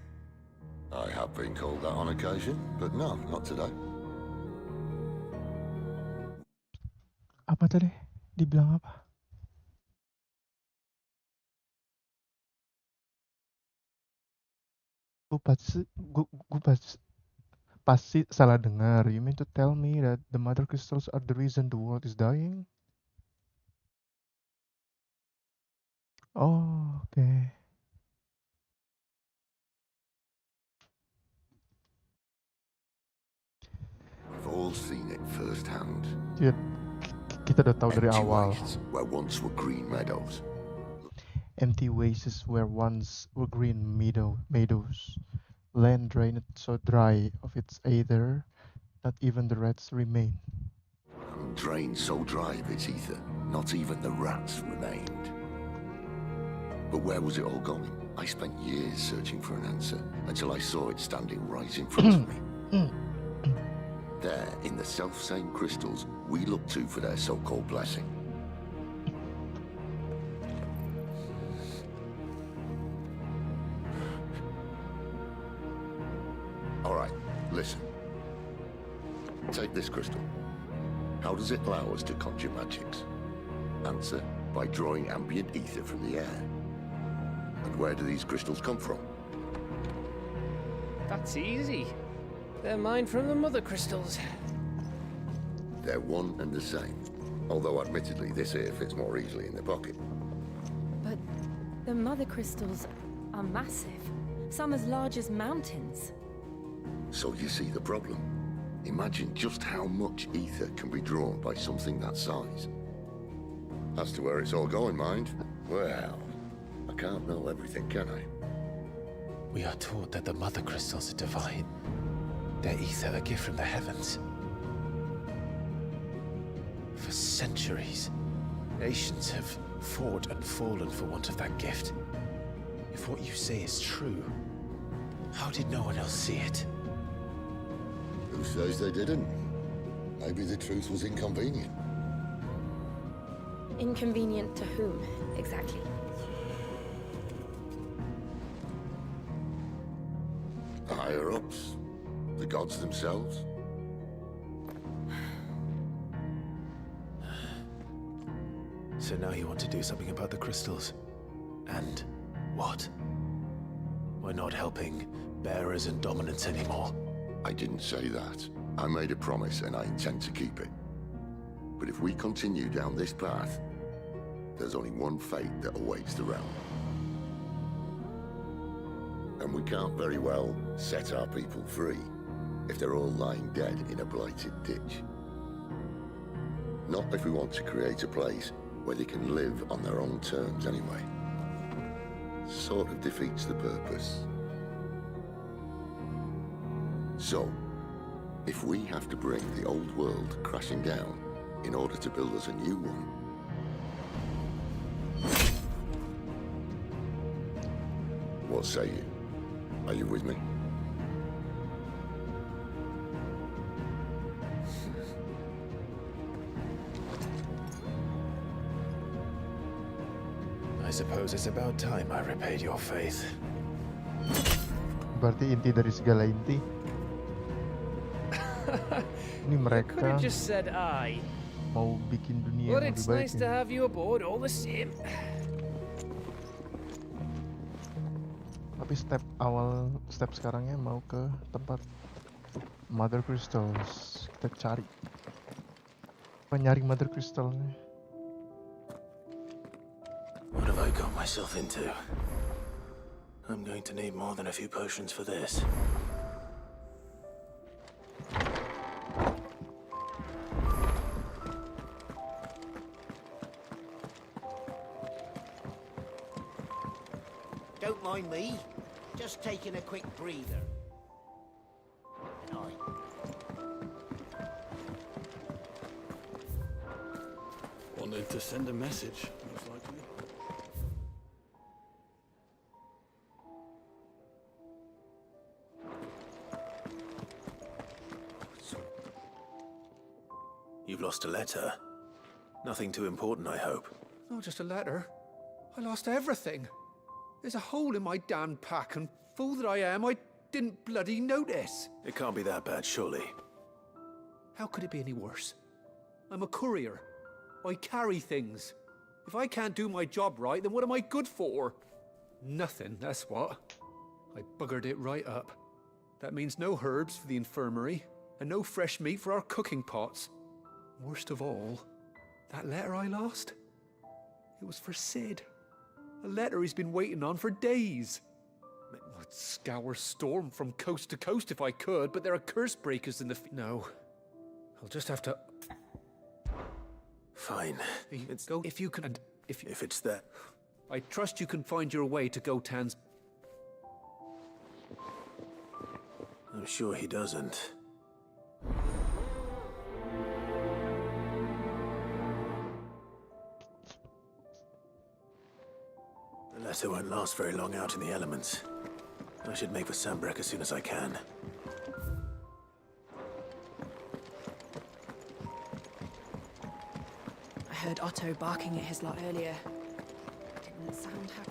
S18: I have been called that on occasion, but no, not today.
S2: Apa tadi? Dibilang apa? Gue pasti salah dengar. You mean to tell me that the mother crystals are the reason the world is dying? Oh, okay.
S18: We've all seen it firsthand.
S2: Kita udah tahu dari
S18: Empty
S2: awal.
S18: wastes where once were green meadows.
S2: Empty wastes where once were green meadows. Land drained so dry of its aether, not even the rats remain.
S18: Drained so dry of its ether, not even the rats remained. But where was it all going? I spent years searching for an answer, until I saw it standing right in front of me. There, in the self-same crystals we look to for their so-called blessing. All right, listen. Take this crystal. How does it allow us to conjure magics? Answer, by drawing ambient ether from the air. And where do these crystals come from?
S12: That's easy. They're mined from the mother crystals.
S18: They're one and the same. Although admittedly this here fits more easily in the pocket.
S8: But the mother crystals are massive. Some as large as mountains.
S18: So you see the problem. Imagine just how much ether can be drawn by something that size. As to where it's all going, mind? Well, I can't know everything, can I?
S7: We are taught that the mother crystals are divine. Their ether a gift from the heavens. For centuries, nations have fought and fallen for want of that gift. If what you say is true, how did no one else see it?
S18: Who says they didn't? Maybe the truth was inconvenient.
S8: Inconvenient to whom, exactly?
S18: The higher-ups? The gods themselves?
S7: So now you want to do something about the crystals? And what? We're not helping bearers and dominants anymore.
S18: I didn't say that. I made a promise and I intend to keep it. But if we continue down this path, there's only one fate that awaits the realm. And we can't very well set our people free if they're all lying dead in a blighted ditch. Not if we want to create a place where they can live on their own terms anyway. Sort of defeats the purpose. So, if we have to bring the old world crashing down in order to build us a new one, what say you? Are you with me?
S7: I suppose it's about time I repaid your faith.
S2: Berarti inti dari segala inti. Ini
S12: Could
S2: mereka
S12: have just said aye.
S2: mau bikin dunia
S12: But
S2: yang
S12: it's
S2: lebih baik.
S12: nice to have you aboard all the same.
S2: Tapi step sekarangnya mau ke tempat mother crystals. Kita cari. Nyari mother crystalnya.
S7: What have I got myself into? I'm going to need more than a few potions for this.
S17: Don't mind me. Just taking a quick breather. Aye.
S13: Wanted to send a message, most likely.
S7: You've lost a letter. Nothing too important, I hope.
S11: Not just a letter. I lost everything. There's a hole in my damn pack, and fool that I am, I didn't bloody notice.
S7: It can't be that bad, surely.
S11: How could it be any worse? I'm a courier. I carry things. If I can't do my job right, then what am I good for? Nothing, that's what. I buggered it right up. That means no herbs for the infirmary, and no fresh meat for our cooking pots. Worst of all, that letter I lost? It was for Sid. A letter he's been waiting on for days. I'd scour Storm from coast to coast if I could, but there are curse breakers in the No. I'll just have to...
S7: Fine.
S11: Go if you can... And
S7: if it's that...
S11: I trust you can find your way to Gotan's...
S7: I'm sure he doesn't. The letter won't last very long out in the elements. I should make for Sambrek as soon as I can.
S15: I heard Otto barking at his lot earlier. Didn't sound happy.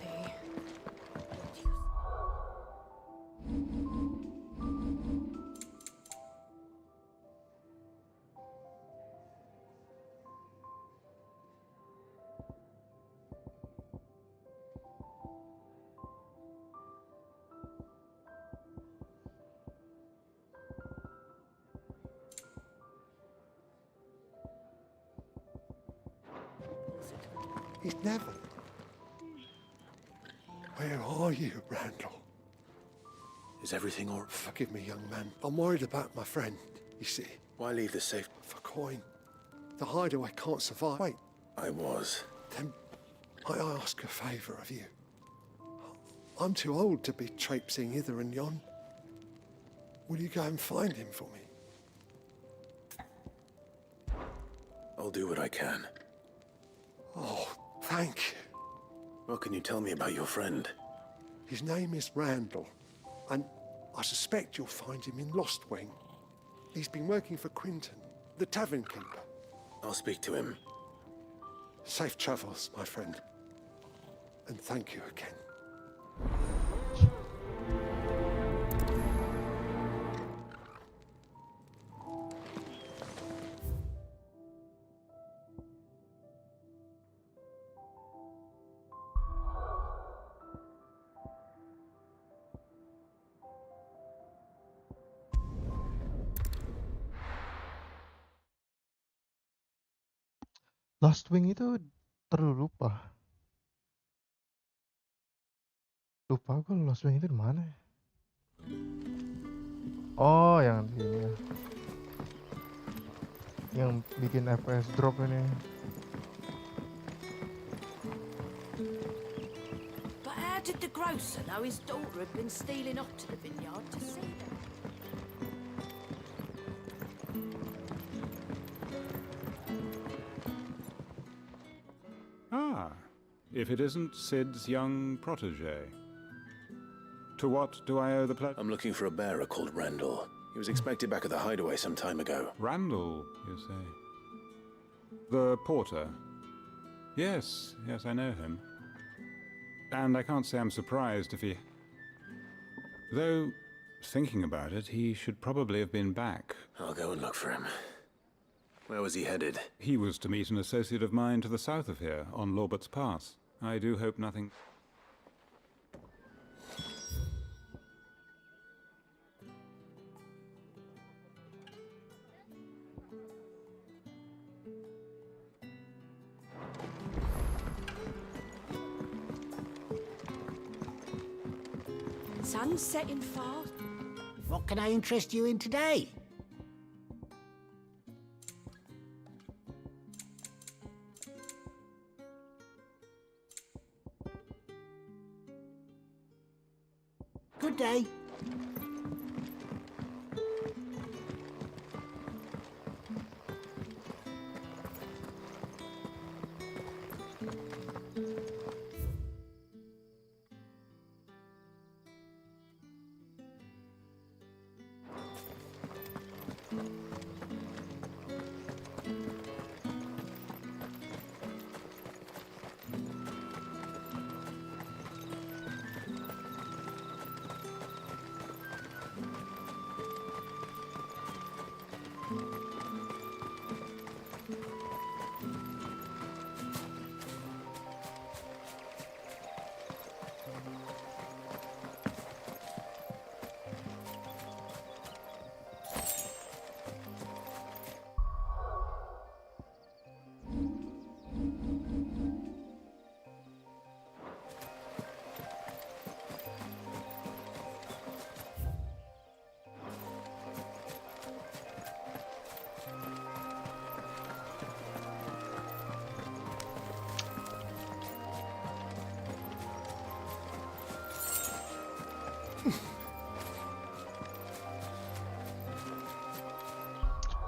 S20: He's never. Where are you, Randall?
S7: Is everything all right?
S20: Forgive me, young man. I'm worried about my friend, you see.
S7: Why leave the safe?
S20: For coin. The hideaway can't survive. Wait.
S7: I was.
S20: Then I ask a favour of you. I'm too old to be traipsing hither and yon. Will you go and find him for me?
S7: I'll do what I can.
S20: Oh, thank you.
S7: What can you tell me about your friend?
S20: His name is Randall, and I suspect you'll find him in Lost Wing. He's been working for Quinton, the tavern keeper.
S7: I'll speak to him.
S20: Safe travels, my friend. And thank you again.
S2: Lost Wing itu terlalu lupa. Lupa gue Lost Wing itu di mana ya? Oh, yang di ini ya. Yang bikin FPS drop ini.
S16: But how did the grocer know his daughter had been stealing off to the vineyard to see them?
S1: Ah, if it isn't Sid's young protege. To what do I owe the pleasure?
S7: I'm looking for a bearer called Randall. He was expected back at the hideaway some time ago.
S1: Randall, you say? The porter? Yes, I know him. And I can't say I'm surprised if he... Though, thinking about it, he should probably have been back.
S7: I'll go and look for him. Where was he headed?
S1: He was to meet an associate of mine to the south of here, on Lorbert's Pass. I do hope nothing...
S16: Sun's setting fast.
S17: What can I interest you in today? Good day.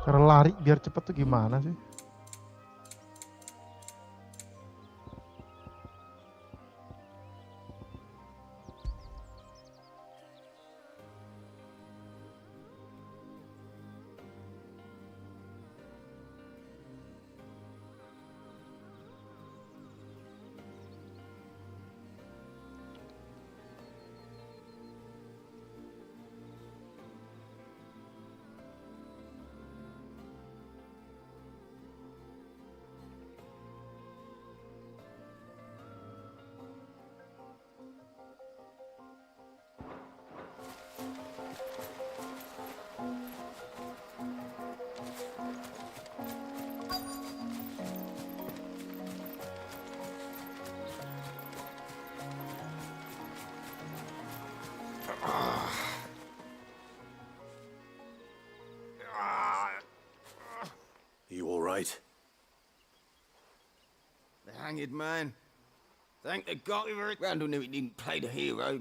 S2: Cara lari biar cepet tuh gimana sih?
S7: You all right?
S17: The hanged man. Thank the God Randall knew he didn't play the hero,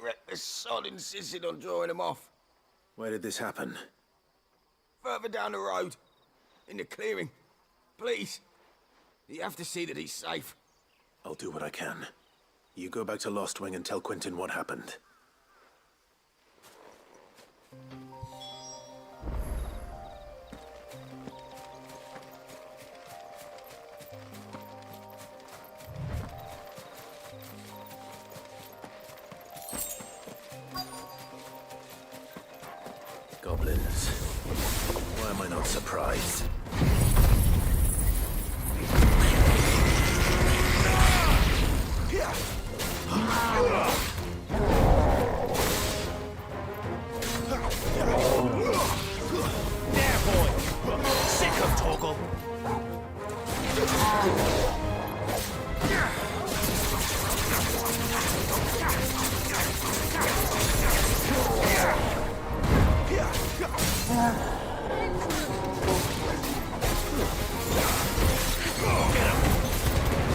S17: but the sod insisted on drawing him off.
S7: Where did this happen?
S17: Further down the road, in the clearing. Please, you have to see that he's safe.
S7: I'll do what I can. You go back to Lost Wing and tell Quentin what happened. Goblins. Why am I not surprised?
S17: There, boy! Sick of Toggle!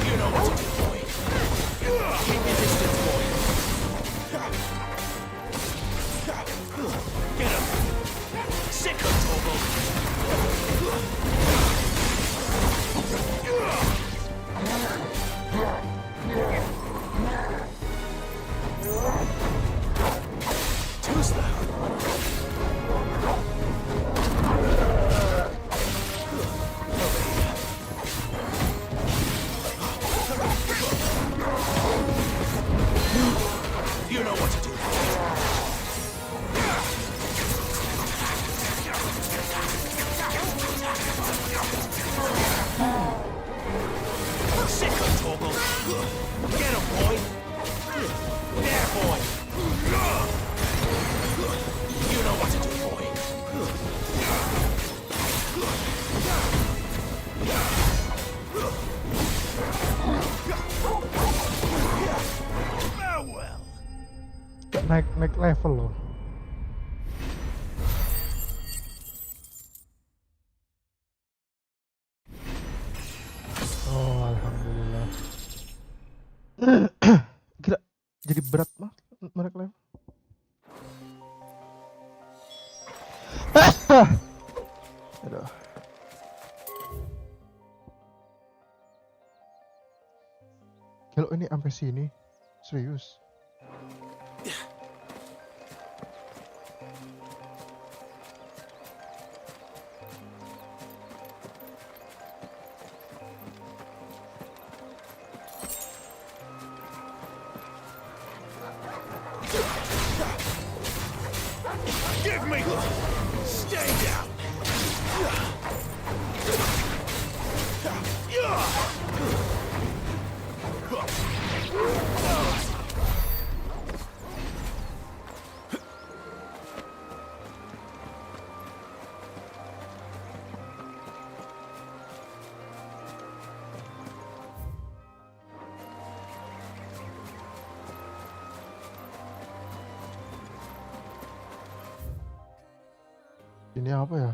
S17: You know what to do, boy. Keep your distance, boy. Get him. Sick of Toggle. You know what to do. Sick of Toggle. Get him, boy. There, boy. You know what to do, boy. Farewell.
S2: Naik level loh. Oh, alhamdulillah. Gila, jadi berat banget naik level. Aduh. Kalau ini sampai sini, serius.
S17: Give me! Stay down!
S2: Ini apa ya?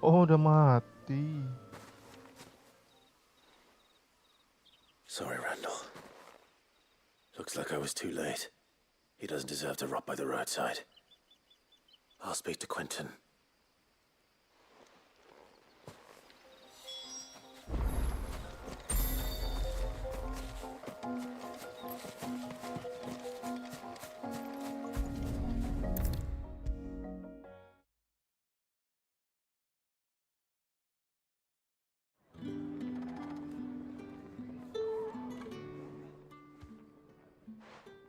S2: Oh, udah mati.
S7: Sorry, Randall. Looks like I was too late. He doesn't deserve to rot by the roadside. I'll speak to Quentin.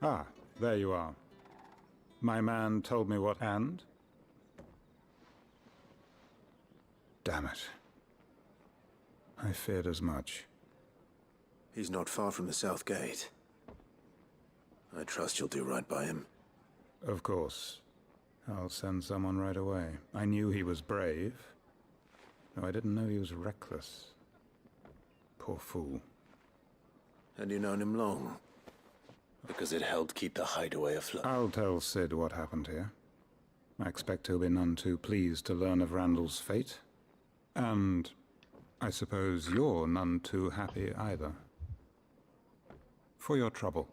S1: Ah, there you are. My man told me what and? Damn it. I feared as much.
S7: He's not far from the south gate. I trust you'll do right by him.
S1: Of course. I'll send someone right away. I knew he was brave. No, I didn't know he was reckless. Poor fool.
S7: And you've known him long? Because it helped keep the hideaway afloat.
S1: I'll tell Sid what happened here. I expect he'll be none too pleased to learn of Randall's fate. And I suppose you're none too happy either. For your trouble.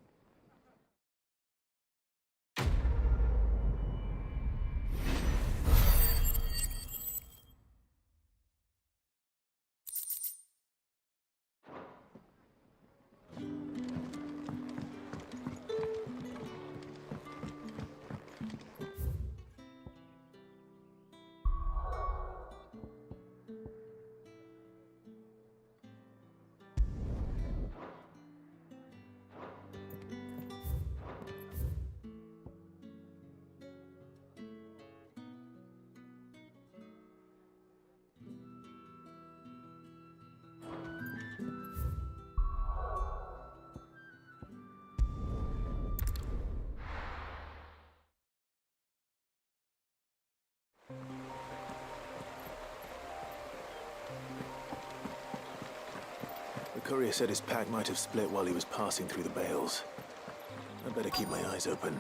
S7: The courier said his pack might have split while he was passing through the bales. I better keep my eyes open.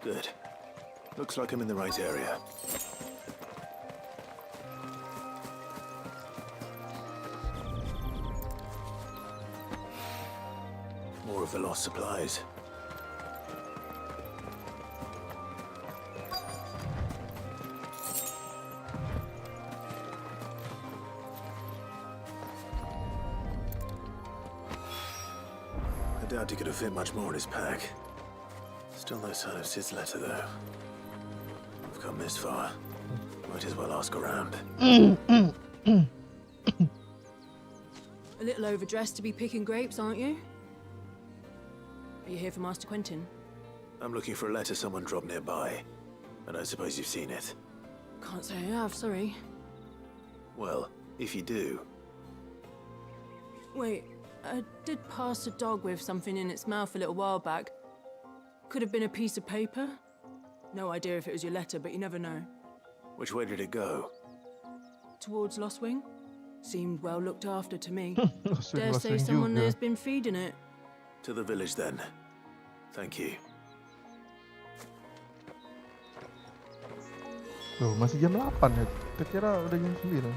S7: Good. Looks like I'm in the right area. More of the lost supplies. I doubt he could have fit much more in his pack. Still no sign of Sid's letter, though. We've come this far. Might as well ask around.
S15: A little overdressed to be picking grapes, aren't you? Are you here for Master Quentin?
S7: I'm looking for a letter someone dropped nearby. And I suppose you've seen it.
S15: Can't say I have, sorry.
S7: Well, if you do,
S15: Wait, I did pass a dog with something in its mouth a little while back. Could have been a piece of paper. No idea if it was your letter, but you never know.
S7: which way did it go?
S15: Towards Lost Wing? Seemed well looked after to me.
S2: Lost Wing,
S15: Dare
S2: Lost
S15: say
S2: Wing
S15: someone
S2: juga.
S15: there's been feeding it.
S7: To the village, then. Thank you.
S2: Loh, masih jam 8 ya? Kita kira udah jam 9.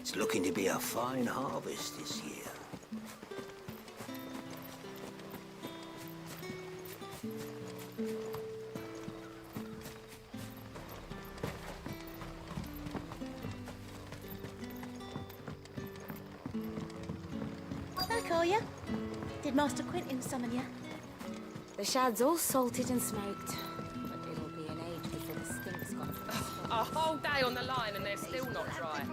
S17: It's looking to be a fine harvest this year.
S6: Back, are ya? Did Master Quentin summon ya?
S8: The shad's all salted and smoked, but it'll be an age before the stink's gone from the spot.
S22: A whole day on the line and they're still not dry.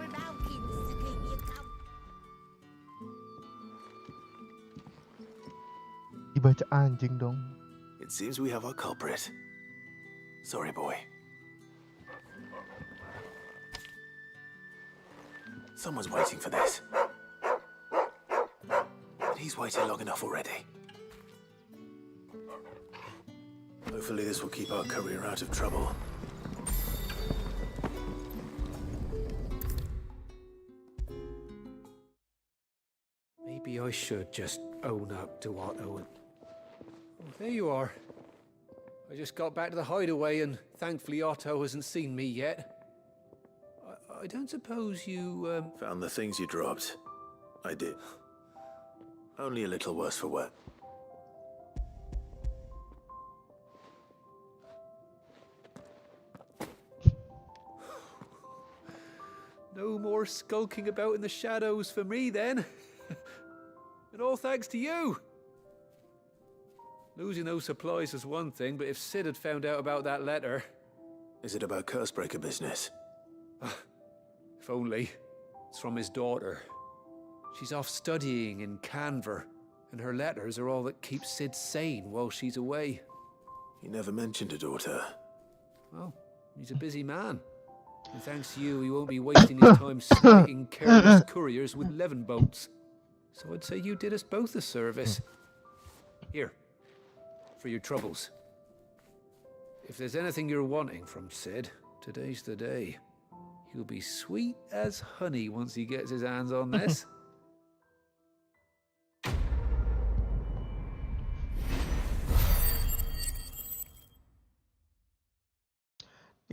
S2: Dibaca anjing dong.
S7: It seems we have our culprit. Sorry, boy. Someone's waiting for this. But he's waited long enough already. Hopefully this will keep our career out of trouble.
S11: Maybe I should just own up to Otto and... Oh, there you are. I just got back to the hideaway and thankfully Otto hasn't seen me yet. I don't suppose you,
S7: Found the things you dropped. I did. Only a little worse for wear.
S11: No more skulking about in the shadows for me then. And all thanks to you. Losing those supplies is one thing, but if Sid had found out about that letter...
S7: Is it about Cursebreaker business?
S11: If only. It's from his daughter. She's off studying in Canver, and her letters are all that keep Sid sane while she's away.
S7: You never mentioned a daughter.
S11: Well, he's a busy man. And thanks to you, he won't be wasting his time smiting careless couriers with levin bolts. So I'd say you did us both a service. Here, for your troubles. If there's anything you're wanting from Sid, today's the day. He'll be sweet as honey once he gets his hands on this.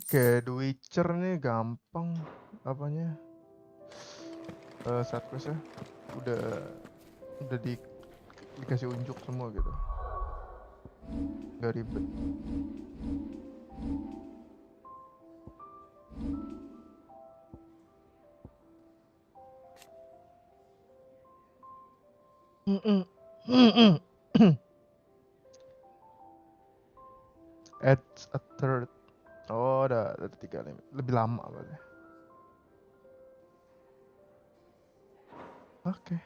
S2: Kayak The Witcher nih gampang apanya side quest ya udah dikasih unjuk semua gitu, nggak ribet. Adds a third. Oh, ada 3 limit. Lebih lama berarti. Oke.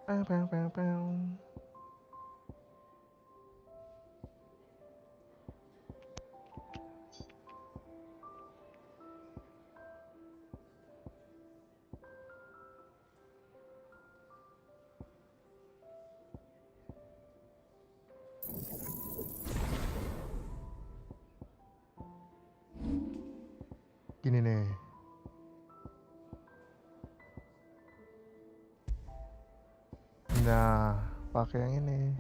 S2: Pang. Gini nih. Nah, pakai yang ini.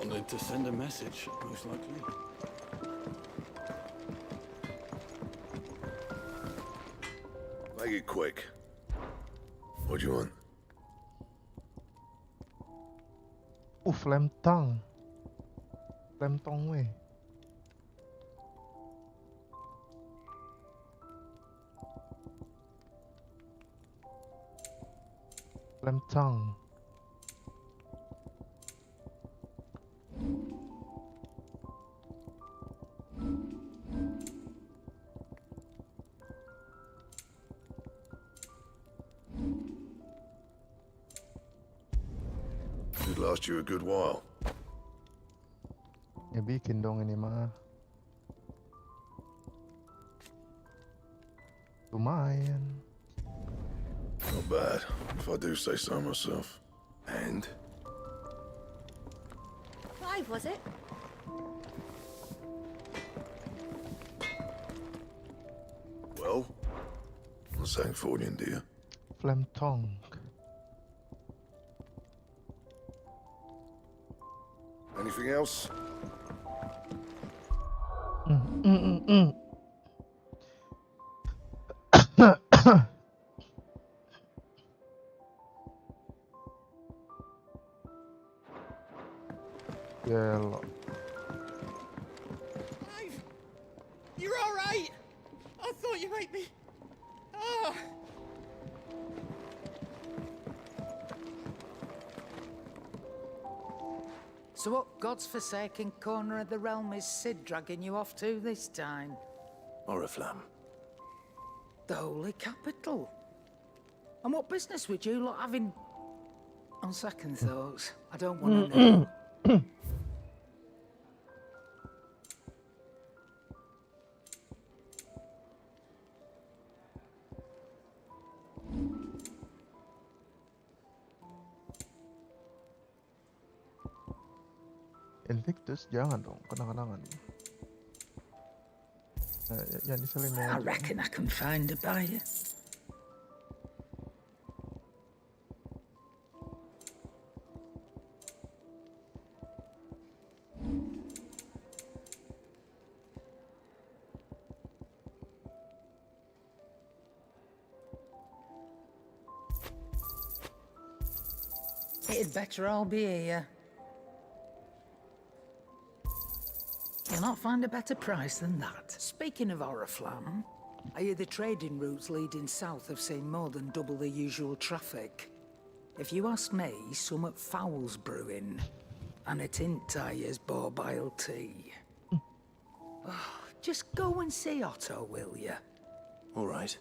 S14: Wanted to send a message, most likely.
S18: Make it quick. What do you want?
S2: Flame tongue. Flame tongue weh. Flame tongue.
S18: Should last you a good while.
S2: Ya bikin dong ini mah. Lumayan.
S18: Not bad, if I do say so myself. And?
S6: 5, was it?
S18: Well, I'm saying for you, dear.
S2: Flame tongue.
S18: Anything else?
S2: Gelo.
S17: You're all right. I thought you might be. Ah.
S16: So what God's forsaken corner of the realm is Sid dragging you off to this time?
S7: Oriflamme.
S16: The Holy Capital. And what business would you lot having? On second thoughts, I don't want to know.
S2: Invictus jangan dong, kenang-kenangan. Yang diselinnya
S16: I
S2: aja.
S16: reckon I can find a buyer. It'd better all be here. You'll not find a better price than that. Speaking of Oriflamme, I hear the trading routes leading south have seen more than double the usual traffic. If you ask me, somewhat foul's brewing. And it ain't Tyre's borbile tea. Oh, just go and see Otto, will you?
S7: All right.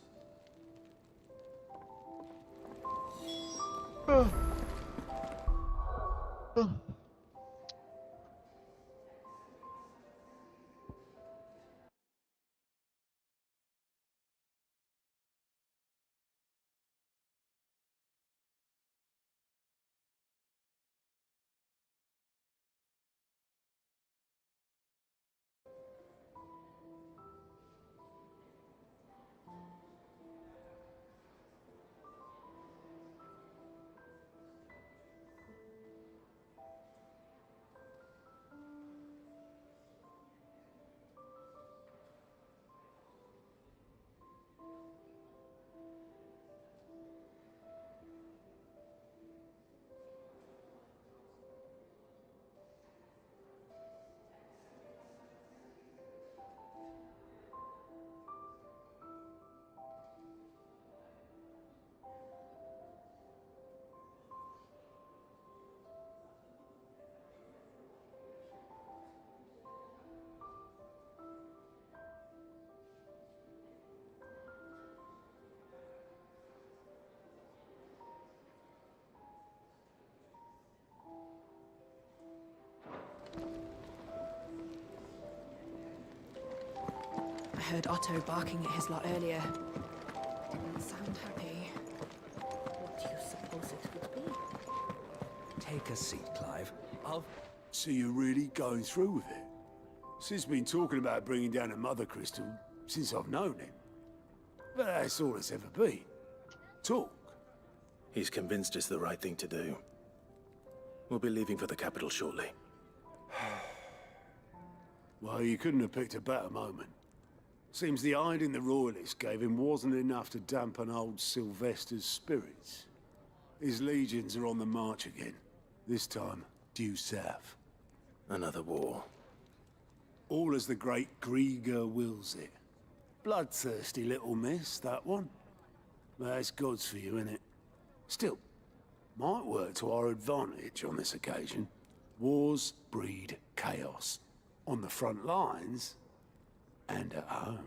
S15: I heard Otto barking at his lot earlier. Didn't sound happy.
S16: What do you suppose it would be?
S9: Take a seat, Clive. So you're really going through with it? Sid's been talking about bringing down a mother crystal since I've known him. But that's all it's ever been. Talk.
S7: He's convinced it's the right thing to do. We'll be leaving for the capital shortly.
S9: Well, you couldn't have picked a better moment. Seems the hiding the Royalists gave him wasn't enough to dampen old Sylvester's spirits. His legions are on the march again. This time, due south.
S7: Another war.
S9: All as the great Grieger wills it. Bloodthirsty little miss, that one. That's God's for you, innit? Still, might work to our advantage on this occasion. Wars breed chaos. On the front lines, and at home.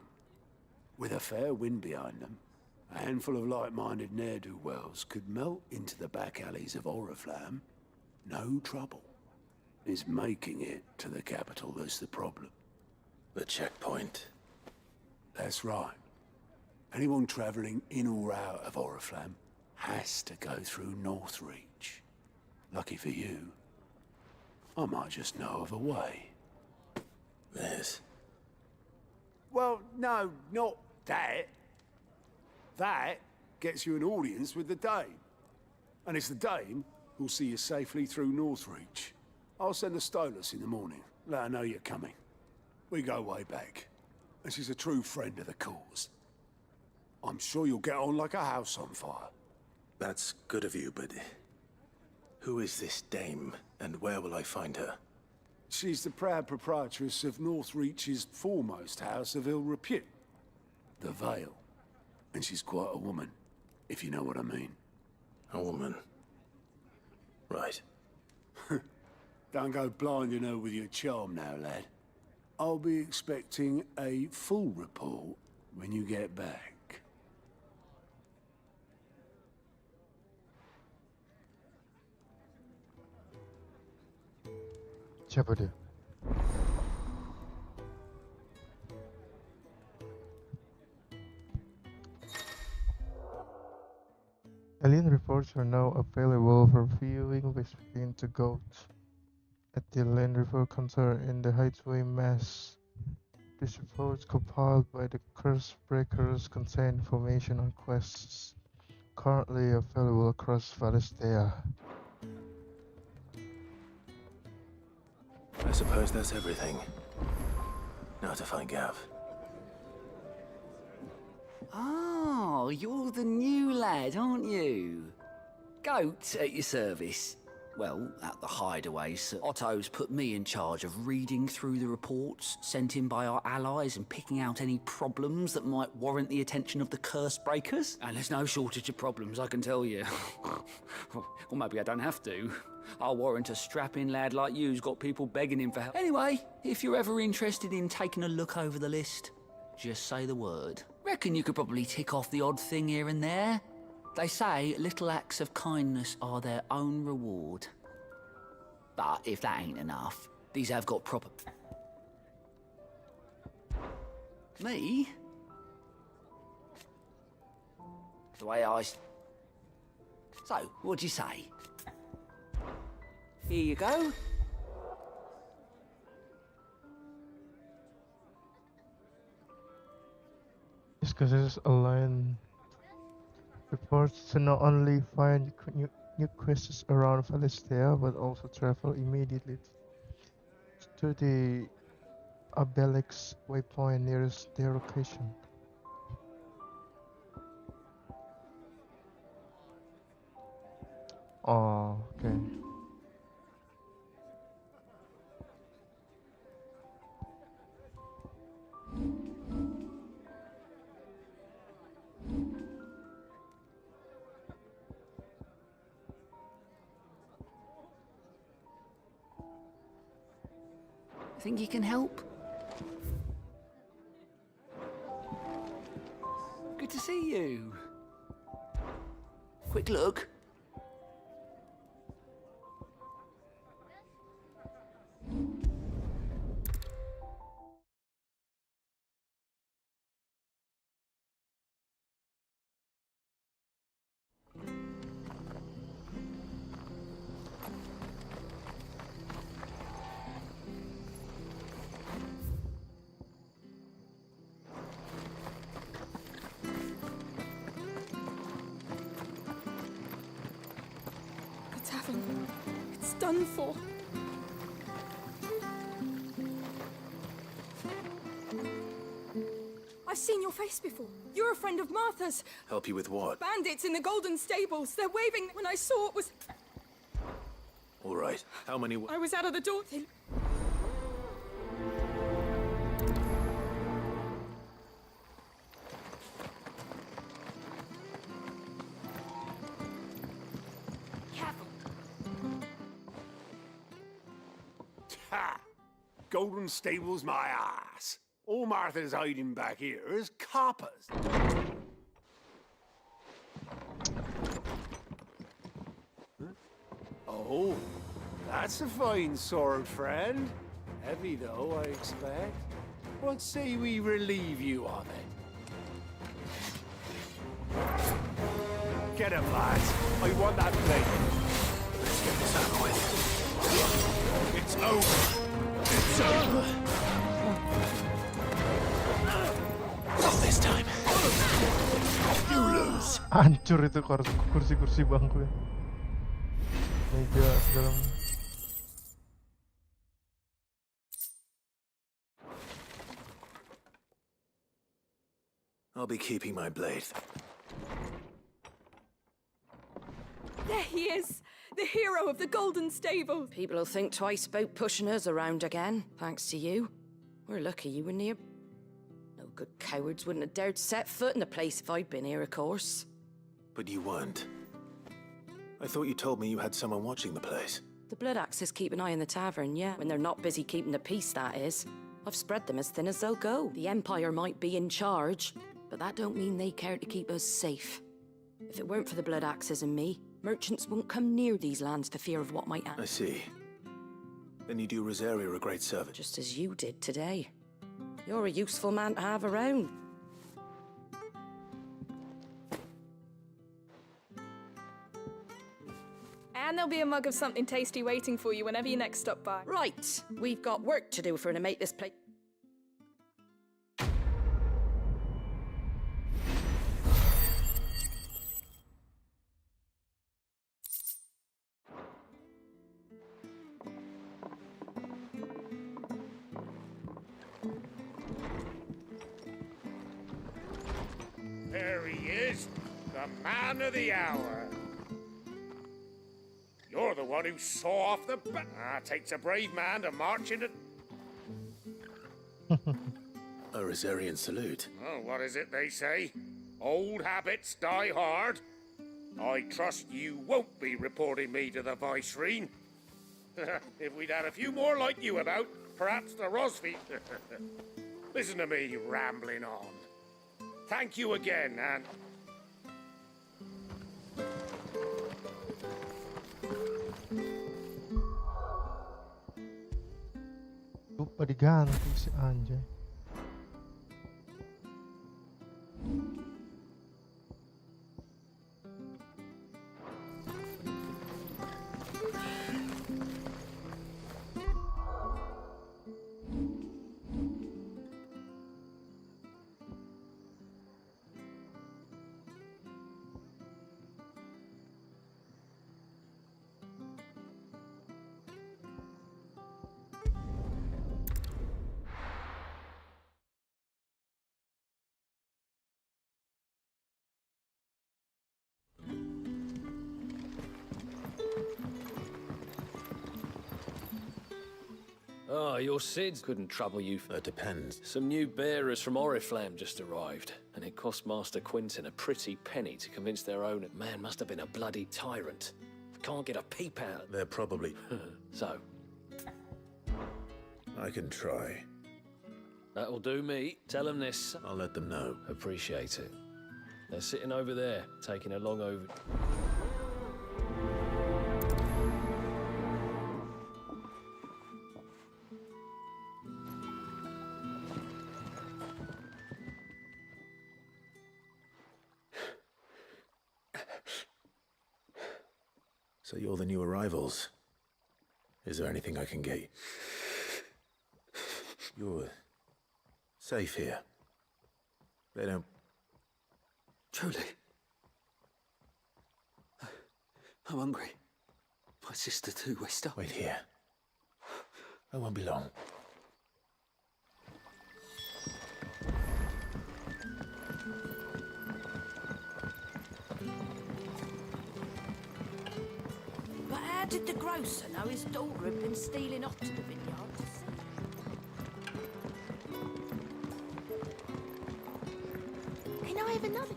S9: With a fair wind behind them, a handful of like-minded ne'er-do-wells could melt into the back alleys of Oriflamme. No trouble. It's making it to the capital that's the problem.
S7: The checkpoint.
S9: That's right. Anyone travelling in or out of Oriflamme has to go through Northreach. Lucky for you, I might just know of a way.
S7: Yes.
S9: Well, no, not that. That gets you an audience with the Dame. And it's the Dame who'll see you safely through Northreach. I'll send the Stolas in the morning. Let her know you're coming. We go way back. And she's a true friend of the cause. I'm sure you'll get on like a house on fire.
S7: That's good of you, but... who is this Dame, and where will I find her?
S9: She's the proud proprietress of Northreach's foremost house of ill repute, the Vale. And she's quite a woman, if you know what I mean.
S7: A woman. Right.
S9: Don't go blinding her with your charm now, lad. I'll be expecting a full report when you get back.
S2: Siapa dia? Alien reports are now available for viewing with spin to go at the Land River Counter in the Highway Mass. These reports compiled by the Curse Breakers contain information on quests currently available across Valistea.
S7: I suppose that's everything. Now to find Gav.
S14: Oh, you're the new lad, aren't you? Goat at your service. Well, at the hideaway, Sir Otto's put me in charge of reading through the reports sent in by our allies and picking out any problems that might warrant the attention of the Curse Breakers. And there's no shortage of problems, I can tell you. Or maybe I don't have to. I'll warrant a strapping lad like you's got people begging him for help. Anyway, if you're ever interested in taking a look over the list, just say the word. Reckon you could probably tick off the odd thing here and there. They say little acts of kindness are their own reward. But if that ain't enough, these have got proper... Me? The way I... So, what'd you say? Here you go.
S2: Discusses align reports to not only find new quests around Valistea, but also travel immediately to the Abelix waypoint nearest their location. Oh, okay.
S14: Think you can help? Good to see you. Quick look.
S4: It's done for. I've seen your face before. You're a friend of Martha's.
S7: Help you with what?
S4: Bandits in the Golden Stables. They're waving. When I saw it was...
S7: All right. How many...
S4: I was out of the door.
S9: Ha! Golden Stables my ass. All Martha's hiding back here is coppers. Huh? Oh, that's a fine sword, friend. Heavy though, I expect. What say we relieve you of it? Get him, lads. I want that blade.
S7: Let's get this over with.
S9: It's over. It's over.
S7: Not this time.
S9: You lose.
S2: Hancur itu kursi-kursi bangku ya. Meja segala macam.
S7: I'll be keeping my blade.
S4: There he is. The hero of the Golden Stables.
S15: People will think twice about pushing us around again, thanks to you. We're lucky you were near. No good cowards wouldn't have dared set foot in the place if I'd been here, of course.
S7: But you weren't. I thought you told me you had someone watching the place.
S15: The Blood Axes keep an eye on the tavern, yeah. When they're not busy keeping the peace, that is. I've spread them as thin as they'll go. The Empire might be in charge, but that don't mean they care to keep us safe. If it weren't for the Blood Axes and me, merchants won't come near these lands for fear of what might happen.
S7: I see. Then you do Rosaria a great service.
S15: Just as you did today. You're a useful man to have around.
S4: And there'll be a mug of something tasty waiting for you whenever you next stop by.
S15: Right, we've got work to do to make this place.
S3: There he is, the man of the hour. You're the one who saw off the takes a brave man to march into...
S7: A Rosarian salute.
S3: Oh, what is it they say? Old habits die hard. I trust you won't be reporting me to the Viceroy. If we'd had a few more like you about, perhaps the Rosfi... Listen to me rambling on. Thank you again, and...
S2: Lupa diganti si Anjay.
S5: Oh, your Sids couldn't trouble you.
S7: That depends.
S5: Some new bearers from Oriflamme just arrived, and it cost Master Quinton a pretty penny to convince their owner. Man must have been a bloody tyrant. Can't get a peep out.
S7: They're probably...
S5: So?
S7: I can try.
S5: That'll do me. Tell them this.
S7: I'll let them know.
S5: Appreciate it. They're sitting over there, taking a long over...
S7: So you're the new arrivals. Is there anything I can get you? You're safe here. They don't...
S14: Truly. I'm hungry. My sister too, we're stuck.
S7: Wait here. I won't be long.
S15: But how did the grocer know his daughter had been stealing off to the vineyard to see?
S6: Can I have another?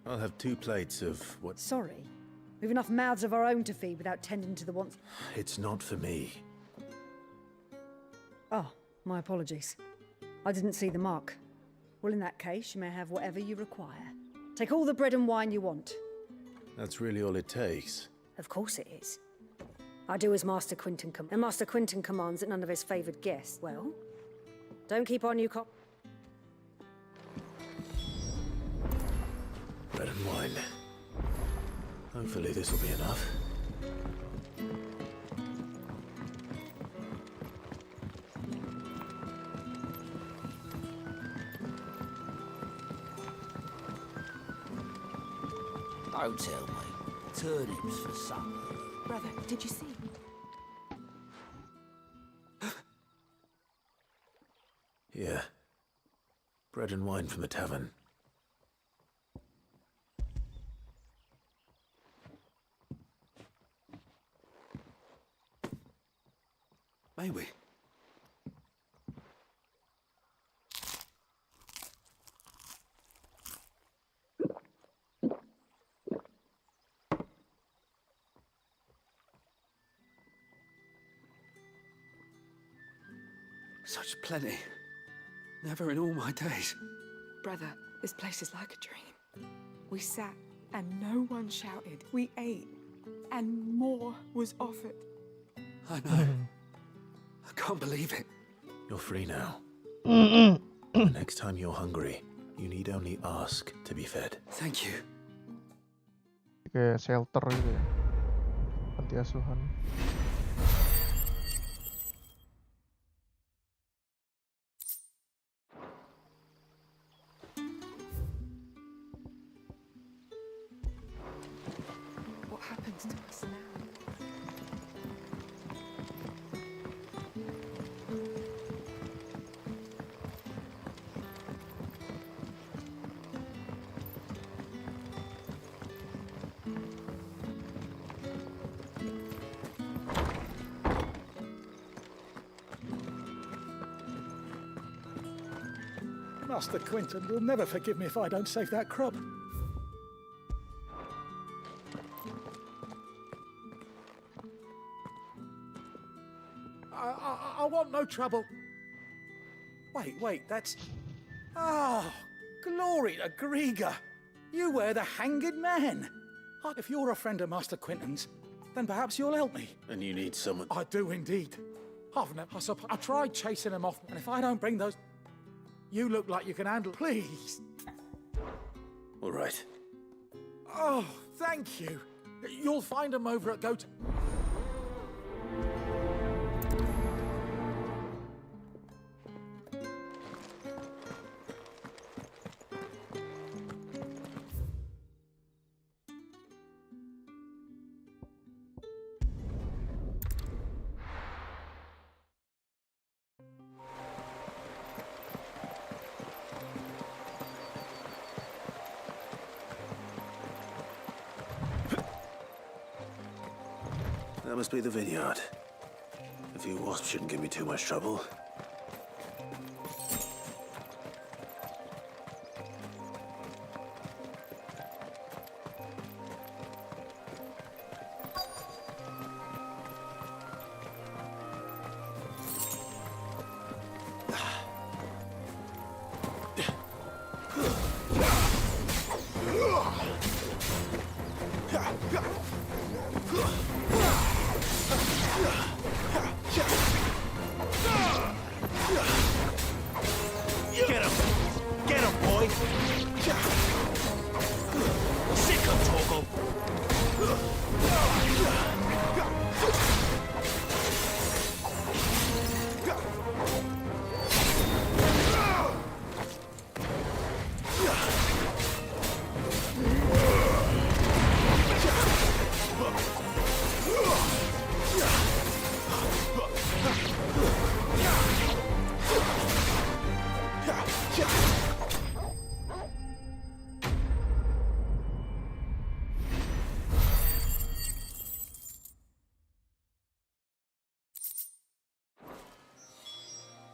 S7: I'll have 2 plates of what...
S10: Sorry. We've enough mouths of our own to feed without tending to the wants.
S7: It's not for me.
S10: Oh, my apologies. I didn't see the mark. Well, in that case, you may have whatever you require. Take all the bread and wine you want.
S7: That's really all it takes.
S10: Of course it is. I do as Master Quinton and Master Quinton commands that none of his favoured guests. Well, don't keep on you cop.
S7: Bread and wine. Hopefully this will be enough.
S14: Don't tell me. Turnips for supper.
S6: Brother, did you see?
S7: Here. Bread and wine from the tavern.
S11: May we? Such plenty. Never in all my days.
S19: Brother, this place is like a dream. We sat and no one shouted. We ate and more was offered.
S11: I know. I can't believe it.
S7: You're free now. Next time you're hungry, you need only ask to be fed.
S11: Thank you.
S2: Kayak shelter gitu ya. Panti asuhan.
S19: What happens to us now?
S21: Master Quinton will never forgive me if I don't save that crop. I want no trouble. Wait, that's... Oh, glory to Grieger. You were the hanged man. If you're a friend of Master Quinton's, then perhaps you'll help me.
S7: And you need someone...
S21: I do indeed. I tried chasing them off, and if I don't bring those... You look like you can handle... Please.
S7: All right.
S21: Oh, thank you. You'll find them over at Goat...
S7: That must be the vineyard. A few wasps shouldn't give me too much trouble.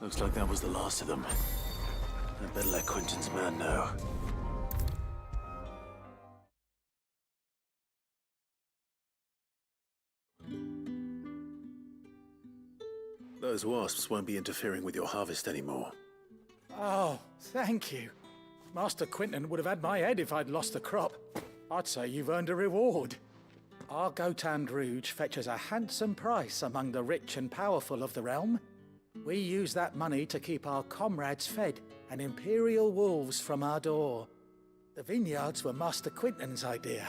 S7: Looks like that was the last of them. I'd better let Quinton's man know. Those wasps won't be interfering with your harvest anymore.
S21: Oh, thank you. Master Quinton would have had my head if I'd lost the crop. I'd say you've earned a reward. Our Gotand Rouge fetches a handsome price among the rich and powerful of the realm. We use that money to keep our comrades fed and imperial wolves from our door. The vineyards were Master Quinton's idea.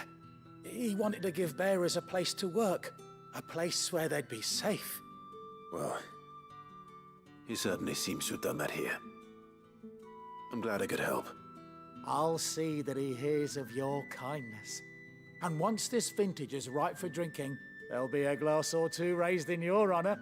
S21: He wanted to give bearers a place to work, a place where they'd be safe.
S7: Well, he certainly seems to have done that here. I'm glad I could help.
S21: I'll see that he hears of your kindness. And once this vintage is ripe for drinking, there'll be a glass or two raised in your honor.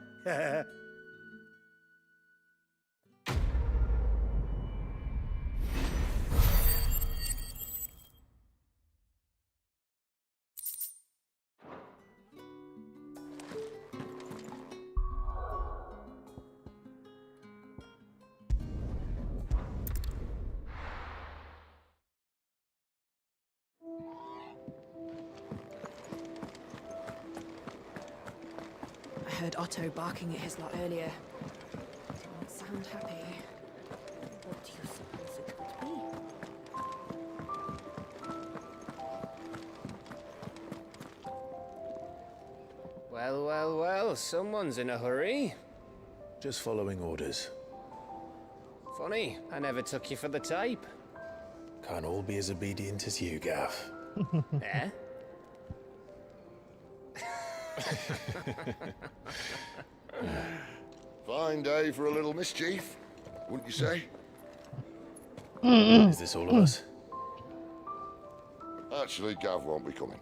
S19: I heard Otto barking at his lot earlier. Doesn't sound happy.
S6: What do you suppose it could be?
S12: Well, well, well, someone's in a hurry.
S7: Just following orders.
S12: Funny, I never took you for the type.
S7: Can't all be as obedient as you, Gav.
S12: Eh?
S18: Fine day for a little mischief, wouldn't you say?
S7: Is this all of us?
S18: Actually, Gav won't be coming.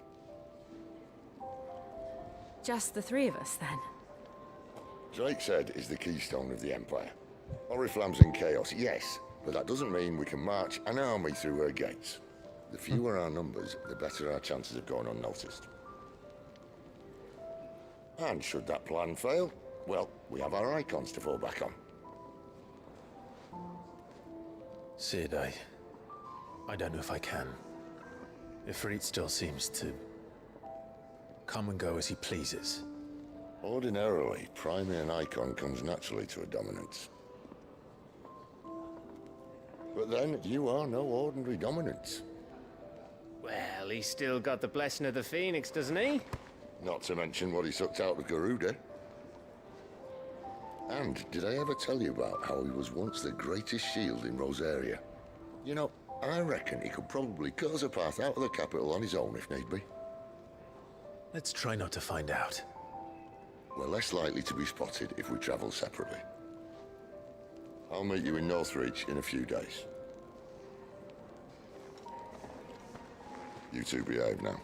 S8: Just the three of us, then?
S18: Drake's Head is the keystone of the Empire. Oriflamme's in chaos, yes, but that doesn't mean we can march an army through her gates. The fewer our numbers, the better our chances of going unnoticed. And should that plan fail, well, we have our icons to fall back on.
S7: Sid, I don't know if I can. Ifrit still seems to come and go as he pleases.
S18: Ordinarily, priming an icon comes naturally to a dominance. But then, you are no ordinary dominance.
S12: Well, he's still got the blessing of the Phoenix, doesn't he?
S18: Not to mention what he sucked out of Garuda. And did I ever tell you about how he was once the greatest shield in Rosaria? You know, I reckon he could probably cut us a path out of the capital on his own if need be.
S7: Let's try not to find out.
S18: We're less likely to be spotted if we travel separately. I'll meet you in Northreach in a few days. You two behave now.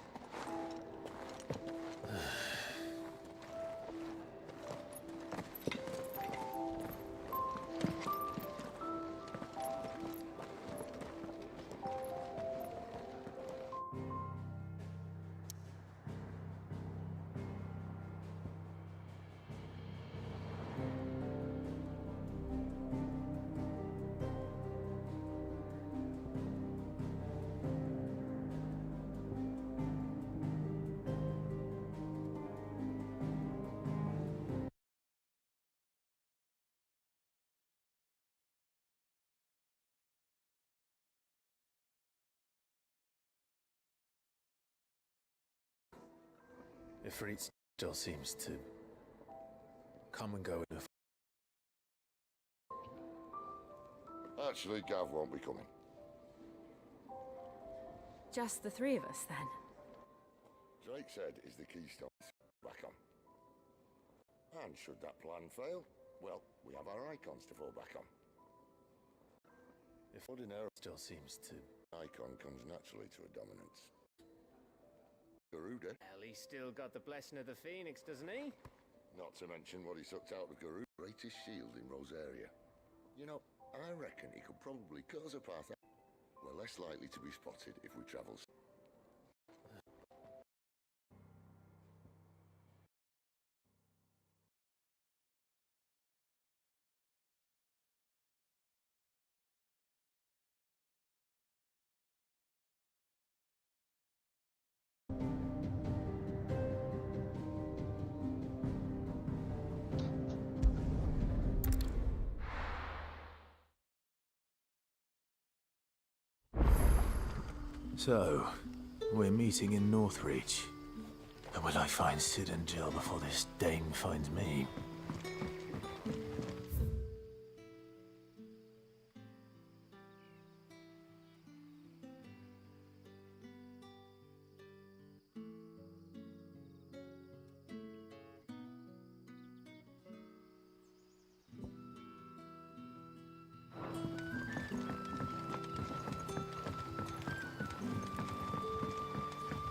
S7: Ifrit still seems to come and go in a...
S18: Actually, Gav won't be coming.
S8: Just the three of us, then?
S18: Drake's Head is the keystone back on. And should that plan fail, well, we have our icons to fall back on. If ordinary
S7: still seems to...
S18: icon comes naturally to a dominance. Garuda.
S12: Well, he's still got the blessing of the Phoenix, doesn't he?
S18: Not to mention what he sucked out of Garuda. Greatest shield in Rosaria. You know, I reckon he could probably cut us a path out. We're less likely to be spotted if we travel.
S7: So, we're meeting in Northreach. And will I find Sid and Jill before this Dane finds me?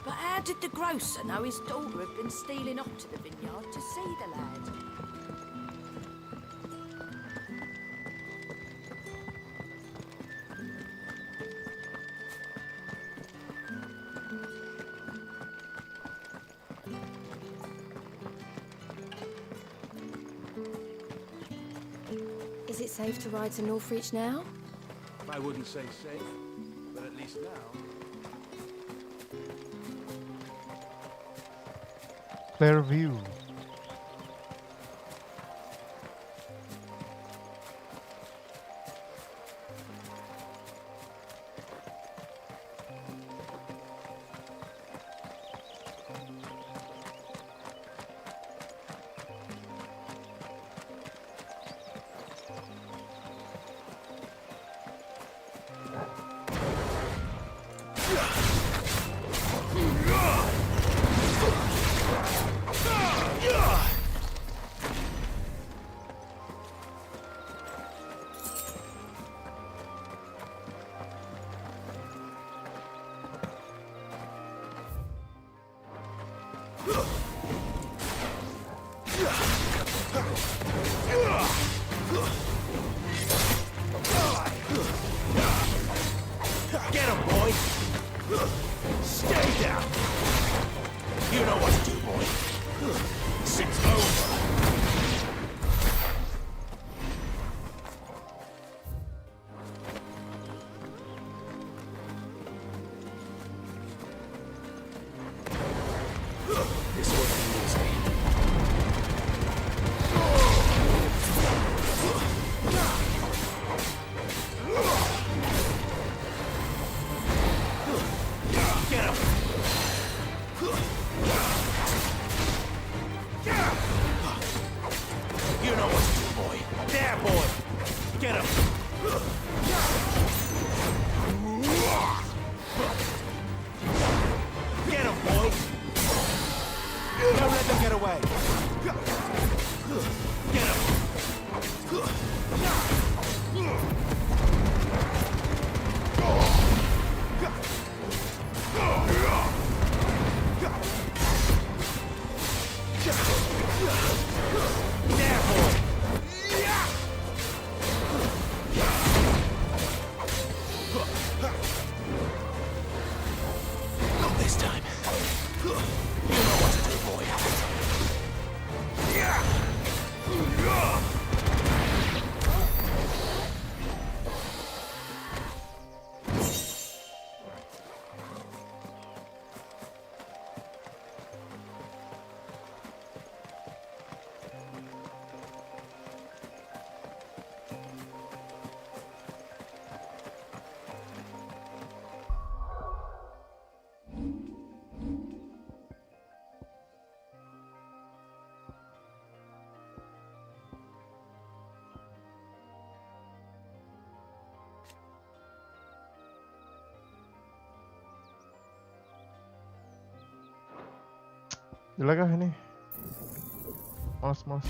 S6: But how did the grocer know his daughter had been stealing off to the vineyard to see the lad?
S8: Is it safe to ride to Northreach now?
S9: I wouldn't say safe, but at least now.
S2: Clear view.
S17: Get him, boy! Stay down! You know what to do, boy. It's over! This wasn't easy. Get him! You know what to do, boy. There, boy! Get him! Get him, boy! Don't let them get away! Get him! There, boy! Not this time. You know what to do, boy.
S2: Jelek kah ini? Males.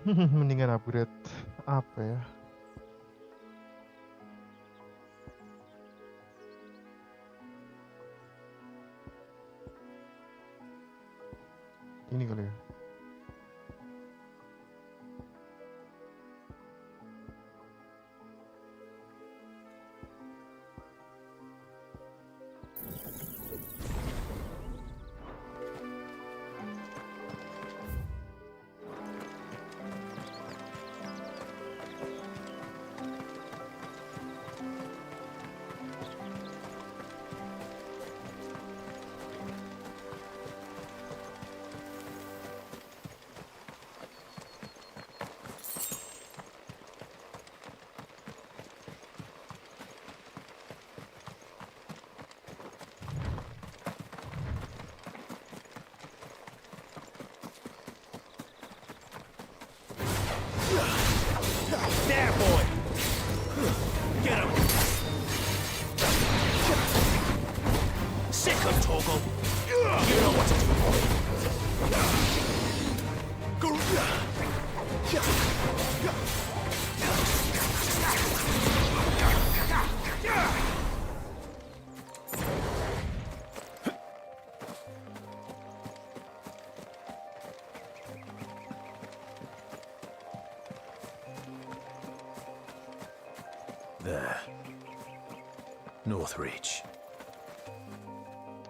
S2: Mendingan upgrade apa ya? Ini kali ya.
S17: sick of Torgal. You know what to do, boy.
S7: There. North Reach.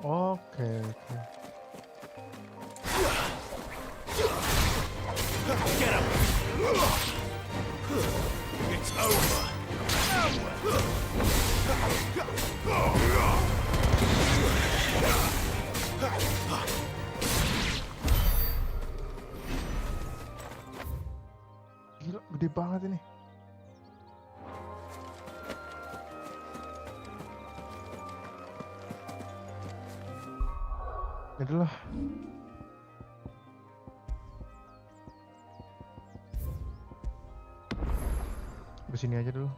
S2: Okay.
S17: Get him! It's over.
S2: Gila, gede banget ini. Itulah. Kesini aja dulu.